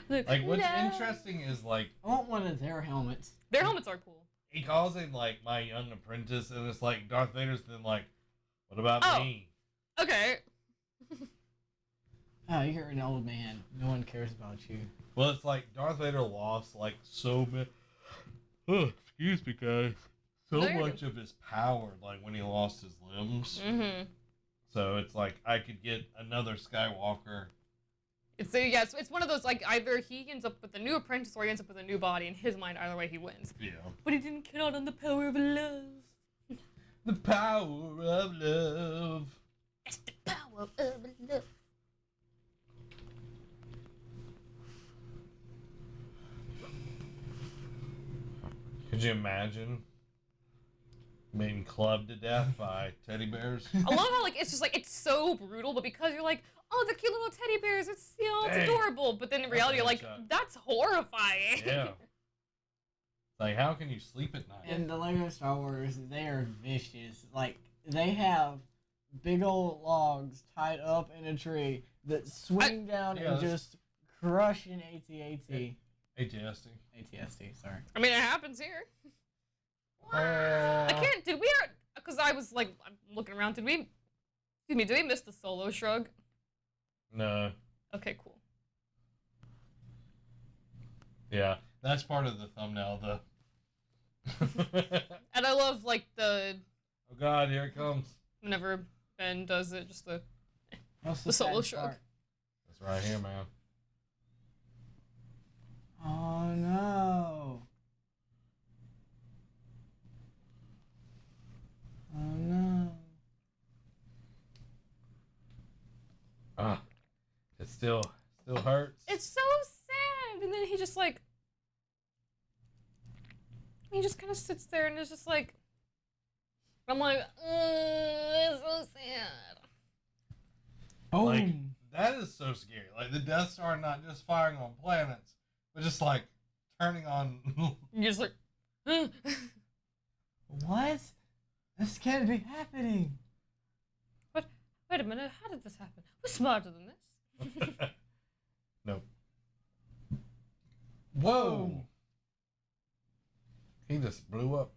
Look, What's no. interesting is I want one of their helmets. Their helmets are cool. he calls him like my young apprentice, and it's like Darth Vader's then like, what about Oh. me? Okay. Oh, you're an old man. No one cares about you. Well, it's like Darth Vader lost like so many. Oh, excuse me, guys. So No, you're much of his power, like when he lost his limbs. Mm-hmm. So it's like I could get another Skywalker. It's one of those, like, either he ends up with a new apprentice or he ends up with a new body. In his mind, either way, he wins. Yeah. But he didn't get out on the power of love. The power of love. That's the power of love. Could you imagine being clubbed to death by teddy bears? I love how, like, it's just, like, it's so brutal, but because you're like, oh, the cute little teddy bears, it's, you know, it's Dang. adorable. But then in reality, you're like, Shot. that's horrifying. Yeah. Like, how can you sleep at night? In the Lego Star Wars, they are vicious. Like, they have big old logs tied up in a tree that swing down yeah, and that's- just crush an AT-AT. ATST. AT-ST, sorry. I mean, it happens here. Uh, I can't, did we, because I was, like, I'm looking around, did we miss the solo shrug? No. Okay, cool. Yeah, that's part of the thumbnail. The. And I love, like, Oh God, here it comes. whenever Ben does it, just the What's The solo sad shrug. part? That's right here, man. Oh no. Oh no. Ah, it still hurts. It's so sad. And then he just like he just kind of sits there and is just like I'm like, it's so sad. Oh. Like, that is so scary. Like the Death Star not just firing on planets, but just like turning on. You're just like What? This can't be happening. wait a minute, how did this happen? We're smarter than this. No. Whoa! He just blew up.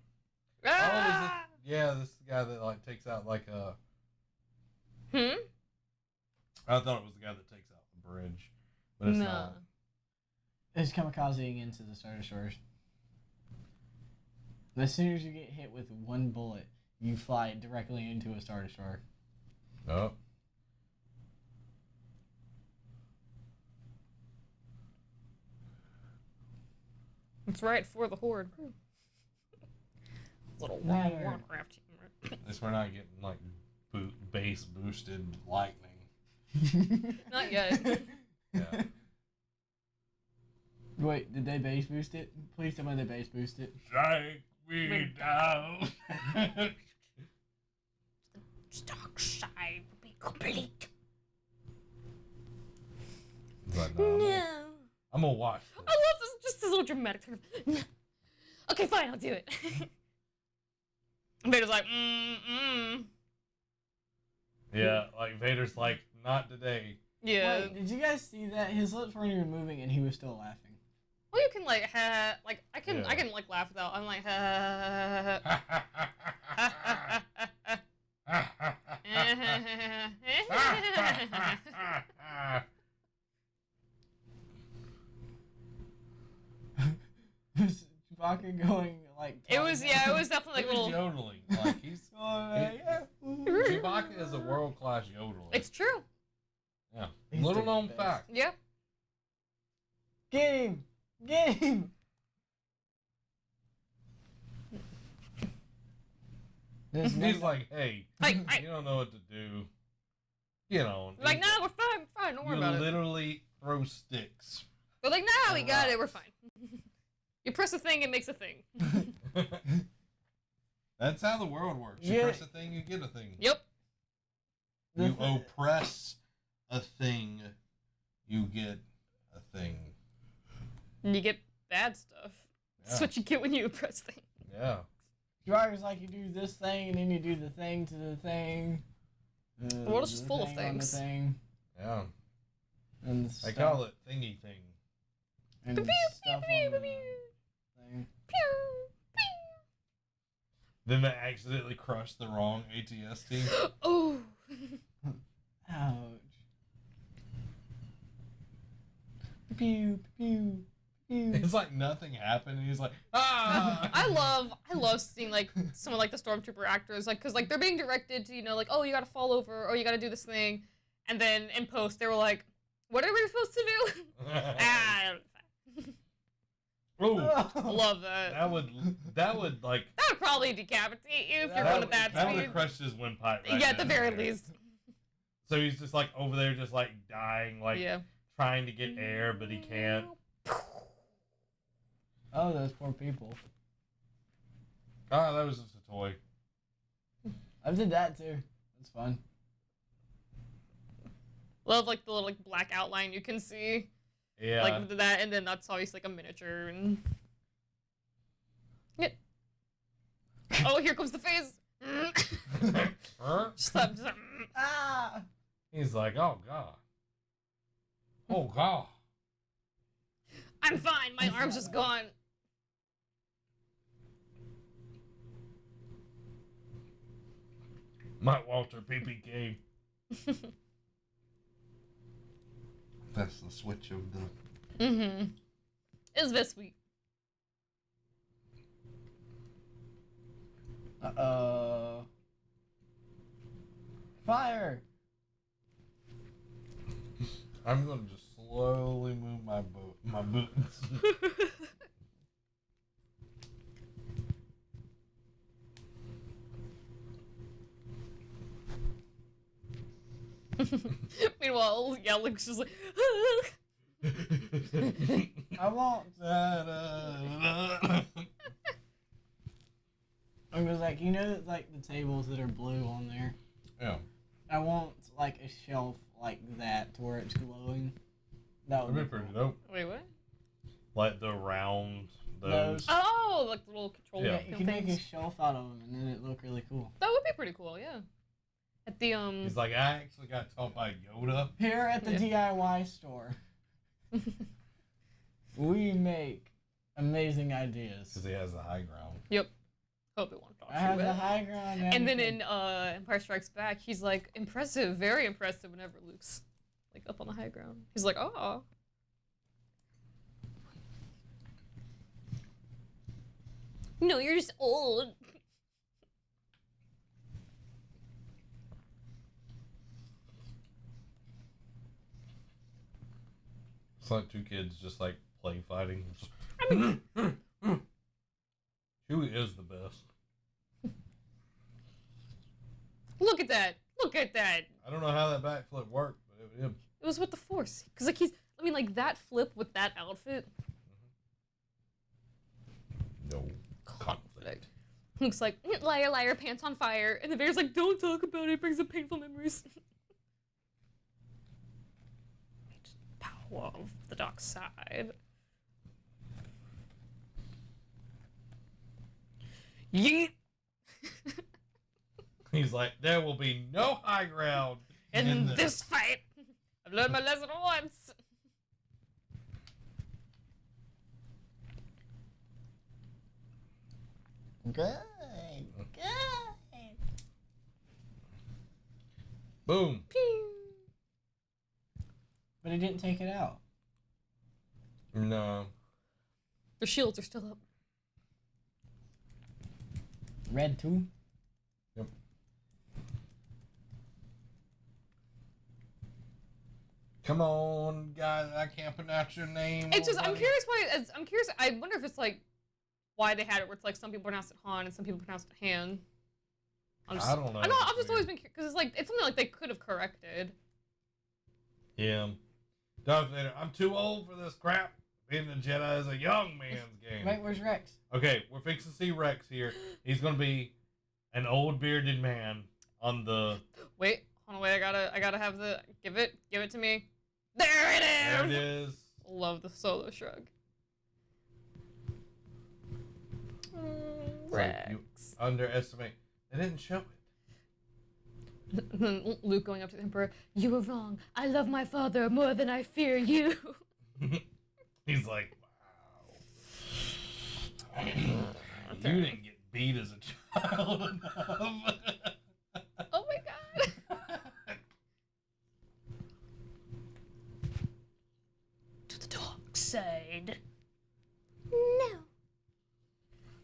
Ah! Yeah, this is the guy that like takes out like a. Hmm? I thought it was the guy that takes out the bridge, but it's No. not. It's kamikazing into the Star Destroyers. As soon as you get hit with one bullet, you fly directly into a Star Destroyer. Nope. That's right, for the Horde. Little Nerd. Warcraft team, right? At least we're not getting like base boosted lightning. Not yet. Yeah. Wait, did they base boost it? Please tell me they base boost it. Strike me down. The dark side will be complete. But no, No. I'm gonna watch this. I love this, just this little dramatic turn. Okay, fine, I'll do it. And Vader's like, Yeah, like Vader's like, not today. Yeah. Wait, did you guys see that? His lips weren't even moving and he was still laughing. Well, you can like like I can Yeah. like laugh without. I'm like ha ha ha. Was Chewbacca going like? It was definitely like He was little. yodeling. Like he's Chewbacca is a world class yodeler. It's true. Yeah. He's Little the known best. fact. Yeah. Get him! Get him! There's He's like, hey, I- you don't know what to do. You know. Like, nah, we're fine. Don't worry You about it. literally throw sticks. They're like, nah, we got it. We're fine. You press a thing, it makes a thing. That's how the world works. You Yeah. press a thing, you get a thing. Yep. You oppress a thing, you get a thing. And you get bad stuff. That's Yeah. what you get when you press things. Yeah. Chewbacca's like, you do this thing and then you do the thing to the thing. The world is just the full of thing on the things. thing, Yeah. and the They stuff, call it thingy thing. and Pew, the pew, stuff pew, on the pew, thing. Pew, pew. Then they accidentally crushed the wrong ATST. Oh. Ouch. Pew, pew, pew. It's like nothing happened, and he's like, ah! I love seeing like some of like the stormtrooper actors, like, cause like they're being directed to, you know, like, oh, you gotta fall over, or you gotta do this thing, and then in post they were like, what are we supposed to do? Ah, Ooh, love that. that would like That would probably decapitate you if you're That going at that that would speed. have crushed his windpipe. Right Yeah, at the then very and there. least. So he's just like over there, just like dying, like Yeah. trying to get air, but he can't. Oh, those poor people. Ah, that was just a toy. I did that too. It's fun. Love like the little like black outline you can see. Yeah. Like that, and then that's obviously like a miniature and. Yeah. Oh, here comes the face. Huh? Slap. Ah! He's like, oh god. Oh god. I'm fine. My arm's just gone. Mike Walter, PPK. That's the switch of the. Mm-hmm. It's this sweet. Uh-oh. Fire! I'm gonna just slowly move my boots. Meanwhile, yeah, Luke's just like. I want. I was like, you know, like the tables that are blue on there. Yeah. I want like a shelf like that to where it's glowing. That would That'd be pretty dope. Wait, what? Like the round those. Those. Oh, like the little control Yeah. You can make a shelf out of them, and then it look really cool. That would be pretty cool, yeah. At the He's like, I actually got taught by Yoda. Here at the DIY store, we make amazing ideas. Because he has the high ground. Yep. Hope it won't talk I have to the it. high ground. And then in Empire Strikes Back, he's like impressive, very impressive. Whenever Luke's like up on the high ground, he's like, oh. No, you're just old. It's like two kids just like play fighting. I mean, Chewie is the best. look at that! Look at that! I don't know how that backflip worked, but it It was with the Force, cause like he's. I mean, like that flip with that outfit. no conflict. Luke's like, liar, liar, pants on fire. And the Vader's like, don't talk about it, it brings up painful memories. Power of the dark side. Yeet! He's like, there will be no high ground In this fight, I've learned my lesson once. Good. Boom. Pew. But he didn't take it out. No. The shields are still up. Red too. Yep. Come on, guys! I can't pronounce your name. It's just, I'm already. curious why, I'm curious, I wonder if it's like, why they had it where it's like some people pronounce it Han and some people pronounce it Han. I don't know. I know, I've It's just always weird. been, because it's like, it's something like they could have corrected. Yeah. Darth Vader, I'm too old for this crap. Being a Jedi is a young man's game. Wait, where's Rex? Okay, we're fixing to see Rex here. He's gonna be an old bearded man on the. Wait, hold on, wait, I gotta have the, give it to me. There it There is! it is. Love the solo shrug. It's like you underestimate. They didn't show it. And then Luke going up to the Emperor, you were wrong. I love my father more than I fear you. He's like, wow. You didn't get beat as a child. wild enough. Oh my god. To the dark side. No.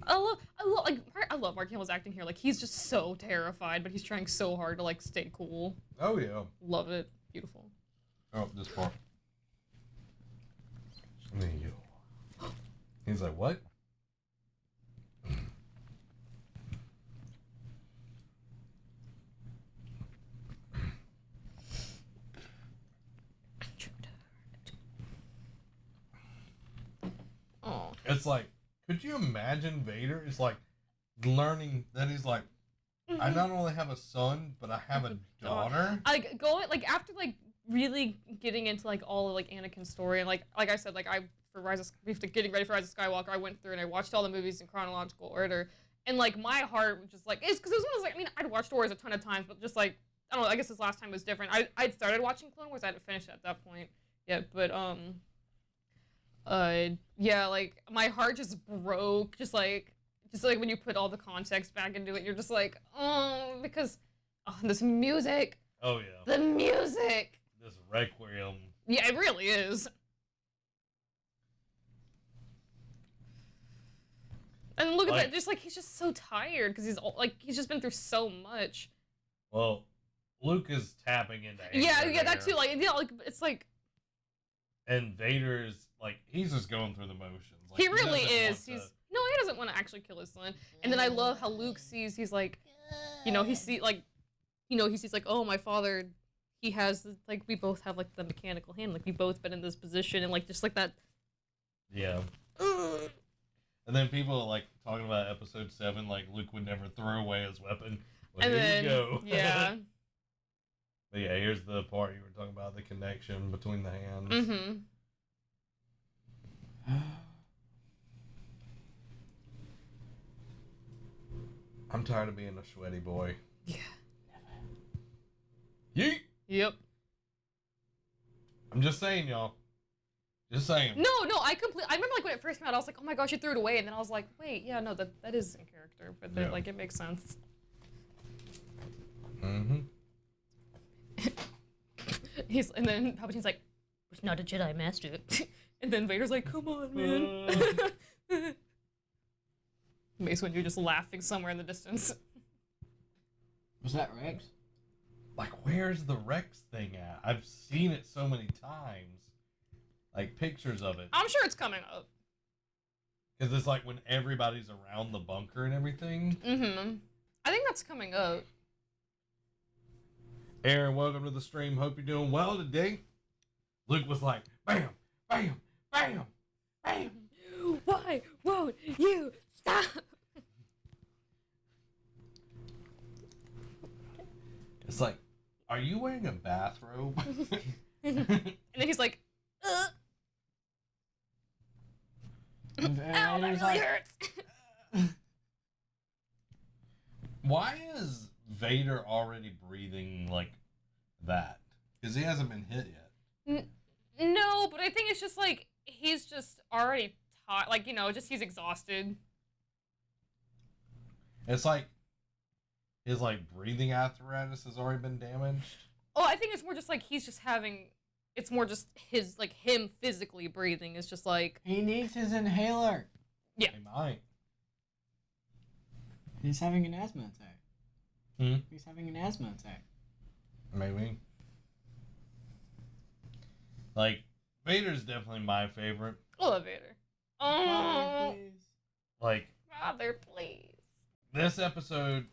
I love Mark Hamill's acting here. Like, he's just so terrified, but he's trying so hard to like stay cool. Oh yeah. Love it. Beautiful. Oh, this part. And then you. He's like, what? Oh. It's like, could you imagine Vader is like learning that he's like, I not only have a son, but I have a daughter. Like going like after like really getting into like all of like Anakin's story and like I said like getting ready for Rise of Skywalker, I went through and I watched all the movies in chronological order, and like my heart was just like it's because it was one of those like I mean I'd watched Wars a ton of times, but just like I don't know, I guess this last time was different. I'd started watching Clone Wars, I hadn't finished at that point yet, but yeah, like my heart just broke, just like when you put all the context back into it, you're just like, oh, because this music. Oh yeah. The music. This Requiem. Yeah, it really is. And look at that, just like he's just so tired because he's just been through so much. Well, Luke is tapping into anger Yeah, that there. too. Like, yeah, like it's like. And Vader's like he's just going through the motions. Like, He really doesn't is. want He doesn't want to actually kill his son. And then I love how Luke sees. He's like, he sees like, oh, my father. He has like we both have like the mechanical hand. Like we both been in this position and like just like that. Yeah. And then people are like talking about episode 7, like Luke would never throw away his weapon. Well, And here then you go. yeah. But yeah, here's the part you were talking about, the connection between the hands. Mm-hmm. I'm tired of being a sweaty boy. Yeah. Yeet! Yep. I'm just saying, y'all. Just saying. No, I remember like when it first came out, I was like, oh my gosh, you threw it away, and then I was like, wait, yeah, no, that is in character, but then, Yeah. like it makes sense. Mm-hmm. And then Palpatine's like, Was not a Jedi master. and then Vader's like, come on, man. Mace Windu just laughing somewhere in the distance. Was that Rex? Like, where's the Rex thing at? I've seen it so many times. Like, pictures of it. I'm sure it's coming up. Because it's like when everybody's around the bunker and everything. Mm-hmm. I think that's coming up. Aaron, welcome to the stream. Hope you're doing well today. Luke was like, bam, bam, bam, bam. Why won't you stop? It's like, are you wearing a bathrobe? And then he's like, And ow, that he's really like, hurts. Why is Vader already breathing like that? Because he hasn't been hit yet. No, but I think it's just like, he's just already tired. Like, just he's exhausted. It's like his breathing apparatus has already been damaged. Oh, I think it's more just like he's just having. It's more just his him physically breathing is just like. he needs his inhaler. Yeah. He might. He's having an asthma attack. Hmm? He's having an asthma attack. Maybe. Like, Vader's definitely my favorite. I love Vader. Father, Oh, please. Like, Father, please. this episode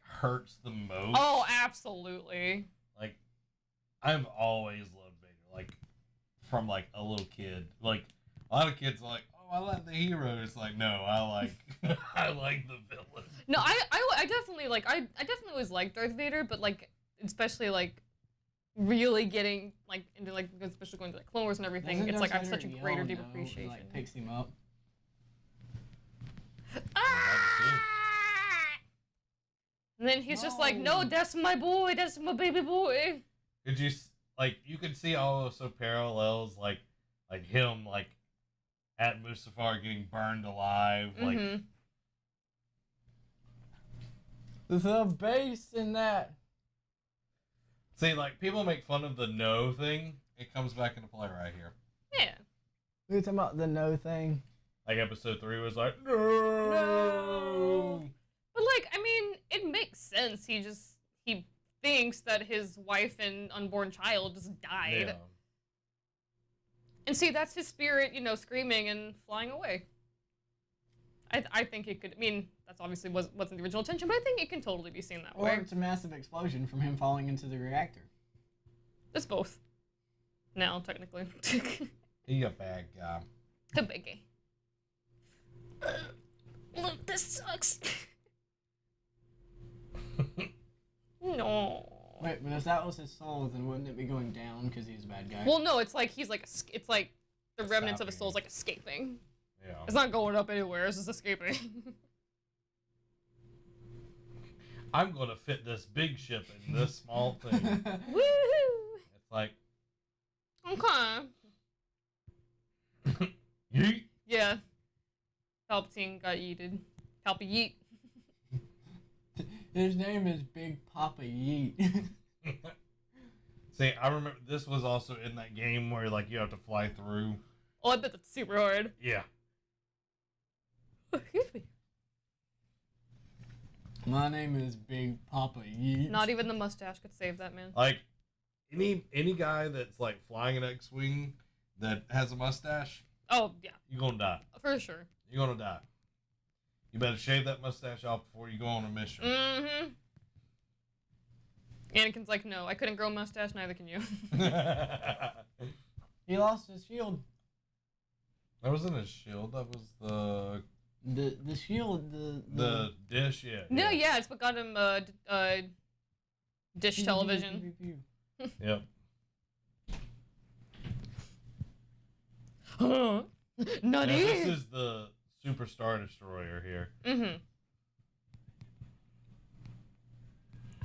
hurts the most. Oh, absolutely. Like, I've always loved Vader. Like, from a little kid. Like, a lot of kids are like, oh, I like the hero. It's like, no, I like I like the villain. No, I definitely I definitely always liked Darth Vader, but especially really getting into especially going to Clone Wars and everything. Doesn't It's Darth I have Vader such a yell greater deep no? He, appreciation. picks him up. And then he's just like, no, No. that's my boy, that's my baby boy. Could you you could see also parallels like him at Mustafar getting burned alive. Mhm. There's a bass in that. See, like, people make fun of the no thing. It comes back into play right here. Yeah. We were talking about the no thing. Like, episode 3 was like, no! No! But, like, I mean, it makes sense. He thinks that his wife and unborn child just died. Yeah. And see, that's his spirit, screaming and flying away. I think it could, I mean, that's obviously wasn't the original intention, but I think it can totally be seen that Or way. it's a massive explosion from him falling into the reactor. It's both. Now, technically. He a bad guy. A biggie. Look, this sucks. No. Wait, but if that was his soul, then wouldn't it be going down because he's a bad guy? Well, no, it's like it's like the remnants of his soul is like escaping. Yeah. It's not going up anywhere, it's just escaping. I'm going to fit this big ship in this small thing. Woohoo! It's like, Okay. yeet. Yeah. Palpatine got yeeted. Palpa yeet. His name is Big Papa Yeet. See, I remember this was also in that game where, like, you have to fly through. Oh, I bet that's super hard. Yeah. Excuse me. My name is Big Papa Yeet. Not even the mustache could save that man. Like, any guy that's, like, flying an X-Wing that has a mustache, Oh, yeah. you're going to die. For sure. You're going to die. You better shave that mustache off before you go on a mission. Mm-hmm. Anakin's like, no, I couldn't grow a mustache, neither can you. He lost his shield. That wasn't a shield. That was The shield. the dish. Yeah. No, yeah, it's what got him dish television. Yep. Huh? Now, Nutty. this is the Super Star Destroyer here. Mm-hmm.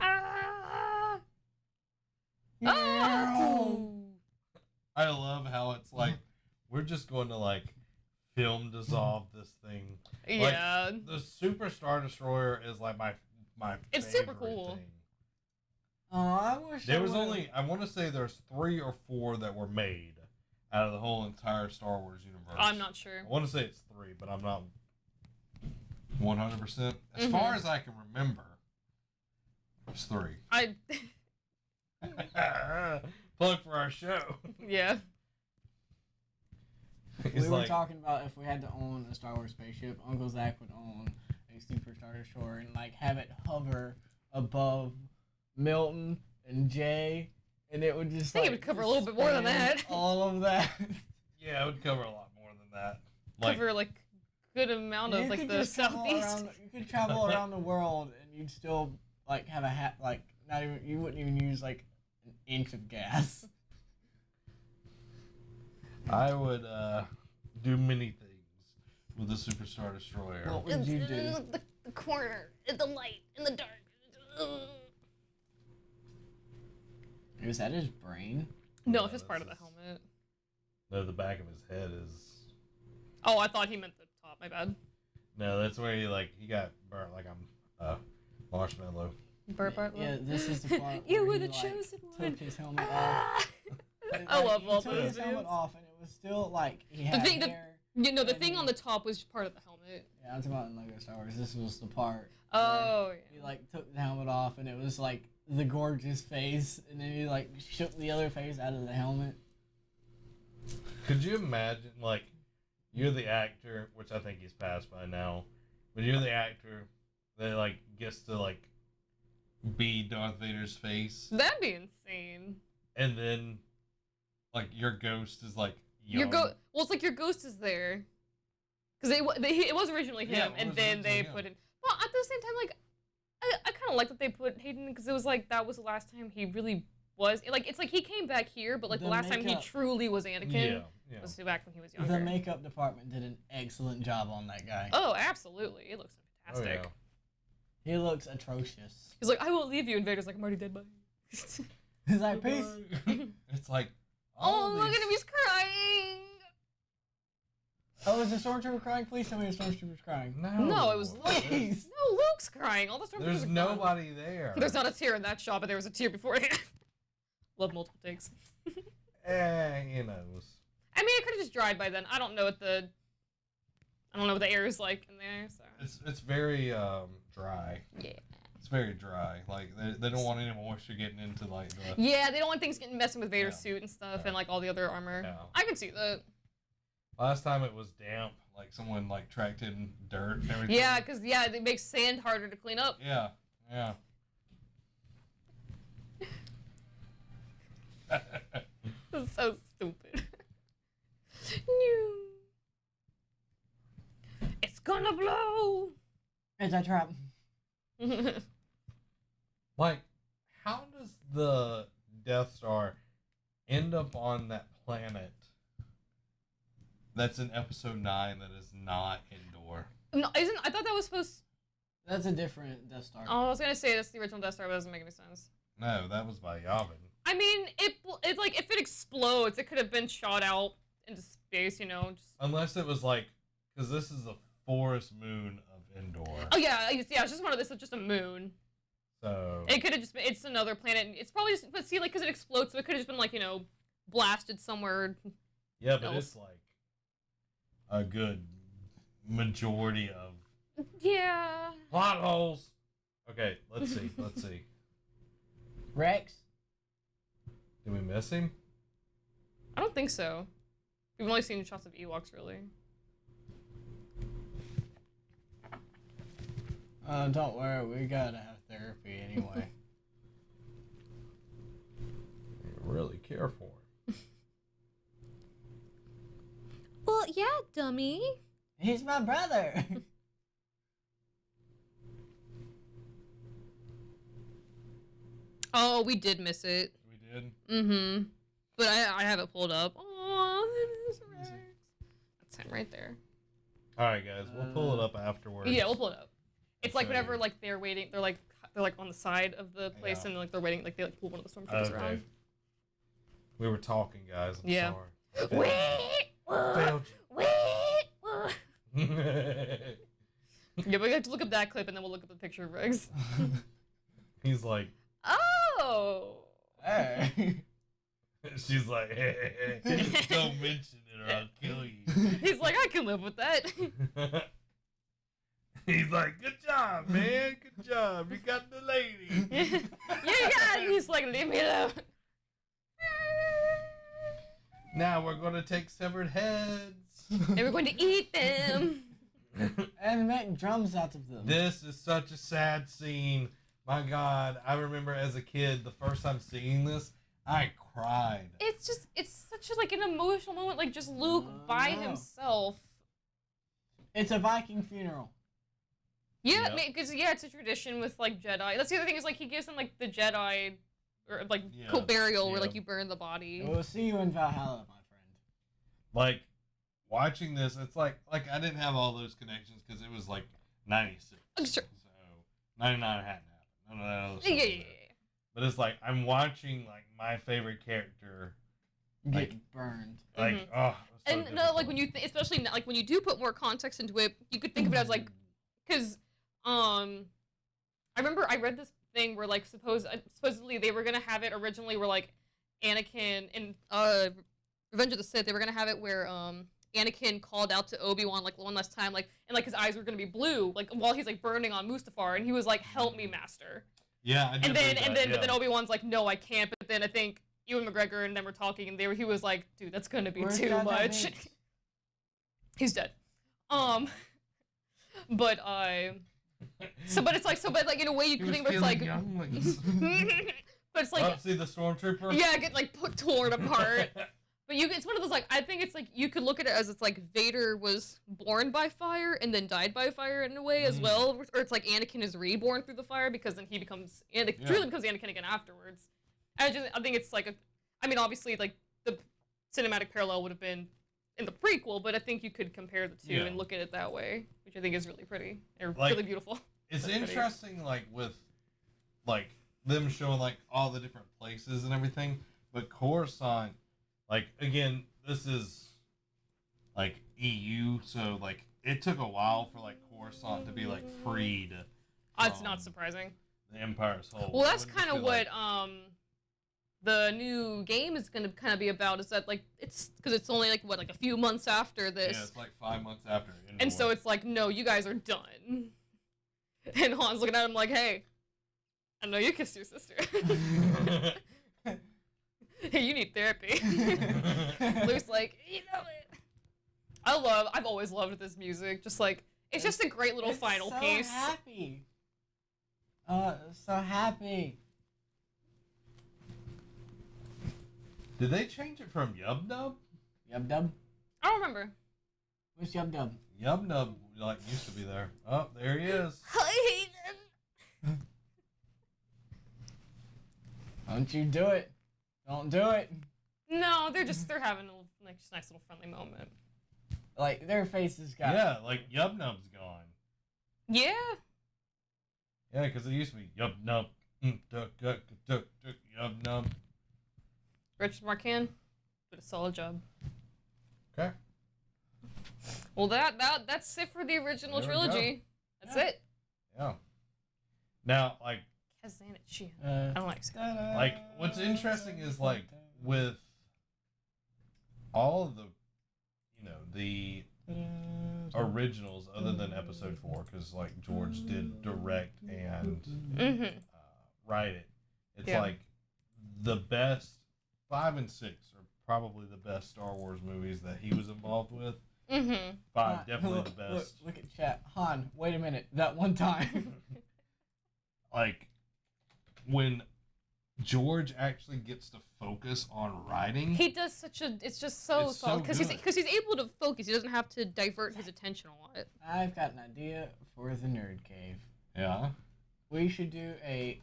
Ah! Ah! I love how it's like we're just going to like film dissolve this thing. Like, Yeah. the Super Star Destroyer is like my It's favorite super cool. thing. Oh, I wish There was only, I want to say there's 3 or 4 that were made out of the whole entire Star Wars universe. I'm not sure. I want to say it's 3, but I'm not 100%. As far as I can remember, it's 3. Plug for our show. Yeah. It's We were like, talking about if we had to own a Star Wars spaceship, Uncle Zach would own a Super Star Destroyer and like have it hover above Milton and Jay, and it would just I think it like would cover a little bit more than span that. All of that. yeah, it would cover a lot more than that. Like, Cover like good amount of You like could the just travel southeast. around- you could travel around the world and you'd still like have a hat like not even you wouldn't even use like an inch of gas. I would do many things with the Super Star Destroyer. What would you do? The corner, in the light, in the dark. Is that his brain? No, Yeah, it's just part of the that's his- helmet. No, the back of his head is. Oh, I thought he meant the top. My bad. No, that's where he got burnt like I'm marshmallow. Burt Bartlett. Yeah, this is the part You where were he, the like, chosen one. took his helmet off. Ah! And, I love he all took those his helmet videos. off and it was still like he had thing- the- hair. You know, the And thing then- on the top was part of the helmet. Yeah, I'm talking about in Lego Star Wars. This was the part. Oh, where He like took the helmet off and it was like the gorgeous face, and then he like shook the other face out of the helmet. Could you imagine, like, you're the actor, which I think he's passed by now, but you're the actor that like gets to like be Darth Vader's face, That'd be insane. and then like your ghost is like young. Well, it's like your ghost is there. Because it was originally him, Yeah, it and was then they originally put him. in. Well, at the same time, like, I kind of like that they put Hayden, because it was like, that was the last time he really was. Like, it's like he came back here, but like the The last time he makeup. truly was Anakin Yeah. was back when he was younger. The makeup department did an excellent job on that guy. Oh, absolutely. It looks Oh, fantastic. He looks atrocious. He's like, I won't leave you, and Vader's like, I'm already dead, bye. He's like, peace. It's like, Oh, all look these- at him, he's crying! Oh, is the stormtrooper crying? Please tell me the stormtrooper's crying. No, it was Luke. Please. No, Luke's crying. All the stormtroopers There's are gone. nobody there. There's not a tear in that shot, but there was a tear beforehand. Love multiple takes. You know. I mean, it could have just dried by then. I don't know what the air is like in there. So. It's very dry. Yeah. It's very dry. Like they don't want any moisture getting into like the. Yeah, they don't want things getting messing with Vader's Yeah. suit and stuff Yeah. and like all the other armor. Yeah. I can see that. Last time it was damp, like someone like tracked in dirt and everything. Yeah, because it makes sand harder to clean up. Yeah. Yeah. That's so stupid. No. It's gonna blow. It's a trap. Like, how does the Death Star end up on that planet that's in Episode 9 that is not Endor? No, I thought that was supposed. That's a different Death Star. Oh, I was gonna say that's the original Death Star, but it doesn't make any sense. No, that was by Yavin. I mean, it like if it explodes, it could have been shot out into space, you know. Just... Unless it was like, because this is the forest moon of Endor. Oh yeah, it's just one of this. It's just a moon. So It could have just been. It's another planet. It's probably just. But see, like, because it explodes, so it could have just been like blasted somewhere. yeah, but else. it's like a good majority of Yeah. plot holes. Okay, let's see. Let's see. Rex? Did we miss him? I don't think so. We've only seen shots of Ewoks, really. Don't worry, we gotta have therapy anyway. You really care for him. Well, yeah, dummy. He's my brother. Oh, we did miss it. We did. Mm-hmm. But I have it pulled up. Oh, it is Rex. That's him right there. All right, guys, we'll pull it up afterwards. Yeah, we'll pull it up. It's like Okay. whenever like they're waiting, they're like on the side of the place Yeah. and like they're waiting, like they like pull one of the stormtroopers Okay. around. We were talking, guys. I'm Yeah. sorry. Wait, Failed wait, wait. you. Yeah, but we have to look up that clip and then we'll look up the picture of Rex. He's like, Oh. Hey. she's like, don't mention it or I'll kill you. He's like, I can live with that. He's like, good job, man. Good job. You got the lady. yeah. And he's like, leave me alone. Now we're going to take severed heads. And we're going to eat them. And make drums out of them. This is such a sad scene. My God, I remember as a kid, the first time seeing this, I cried. It's such a, like an emotional moment, like just Luke by no. himself. It's a Viking funeral. Yeah, Yep. because it's a tradition with like Jedi. That's the other thing is like he gives them like the Jedi, or like Yeah, burial where yeah. like you burn the body. We'll see you in Valhalla, my friend. Like, watching this, it's like I didn't have all those connections because it was like 96. Sure. So 99 hadn't happened. None of that other Yeah, stuff yeah, was yeah. there. But it's like I'm watching like my favorite character, Get Like- burned. like Mhm. oh. it was so And no, like when difficult. especially like when you do put more context into it, you could think of it as like, because I remember I read this thing where like supposedly they were gonna have it originally where like Anakin in Revenge of the Sith, they were gonna have it where Anakin called out to Obi-Wan like one last time, like, and like his eyes were gonna be blue, like while he's like burning on Mustafar, and he was like, "Help me, Master." Yeah, I did And then read that, but then Obi-Wan's like, "No, I can't." But then I think Ewan McGregor and them were talking, and he was like, "Dude, that's gonna be Where's too Jar Jar much." Binks? He's dead. But but like in a way you He can was think of it's killing like, younglings. but it's like Oh, see the stormtrooper. yeah, get like torn apart. But it's one of those like I think it's like you could look at it as it's like Vader was born by fire and then died by fire in a way as well, or it's like Anakin is reborn through the fire because then he becomes truly becomes Anakin again afterwards. I think it's like I mean obviously like the cinematic parallel would have been in the prequel, but I think you could compare the two Yeah. and look at it that way, which I think is really pretty or Like, really beautiful. It's That's pretty. interesting, like with like them showing like all the different places and everything, but Coruscant, like again, this is like EU, so like it took a while for like Coruscant to be like freed. That's not from surprising. The Empire's hold. Well, It that's wouldn't just kind of be what like, the new game is gonna kind of be about. Is that like it's because it's only like what like a few months after this, yeah, it's like 5 months after. and so it's like no, you guys are done. And Han's looking at him like, hey, I know you kissed your sister. Hey, you need therapy. Luke's like, you know it. I've always loved this music. Just like it's just a great little final so piece. Happy. So happy. Did they change it from Yub Nub? Yub Dub. I don't remember. What's Yub Dub? Yub Nub like used to be there. Oh, there he is. Hi, Hayden. Don't you do it. Don't do it. No, they're having a like just nice little friendly moment. Like, their faces got... Yeah, like Yub Nub's gone. Yeah. Yeah, because it used to be Yub Nub. Yub Nub. Richard Marquand did a solid job. Okay. Well, that's it for the original There we trilogy. That's Yeah. it. Yeah. Now, like, Kazan and Shia. Uh, I don't like Skyler. Like, what's interesting is, like, with all of the, you know, the originals other than episode 4, because, like, George did direct and Mm-hmm. write it. It's Yeah. like the best 5 and 6 are probably the best Star Wars movies that he was involved with. Mm-hmm. 5 definitely the best. Look at chat. Han, wait a minute. That one time. Like, when George actually gets to focus on writing, He does such a. It's just so It's so solid because good. he's able to focus. He doesn't have to divert his attention a lot. I've got an idea for the Nerd Cave. yeah, We should do a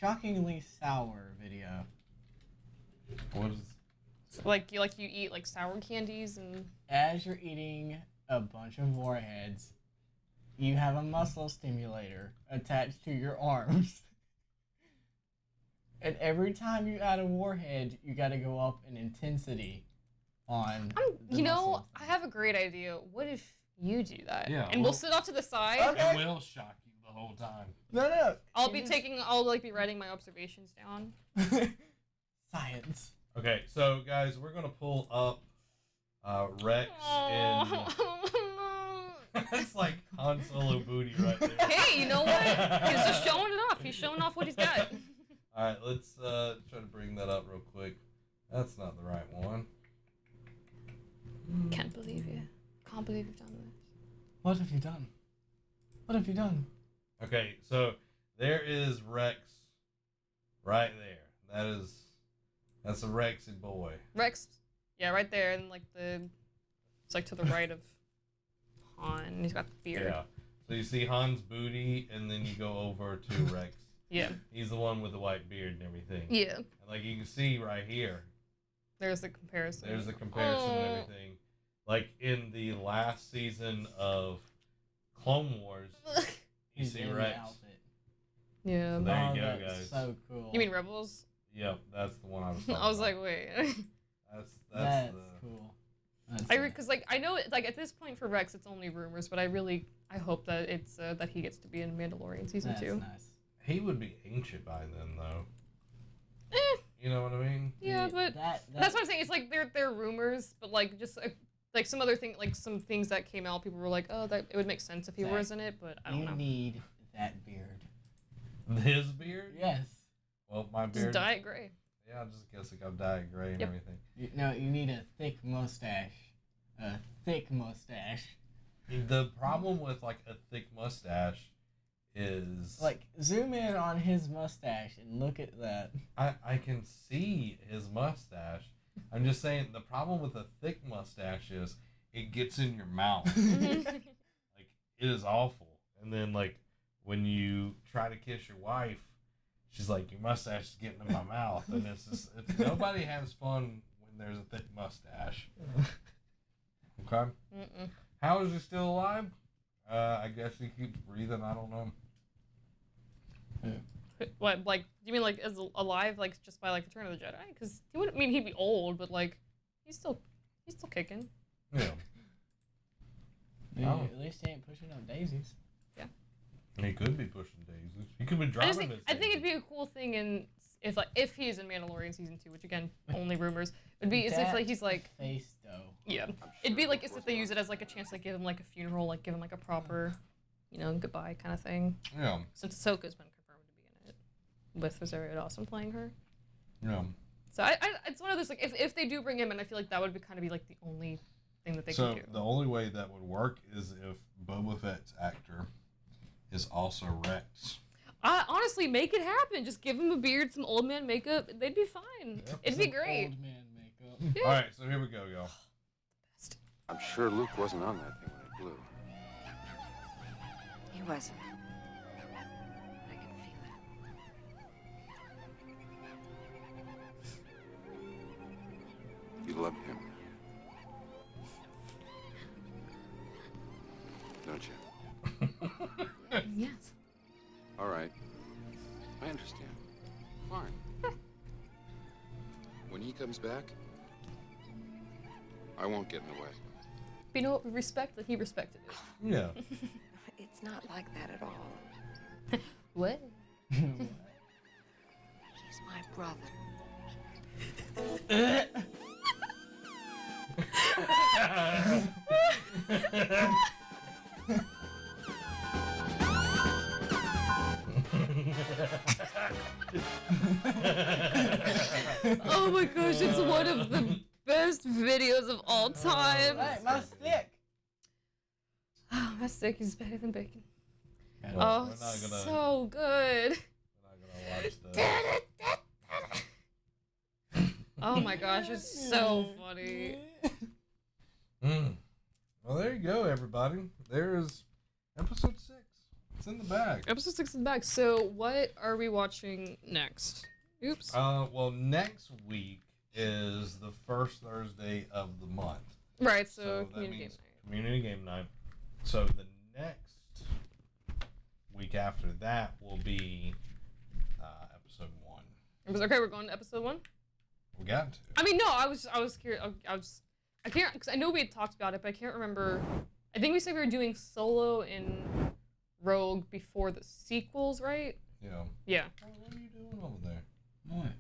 shockingly sour video. what is So, like you eat like sour candies and. As you're eating a bunch of warheads, you have a muscle stimulator attached to your arms. And every time you add a warhead, you gotta go up in intensity on the You know, muscles. I have a great idea. What if you do that? Yeah, And well- we'll sit off to the side. Okay. it will shock you the whole time. No. I'll You be writing my observations down. just- Science. Okay, so guys, we're gonna pull up Rex in. It's like Han Solo booty right there. Hey, you know what? He's just showing it off. He's showing off what he's got. All right, let's try to bring that up real quick. That's not the right one. Can't believe you. Can't believe you've done this. What have you done? What have you done? Okay, so there is Rex right there. That's a Rexy boy. Rex, yeah, right there, and like it's like to the right of Han. He's got the beard. Yeah. So you see Han's booty, and then you go over to Rex. Yeah. He's the one with the white beard and everything. Yeah. And like you can see right here, There's the comparison. there's the comparison and Oh. everything. Like in the last season of Clone Wars, you He's see in the Rex. outfit. Yeah. So there you go, that's guys. So cool. You mean Rebels? Yep, that's the one I was. Talking I was about. like, wait. that's cool. That's Because like I know like at this point for Rex it's only rumors, but I hope that it's that he gets to be in Mandalorian season that's 2. nice. He would be ancient by then, though. Eh, You know what I mean? yeah, Dude, but that's that's what I'm saying. It's like they're rumors, but like just like some other thing, like some things that came out, people were like, oh, that it would make sense if he Zach, was in it, but I don't you know. need that beard. His beard? Yes. Well, my Just beard. dye it gray. Yeah, I'm just guessing I'm dying gray and Yep. everything. No, you need a thick mustache. A thick mustache. The problem with like a thick mustache is Like, zoom in on his mustache and look at that. I can see his mustache. I'm just saying the problem with a thick mustache is it gets in your mouth. Like it is awful. And then like when you try to kiss your wife, she's like, your mustache is getting in my mouth, and it's nobody has fun when there's a thick mustache. Okay. Mm-mm. How is he still alive? I guess he keeps breathing. I don't know. What, like, do you mean like as alive, like just by like Return of the Jedi? Because he wouldn't mean he'd be old, but like he's still kicking. Yeah. Yeah, Oh. at least he ain't pushing up daisies. He could be pushing daisies. He could be I, driving just think, his I think it'd daisies. be a cool thing if he's in Mandalorian season 2, which again only rumors. It'd be as if like he's like face though. yeah. It'd be like as if they use it as like a chance to like, give him like a funeral, like give him like a proper, goodbye kind of thing. Yeah. Since Ahsoka's been confirmed to be in it, with Rosario Dawson playing her. Yeah. So it's one of those like if they do bring him in, I feel like that would be kind of be like the only thing that they So can do. the only way that would work is if Boba Fett's actor is also Rex. Honestly, make it happen. Just give him a beard, some old man makeup. They'd be fine. Yep. It'd be Some great. Old man makeup. Yeah. All right, so here we go, y'all. I'm sure Luke wasn't on that thing when it blew. He wasn't. I can feel it. You love him. Don't you? Yes. All right. I understand. Fine. When he comes back, I won't get in the way. But you know what? We respect that he respected it. Yeah. It's not like that at all. What? He's my brother. Oh my gosh, it's one of the best videos of all time. Hey, my stick. Oh, my steak is better than bacon. Well, Oh, we're not gonna- so good. We're not gonna watch the. Oh my gosh, it's so funny. Well, there you go, everybody. There's episode 6. It's in the bag. Episode 6 is back. So, what are we watching next? Oops. Well, next week is the first Thursday of the month. Right, So so that community game means night. community game night. So the next week after that will be episode 1. Okay, we're going to episode 1? We got to. I mean, no, I was curious. I can't, because I know we had talked about it, but I can't remember. I think we said we were doing Solo and Rogue before the sequels, right? Yeah. Yeah. What are you doing over there? What?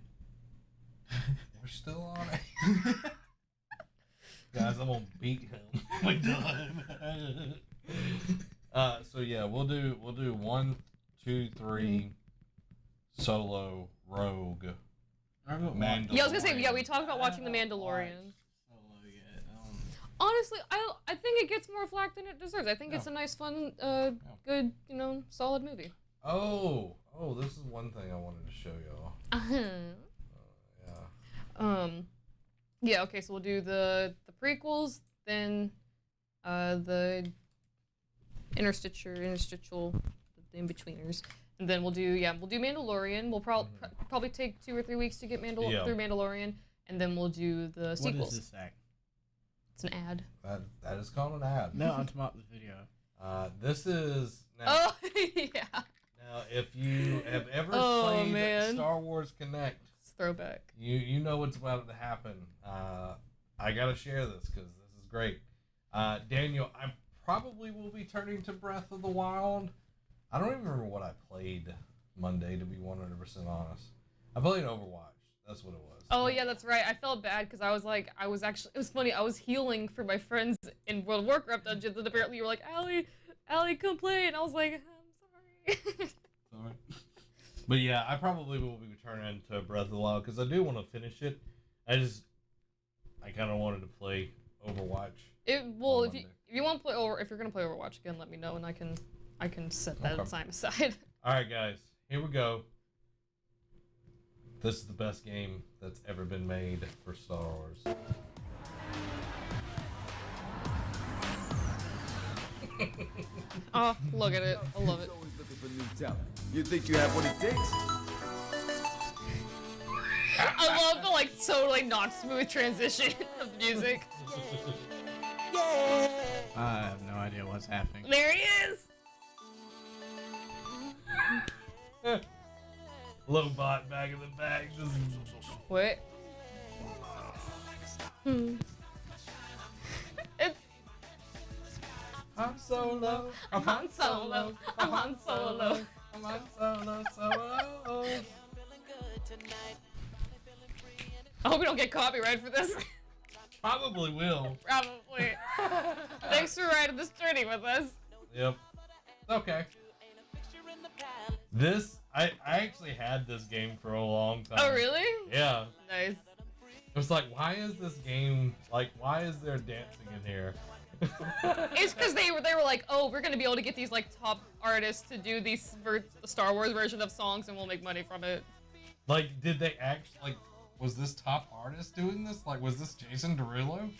We're still on it. Guys, I'm gonna beat him. We're done. So yeah, we'll do 1, 2, 3, Solo, Rogue, Mandalorian. Yeah, I was gonna say, yeah, we talked about watching The Mandalorian. Honestly, I think it gets more flack than it deserves. I think it's a nice, fun, good, solid movie. Oh, this is one thing I wanted to show y'all. Yeah. Yeah, okay, so we'll do the prequels, then the interstitial, the in-betweeners. And then we'll do Mandalorian. We'll probably take 2 or 3 weeks to get through Mandalorian, and then we'll do the sequels. What is this act? It's an ad. That is called an ad. No, I'm talking about the video. This is now. Oh, yeah. Now, if you have ever Oh, played man. Star Wars Connect, It's throwback. you know what's about to happen. I gotta share this because this is great. Daniel, I probably will be turning to Breath of the Wild. I don't even remember what I played Monday, to be 100% honest. I played Overwatch. That's what it was. Oh, yeah, that's right. I felt bad because it was funny. I was healing for my friends in World of Warcraft dungeons, and apparently you were like, Allie, come play. And I was like, I'm sorry. Sorry. But yeah, I probably will be returning to Breath of the Wild because I do want to finish it. I kind of wanted to play Overwatch. If Monday. you want to play if you're gonna play Overwatch again, let me know and I can set that Okay. time aside. All right, guys, here we go. This is the best game that's ever been made for Star Wars. Oh, look at it! I love it. Always looking for new talent. You think you have what it takes? I love the totally not smooth transition of music. I have no idea what's happening. There he is. Lobot back in the bag. Just... What? It's I'm Solo. I'm Han Solo. I'm Han Solo. I'm Han Solo. Solo. I hope we don't get copyright for this. Probably will. Probably. Thanks for riding this journey with us. Yep. Okay. This I actually had this game for a long time. Oh, really? Yeah. Nice. It was like, why is this game like? Why is there dancing in here? It's because they were like, oh, we're gonna be able to get these like top artists to do these Star Wars version of songs, and we'll make money from it. Like, did they actually like? Was this top artist doing this? Like, was this Jason Derulo?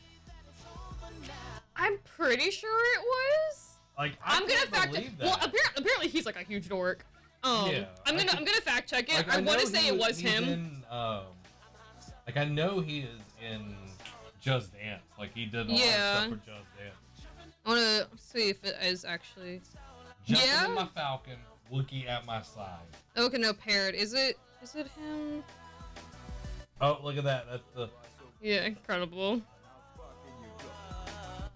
I'm pretty sure it was. Like, I'm gonna can't fact. believe that. Well, apparently he's like a huge dork. Yeah, I'm gonna fact check it. Like, I want know to say it was he's him. In, like, I know he is in Just Dance. Like, he did all that Yeah. stuff for Just Dance. I wanna see if it is actually. Jumping Yeah. in my Falcon, Wookiee at my side. Okay, no, Parrot. Is it him? Oh, look at that. That's the. Yeah, incredible.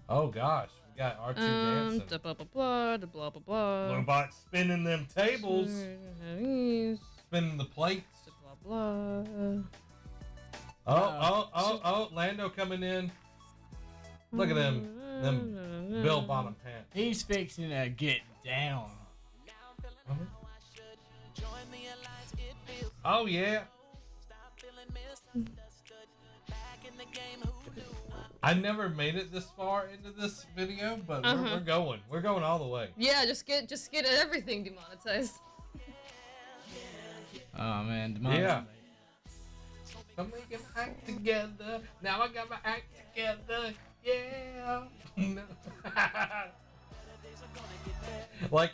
Oh gosh, we got R2 dancing. Da blah blah blah, da blah blah blah. Robot spinning them tables, spinning the plates. Blah blah. Oh, Lando coming in. Look at them Bill bottom pants. He's fixing to get down. Oh yeah. I never made it this far into this video, but we're going. We're going all the way. Yeah, just get everything demonetized. Oh man, Yeah. I'm making my act together. Now I got my act together. Yeah. Like,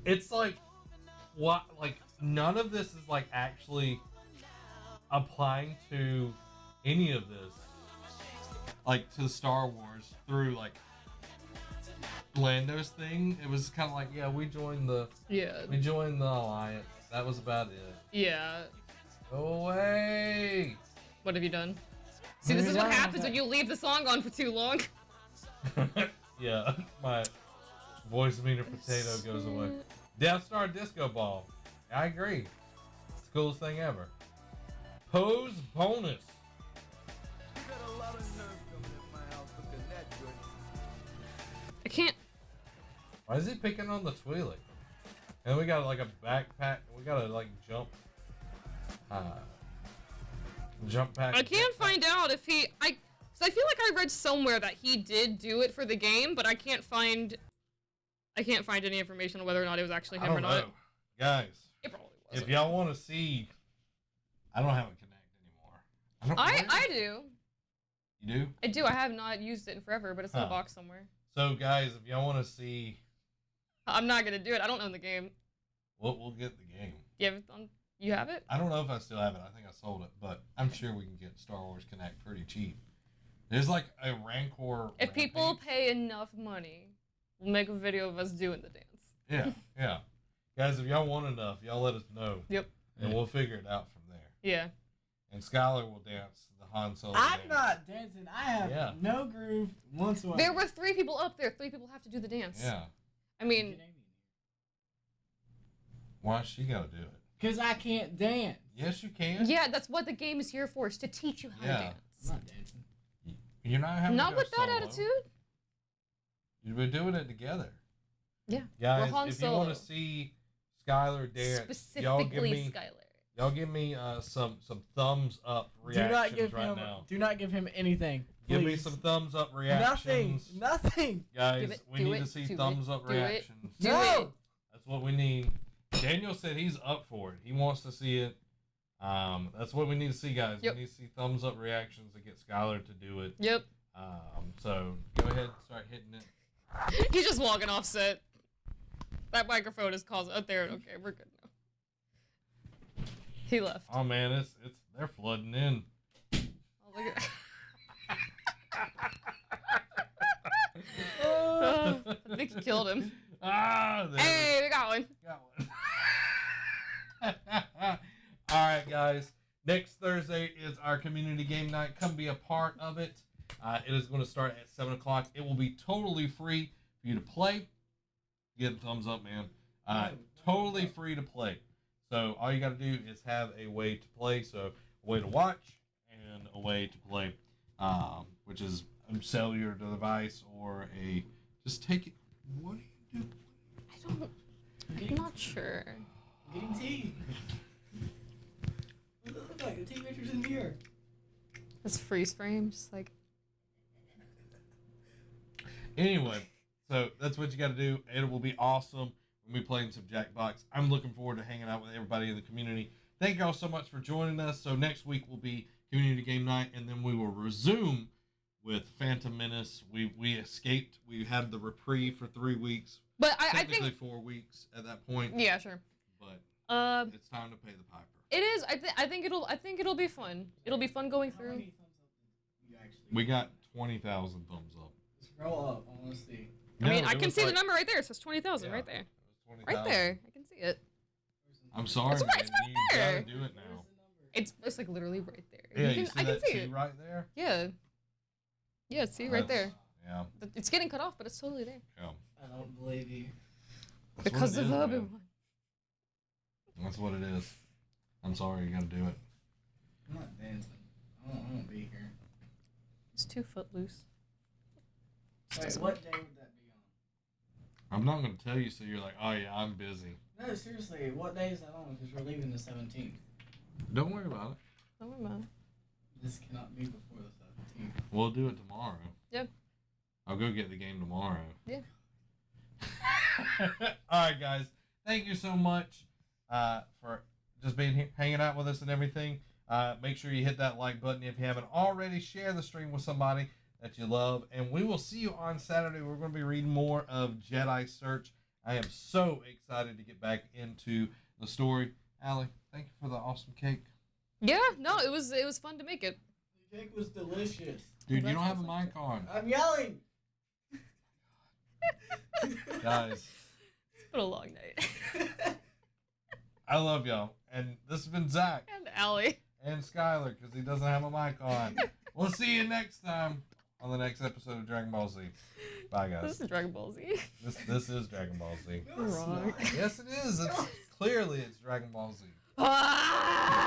it's like, what? Like, none of this is like actually applying to any of this, like to Star Wars through like Lando's thing. It was kind of like, yeah, we joined the alliance. That was about it. Yeah. Go away. What have you done? See, this is what happens when you leave the song on for too long. Yeah, my voice meter potato goes away. Death Star Disco Ball. I agree. It's the coolest thing ever. Pose bonus. You got a lot of nerve coming at my house looking that good. I can't. Why is he picking on the Twi'lek? And we got like a backpack. We gotta like jump pack. I can't find out if he. Cause I feel like I read somewhere that he did do it for the game, but I can't find any information on whether or not it was actually him or not. Guys, It probably wasn't. if y'all want to see, I don't have a Kinect anymore. I do. You do? I do. I have not used it in forever, but it's in a box somewhere. So guys, if y'all want to see, I'm not gonna do it. I don't own the game. we'll get the game. You have it? I don't know if I still have it. I think I sold it, but I'm sure we can get Star Wars Connect pretty cheap. There's like a Rancor. If people Rampage. pay enough money, we'll make a video of us doing the dance. Yeah. Guys, if y'all want enough, y'all let us know. Yep. And we'll figure it out from there. Yeah. And Skyler will dance the Han Solo I'm dance. not dancing. I have no groove whatsoever. There were 3 people up there. 3 people have to do the dance. Yeah. I mean, Why she gotta do it? because I can't dance. Yes, you can. yeah, that's what the game is here for, is to teach you how to Yeah. I'm dance. not dancing. You're not having Not to go with that solo. attitude. You've been doing it together. Yeah. Guys, We're Han if you want Solo. to see Skyler dance, y'all give Specifically me Skyler. some thumbs up Do reactions not give right him. now. Do not give him anything. Give me please. some thumbs up Nothing. reactions. Nothing. Guys, Give it, we do need it, to see do thumbs it, up do it. reactions. Do No. it. That's what we need. Daniel said he's up for it. He wants to see it. That's what we need to see, guys. Yep. We need to see thumbs up reactions to get Skyler to do it. Yep. So go ahead and start hitting it. He's just walking off set. That microphone is causing. Oh, there. Okay, we're good now. He left. Oh man, it's they're flooding in. Oh, look at. I think he killed him. There Hey, we got one. Got one. All right, guys. Next Thursday is our community game night. Come be a part of it. It is going to start at 7 o'clock. It will be totally free for you to play. Give a thumbs up, man. Totally free to play. So all you got to do is have a way to play. So a way to watch and a way to play, which is a cellular device or a just take it. What do you do? I'm not sure. Getting tea. What does it look like? The tea picture's in here. It's freeze frame, just like. Anyway, so that's what you got to do. It will be awesome. We'll be playing some Jackbox. I'm looking forward to hanging out with everybody in the community. Thank y'all so much for joining us. So next week will be community game night, and then we will resume with Phantom Menace. We escaped. We had the reprieve for 3 weeks. But I Technically think 4 weeks at that point. yeah, sure. But it's time to pay the piper. It is. I think it'll be fun. It'll be fun going How through. many thumbs up did you actually We got 20,000 thumbs up. Scroll up. I want to see. I mean, No, I it can was see the like- number right there. It says 20,000 Yeah, right there. it was Right 20,000. there. I can see it. I'm sorry, It's right- man. it's right You there. gotta do it now. It's like literally right there. Yeah, you can, you see I can that see T it. right there? Yeah. Yeah, see right there. That's- Yeah. It's getting cut off, but it's totally there. Yeah. I don't believe you. That's what Because it of is, the man. Obi-Wan. That's what it is. I'm sorry, you gotta do it. I'm not dancing. I won't be here. It's 2 foot loose. Wait, what day would that be on? I'm not gonna tell you so you're like, oh yeah, I'm busy. No, seriously, what day is that on? Because we're leaving the 17th. Don't worry about it. Don't worry about it. This cannot be before the 17th. We'll do it tomorrow. Yep. I'll go get the game tomorrow. Yeah. Alright, guys. Thank you so much for just being here, hanging out with us and everything. Make sure you hit that like button if you haven't already. Share the stream with somebody that you love. And we will see you on Saturday. We're going to be reading more of Jedi Search. I am so excited to get back into the story. Allie, thank you for the awesome cake. Yeah, no, it was fun to make it. The cake was delicious. Dude, you That's don't have a awesome. mic on. I'm yelling! Guys, It's been a long night. I love y'all. And this has been Zach And Allie. and Skyler because he doesn't have a mic on. We'll see you next time on the next episode of Dragon Ball Z. Bye, guys. This is Dragon Ball Z. This is Dragon Ball Z. No, it's Wrong. not. Yes, it is. It's clearly it's Dragon Ball Z. Ah!